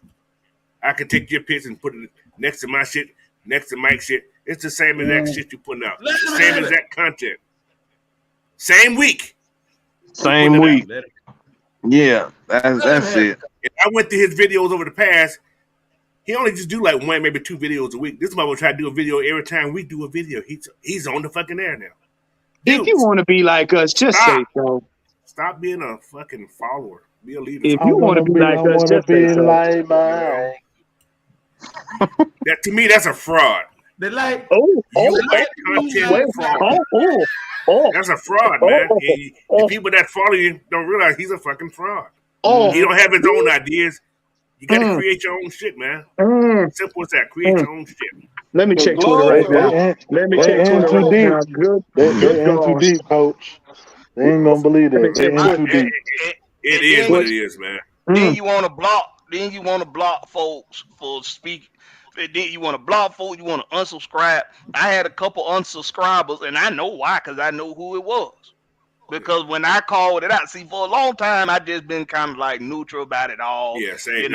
I can take your picture and put it next to my shit, next to Mike's shit. It's the same exact shit you're putting out. Same exact content. Same week. Same week. Yeah, that's it. If I went through his videos over the past, he only just do like one, maybe 2 videos a week. This mother try to do a video every time we do a video. He's on the fucking air now. Dude, if you want to be like us, just say so. Stop being a fucking follower. Be a leader. If you want to be like us, just say so. That to me, that's a fraud. They like that's a fraud, man. The people that follow you don't realize he's a fucking fraud. He don't have his own ideas. You got to create your own shit, man. Simple as that. Create your own shit. Let me check Twitter right now. Let me check Twitter right now. Good. They're in too deep, Coach. They ain't gonna believe that. They're in too deep. It is what it is, man. Then you want to block. Then you want to block folks for speaking. Then you want to block folks. You want to unsubscribe. I had a couple unsubscribers, and I know why, because I know who it was. Because when I called it out, see, for a long time, I just been kind of like neutral about it all. Yeah, same.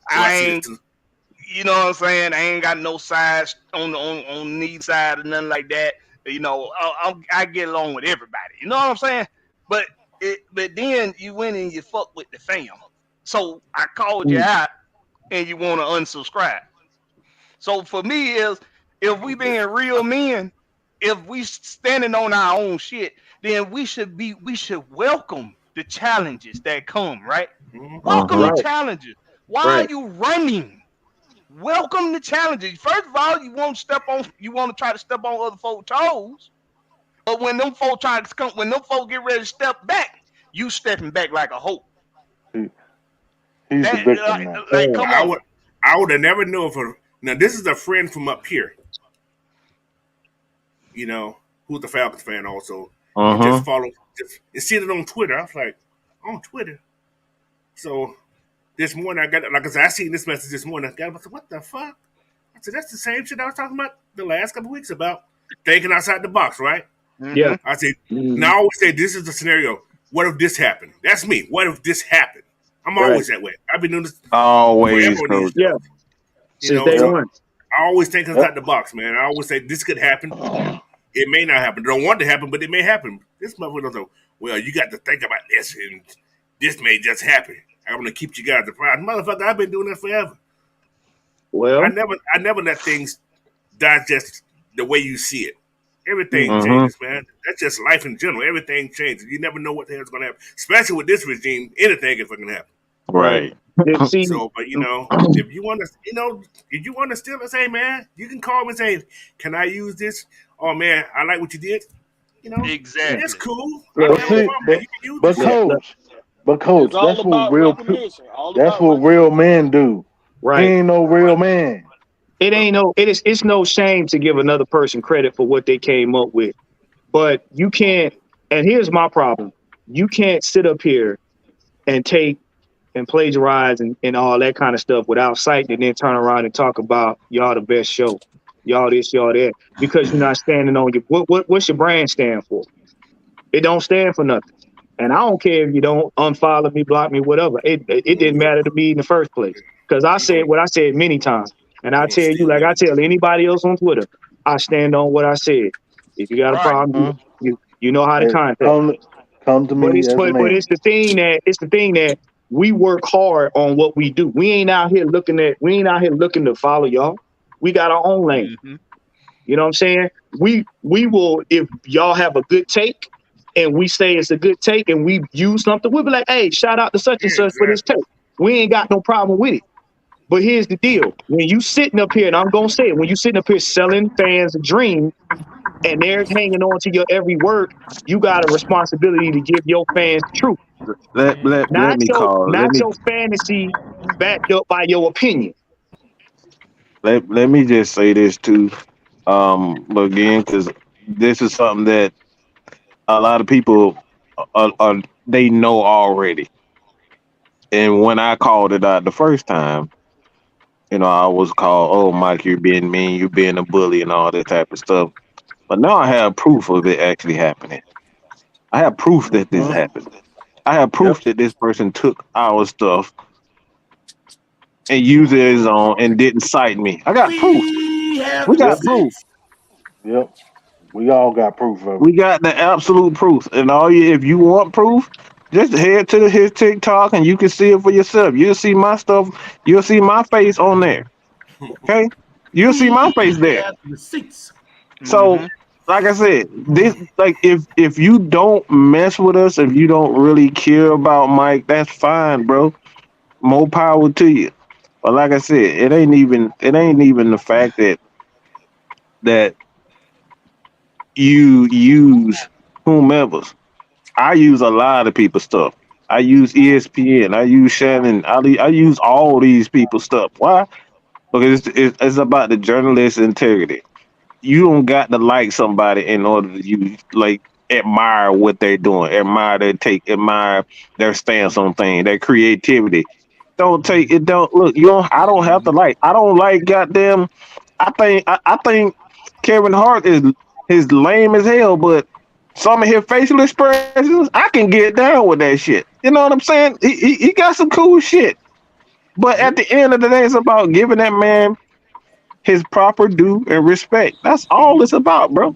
I ain't. You know what I'm saying? I ain't got no sides on neither side or nothing like that. I get along with everybody. You know what I'm saying? But but then you went and you fuck with the fam. So I called you out, and you want to unsubscribe. So for me is, if we being real men, if we standing on our own shit, then we should welcome the challenges that come, right? Welcome the challenges. Why are you running? Welcome the challenges. First of all, you want to try to step on other folks' toes. But when them folks get ready to step back, you stepping back like a hoe. He's the victim now. Come on. I would have never known now this is a friend from up here. You know, who's the Falcons fan also. Just see it on Twitter. I was like, on Twitter. So this morning I got, like I said, I seen this message this morning. I said, what the fuck? I said, that's the same shit I was talking about the last couple of weeks about thinking outside the box, right? Yeah. I said, now I always say this is the scenario. What if this happened? That's me. What if this happened? I'm always that way. I've been doing this always. Yeah. Since day one. I always think outside the box, man. I always say this could happen. It may not happen. I don't want it to happen, but it may happen. This motherfucker doesn't know, well, you got to think about this, and this may just happen. I'm gonna keep you guys surprised. Motherfucker, I've been doing that forever. Well, I never let things digest the way you see it. Everything changes, man. That's just life in general. Everything changes. You never know what the hell's gonna happen. Especially with this regime, anything can fucking happen. Right. So, but if you want to steal it, say, man, you can call me and say, can I use this? Oh man, I like what you did. Exactly. It's cool. But coach, that's what real men do. Right. He ain't no real man. It's no shame to give another person credit for what they came up with. But you can't, and here's my problem. You can't sit up here and take and plagiarize and all that kind of stuff without citing and then turn around and talk about y'all the best show. Y'all this, y'all that. Because you're not standing on what's your brand stand for? It don't stand for nothing. And I don't care if you don't unfollow me, block me, whatever. It didn't matter to me in the first place. Because I said what I said many times. And I tell you, like I tell anybody else on Twitter, I stand on what I said. If you got a problem, you know how to contact me. Come to me. But it's the thing that we work hard on what we do. We ain't out here looking to follow y'all. We got our own lane. You know what I'm saying? We will, if y'all have a good take and we say it's a good take and we use something, we'll be like, hey, shout out to such and such for this take. We ain't got no problem with it. But here's the deal. When you sitting up here, and I'm going to say it, when you sitting up here selling fans a dream and they're hanging on to your every word, you got a responsibility to give your fans the truth. Not your fantasy backed up by your opinion. Let me just say this too, again, because this is something that a lot of people they know already. And when I called it out the first time, I was called, "Oh, Mike, you're being mean, you're being a bully, and all that type of stuff." But now I have proof of it actually happening. I have proof that this happened. I have proof that this person took our stuff and used it as his own and didn't cite me. I got proof. We got proof. Yep. We all got proof of it. We got the absolute proof. And if you want proof, just head to his TikTok and you can see it for yourself. You'll see my stuff. You'll see my face on there. Okay? You'll see my face there. So, like I said, if you don't mess with us, if you don't really care about Mike, that's fine, bro. More power to you. But like I said, it ain't even the fact that you use whomever's. I use a lot of people's stuff. I use ESPN. I use Shannon. I use all these people's stuff. Why? Because it's about the journalist integrity. You don't got to like somebody in order to admire what they're doing, admire their take, admire their stance on things, their creativity. I don't have to like. I don't like goddamn. I think Kevin Hart is lame as hell, but some of his facial expressions, I can get down with that shit. You know what I'm saying? He got some cool shit. But at the end of the day, it's about giving that man his proper due and respect. That's all it's about, bro.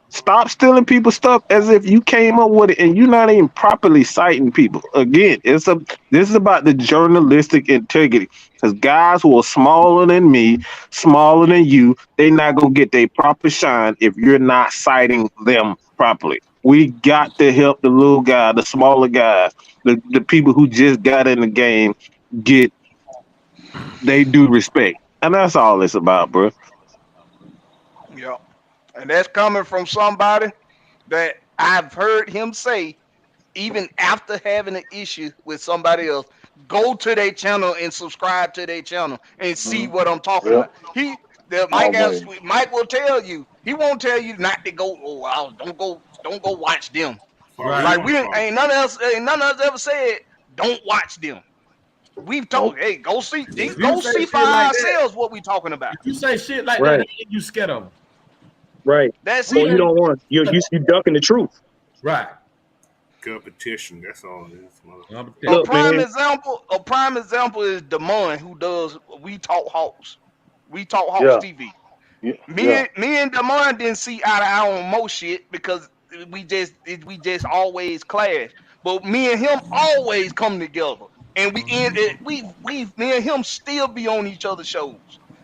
Stop stealing people's stuff as if you came up with it and you're not even properly citing people. Again, this is about the journalistic integrity. Because guys who are smaller than me, smaller than you, they not gonna get their proper shine if you're not citing them properly. We got to help the little guy, the smaller guys, the people who just got in the game get they due respect. And that's all it's about, bro. Yeah. And that's coming from somebody that I've heard him say, even after having an issue with somebody else, go to their channel and subscribe to their channel and see what I'm talking about. Mike will tell you. He won't tell you not to go. Oh, wow, don't go watch them. Right. Like we ain't none of us ever said don't watch them. We've told, hey, go see for ourselves what we talking about. If you say shit like that, you scared of them. Right. That's it. You don't want you ducking the truth. Right. Competition. That's all it is. A prime example is Damon, who does We Talk Hawks. We Talk Hawks TV. Yeah. Me and Damon didn't see eye to eye on most shit because we just always clash. But me and him always come together. And me and him still be on each other's shows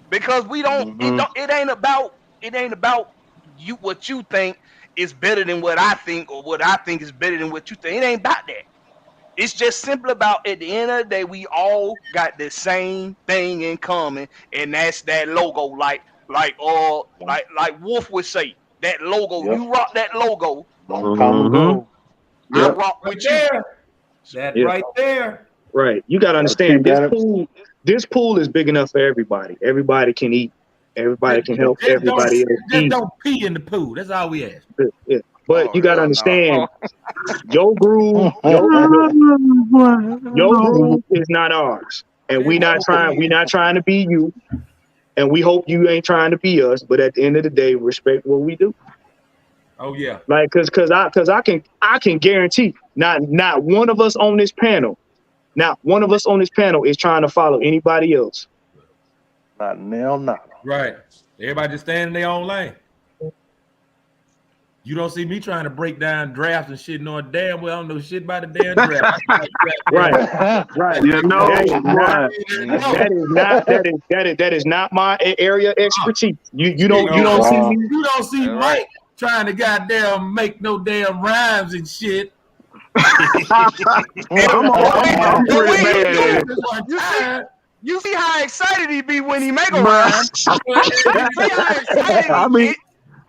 because we don't. It ain't about you. What you think is better than what I think, or what I think is better than what you think. It ain't about that. It's just simply about, at the end of the day, we all got the same thing in common, and that's that logo. Like Wolf would say, that logo. You rock that logo. Go. I rock with you. That right there. Right. You got to understand this pool is big enough for everybody. Everybody can eat. Everybody can help everybody else eat. Just don't pee in the pool. That's all we ask. Yeah. But you got to understand, your groove is not ours. And we not trying to be you. And we hope you ain't trying to be us. But at the end of the day, respect what we do. Oh yeah. Like, cause I can guarantee not one of us on this panel. Not one of us on this panel is trying to follow anybody else. Not now. Right. Everybody just staying in their own lane. You don't see me trying to break down drafts and shit, knowing damn well I don't know shit about the damn draft. Right. You know, that is not my area expertise. You don't see Mike trying to goddamn make no damn rhymes and shit. I'm pretty bad. You see how excited he be when he make a rhyme. You see how excited he get.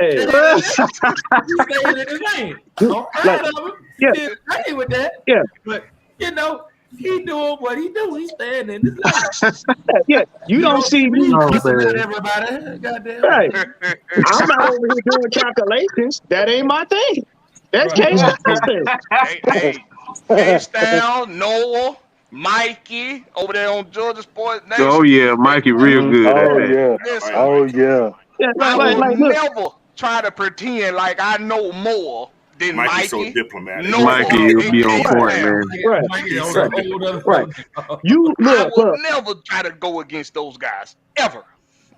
You staying in his lane. I'm proud of him. He's happy with that. Yeah. But you know, he doing what he do. He's staying in his lane. Yeah. You don't see me. Everybody. Goddamn. Right. I'm not over here doing calculations. That ain't my thing. That's K-Style. K-Style, Noah, Mikey over there on Georgia Sports Nation. Oh yeah, Mikey real good. Oh yeah. I will never try to pretend like I know more than Mikey. So diplomatic. Mikey, you'll be on point, man. Right. I will never try to go against those guys ever.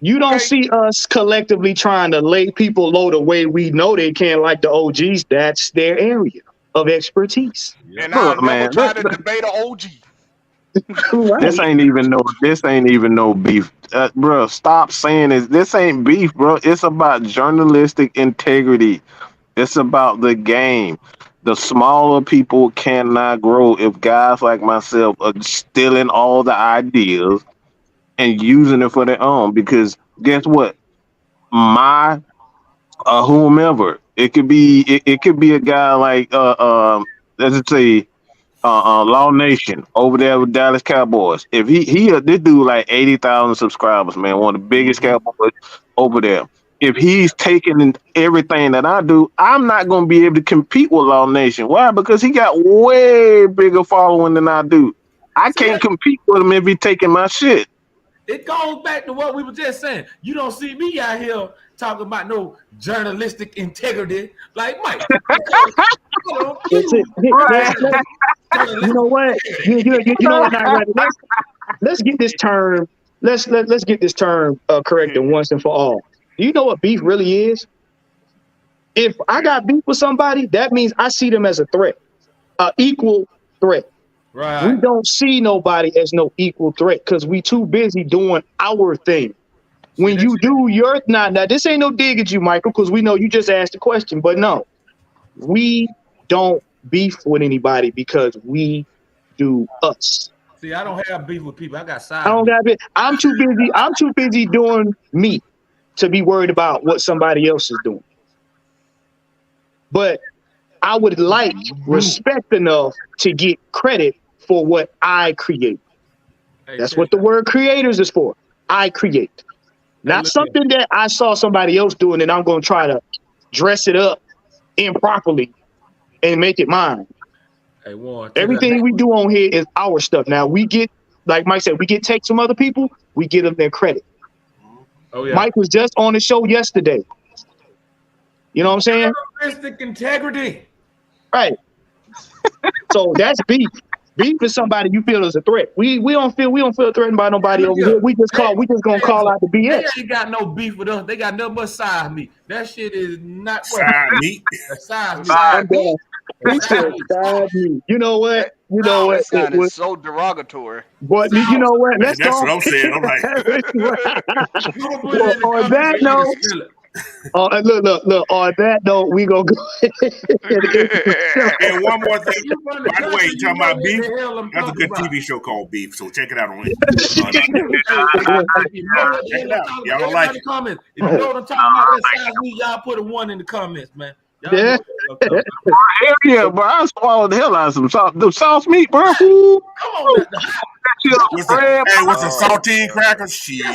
You don't see us collectively trying to lay people low the way we know they can, like the OGs. That's their area of expertise. And I'll never try to debate an OG. Right. This ain't even no beef, bro. Stop saying this. This ain't beef, bro. It's about journalistic integrity. It's about the game. The smaller people cannot grow if guys like myself are stealing all the ideas and using it for their own. Because guess what? My whomever, it could be a guy like let's say Law Nation over there with Dallas Cowboys. If he this dude like 80,000 subscribers, man, one of the biggest Cowboys over there. If he's taking everything that I do, I'm not going to be able to compete with Law Nation. Why? Because he got way bigger following than I do. I can't compete with him if he's taking my shit. It goes back to what we were just saying. You don't see me out here talking about no journalistic integrity like Mike. You know what? You know what? Let's get this term. Let's get this term corrected once and for all. Do you know what beef really is? If I got beef with somebody, that means I see them as a threat, an equal threat. Right. We don't see nobody as no equal threat because we too busy doing our thing. When you do your now this ain't no dig at you, Michael, because we know you just asked the question. But no, we don't beef with anybody because we do us. See, I don't have beef with people. I got side. I don't got it. I'm too busy. I'm too busy doing me to be worried about what somebody else is doing. But I would like respect enough to get credit for what I create. That's what the word creators is for. I create. Not something that I saw somebody else doing and I'm going to try to dress it up improperly and make it mine. Hey, Warren, everything we do on here is our stuff. Now we get, like Mike said, we get takes from other people. We give them their credit. Oh yeah. Mike was just on the show yesterday. You know what I'm saying? Journalistic integrity. Right. So that's beef. Beef is somebody you feel is a threat. We don't feel threatened by nobody over here. We just gonna call out the BS. They ain't got no beef with us. They got nothing but side meat. That shit is not side meat. Side meat. He said side meat. You know what? You know what? That sounded so derogatory. But you know what? Let's That's go. what I'm saying. I'm like, on that note. Look. On that note, we gonna go. And one more thing. By the way, talking about beef. That's a good TV show called Beef. So check it out on it. Check it out. Y'all don't like it. If you know what I'm talking about, that side meat, y'all put a 1 in the comments, man. Yeah. Hell yeah, bro. I swallowed the hell out of some sauce meat, bro. Come on, what's a saltine cracker? Shit.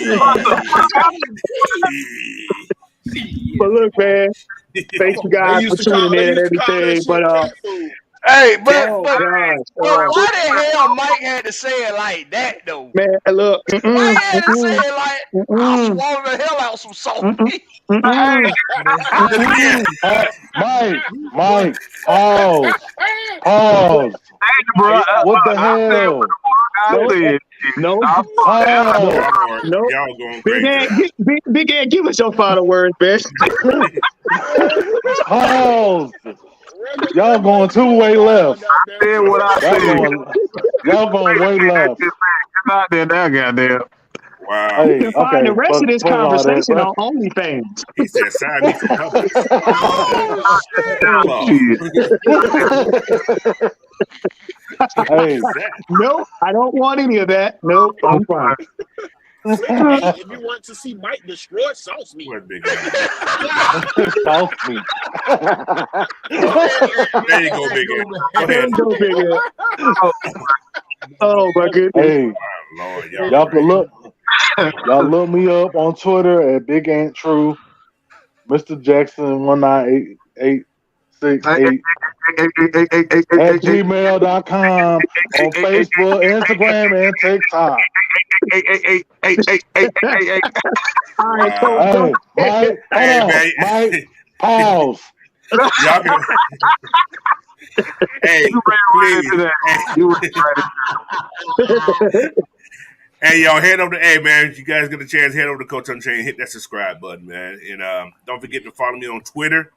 But look, man, thank you guys for tuning in and everything. But hey, but why the hell Mike had to say it like that though? Man, look, why had to say it like I swallowed the hell out some salt meat? Mike, pause. What the hell? No. Y'all going crazy. Big Ed, give us your final words, bitch. Pause. Y'all going 2-way left. Y'all going way left. Not there, goddamn. Wow. You can find the rest of this conversation on OnlyFans. He said, "Sign me for public." Hey. Nope, I don't want any of that. Nope, I'm fine. If you want to see Mike destroy sauce meat. Sauce meat. There you go, Big Ed. Go ahead. Big Ed. Oh my goodness. Hey, Lord, y'all can look me up on Twitter at Big Ain't True, Mr. Jackson 19868 at gmail.com, on Facebook, Instagram, and TikTok. Mike, pause. Y'all can. Hey, please. Hey, y'all, head over to, hey, man, if you guys get a chance, head over to Coach Unchained, hit that subscribe button, man. And don't forget to follow me on Twitter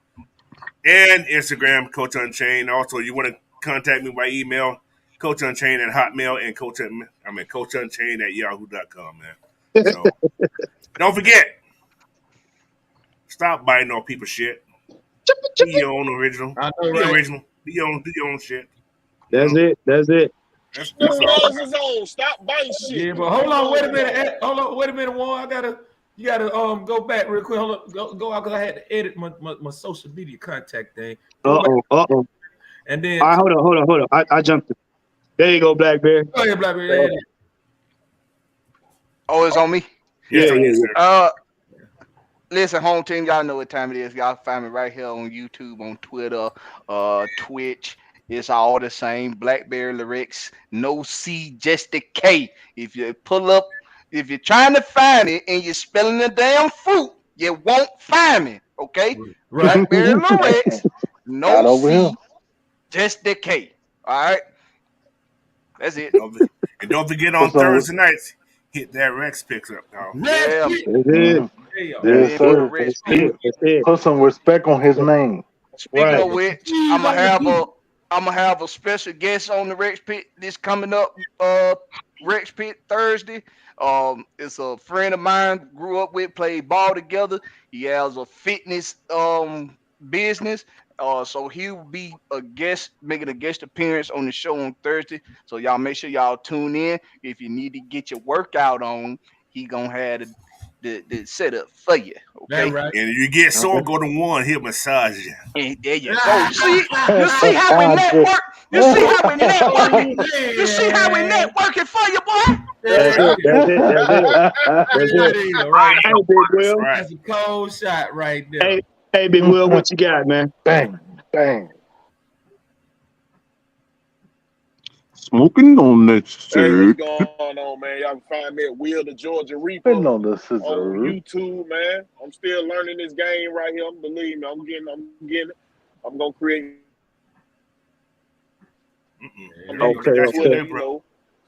and Instagram, Coach Unchained. Also, you want to contact me by email, Coach Unchained at Hotmail, and Coach Unchained at yahoo.com, man. So, don't forget, stop biting on people's shit. Be your own original. Be original. Do your own shit. That's it. That's all. Stop biting shit. Yeah, but hold on, wait a minute. Warren. You gotta go back real quick. Hold on, go out because I had to edit my social media contact thing. Uh-oh. And then all right, hold on. I jumped it. There you go, Blackberry. Oh yeah, Blackberry. Oh, it's on me? Yeah. Listen, home team, y'all know what time it is. Y'all find me right here on YouTube, on Twitter, Twitch. It's all the same. Blackberry Lyrics, no C, just the K. If you pull up, if you're trying to find it and you're spelling the damn fruit, you won't find me. Okay? Blackberry Lyrics, no C, just the K. All right? That's it. And don't forget on Thursday nights, hit that Rex picks up, dog. Yeah, Yes, sir. Put some respect on his name. Speaking of which, I'm gonna have a special guest on the Rex Pit this coming up Rex Pit Thursday. It's a friend of mine, grew up with, played ball together. He has a fitness business. So he'll be a guest, making a guest appearance on the show on Thursday. So y'all make sure y'all tune in. If you need to get your workout on, he gonna have the setup for you. Okay. Right. And if you get sore, go to one. He'll massage you. And there you go. You see how we network? You see how we networking? You see how we networking for you, boy? That's it. Right. Hey, Big Will. That's a cold shot right there. Hey, Big Will, what you got, man? Bang, bang. Smoking on that Hey, shit. what's going on, man? Y'all can find me at Will the Georgia Reaper on YouTube, man. I'm still learning this game right here. Believe me, I'm getting it. I'm gonna create. Okay.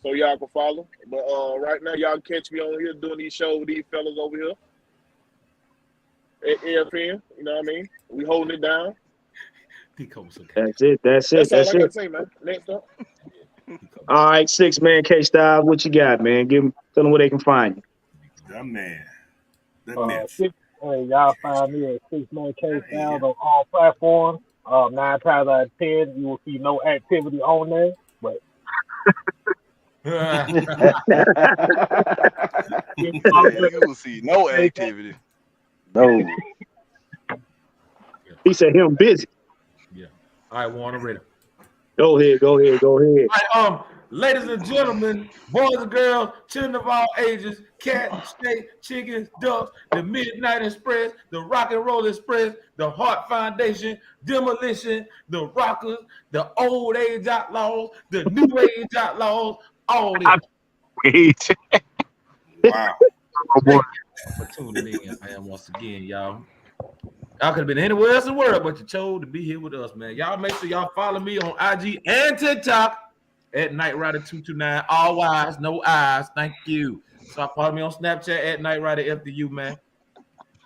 So y'all can follow. But right now, y'all catch me on here doing these shows with these fellas over here at AFN. You know what I mean? We holding it down. That's it. That's all I gotta say, man. Next up. All right, 6-man K-Style, what you got, man? Tell them where they can find you. The man. Y'all find me at 6-man K-Style on all platforms. 9 times out of 10, you will see no activity on there, but you will see no activity. No. He said him busy. Yeah. All right, Warner Ready. Go ahead. All right, ladies and gentlemen, boys and girls, children of all ages, cats, snakes, chickens, ducks, the Midnight Express, the Rock and Roll Express, the Heart Foundation, Demolition, the Rockers, the Old Age Outlaws, the New Age Outlaws, all them. Wow. For tuning in, man, once again, y'all. Y'all could have been anywhere else in the world, but you chose to be here with us, man. Y'all make sure y'all follow me on IG and TikTok at NightRider229. All Y's, no I's. Thank you. So follow me on Snapchat at NightRiderFDU, man.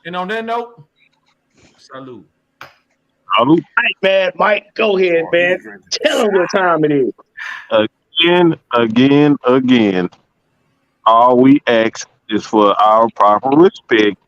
And on that note, salute. All right, man. Mike, go ahead, man. Tell them what time it is. Again. All we ask is for our proper respect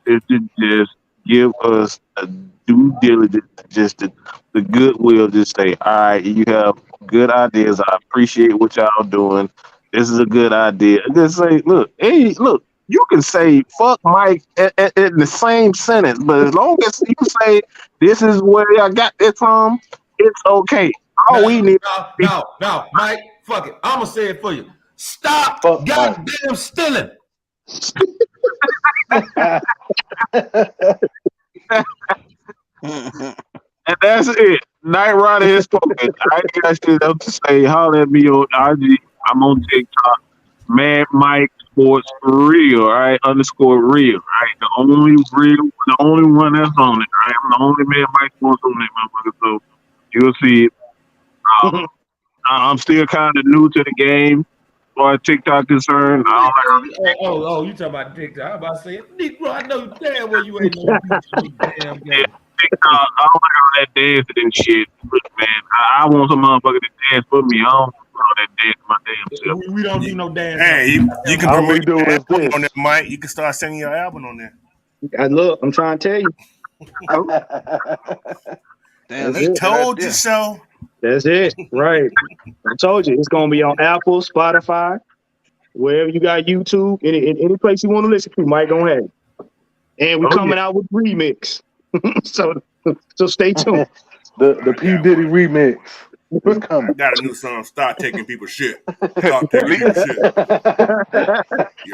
is to just give us a due diligence, just the goodwill, just say, all right, you have good ideas. I appreciate what y'all doing. This is a good idea. Just say, look, you can say fuck Mike in the same sentence, but as long as you say this is where I got it from, it's okay. We need No, Mike, fuck it. I'm gonna say it for you. Stop goddamn stealing. And that's it. Night Rider has spoken. I ain't got shit else to say. Holler at me on IG. I'm on TikTok. Mad Mike Sports Real, all right? _real, right? The only one that's on it, right? I'm the only Mad Mike Sports on it, motherfucker. So you'll see it. I'm still kind of new to the game. As far as TikTok concerned, you talking about TikTok? I'm about to say, Negro, I know damn well you ain't no damn game. TikTok, I don't like all that dancing and shit. Look, man, I want some motherfucker to dance for me. I don't want all that dance my damn self. We don't do no dance. Hey, you can promote your album on there, Mike. You can start singing your album on there. Look, I'm trying to tell you. Damn, they told you so. That's it, right? I told you it's gonna be on Apple, Spotify, wherever you got YouTube, any place you want to listen to. Mike, go ahead. And we're coming out with remix, so stay tuned. The P Diddy remix. What's coming? I got a new song. Start taking people's shit. Start taking people's shit.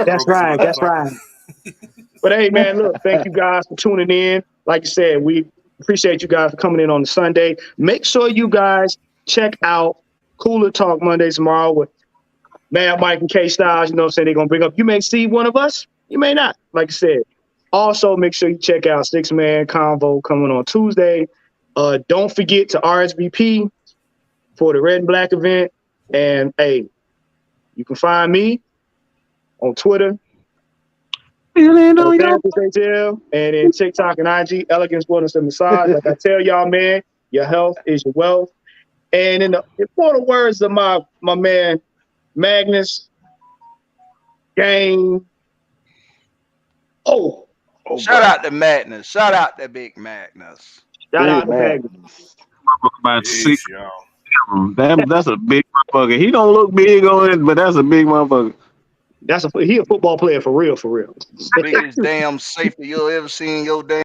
That's right. But hey, man, look, thank you guys for tuning in. Like you said, we appreciate you guys for coming in on the Sunday. Make sure you guys check out Cooler Talk Monday tomorrow with Mad Mike and K Styles. You know what I'm saying? They're going to bring up, you may see one of us, you may not, like I said. Also, make sure you check out 6-Man Convo coming on Tuesday. Don't forget to RSVP for the Red and Black event. And hey, you can find me on Twitter. Ain't on your Therapist ATL, and in TikTok and IG, Elegance Wellness and Massage. Like I tell y'all, man, your health is your wealth. And in the important words of my man Magnus, game. Shout out to Magnus. Shout out to Big Magnus. Shout out to Magnus. About 6. That's a big motherfucker. He don't look big on it, but that's a big motherfucker. He a football player for real, for real. Biggest damn safety you'll ever see in your damn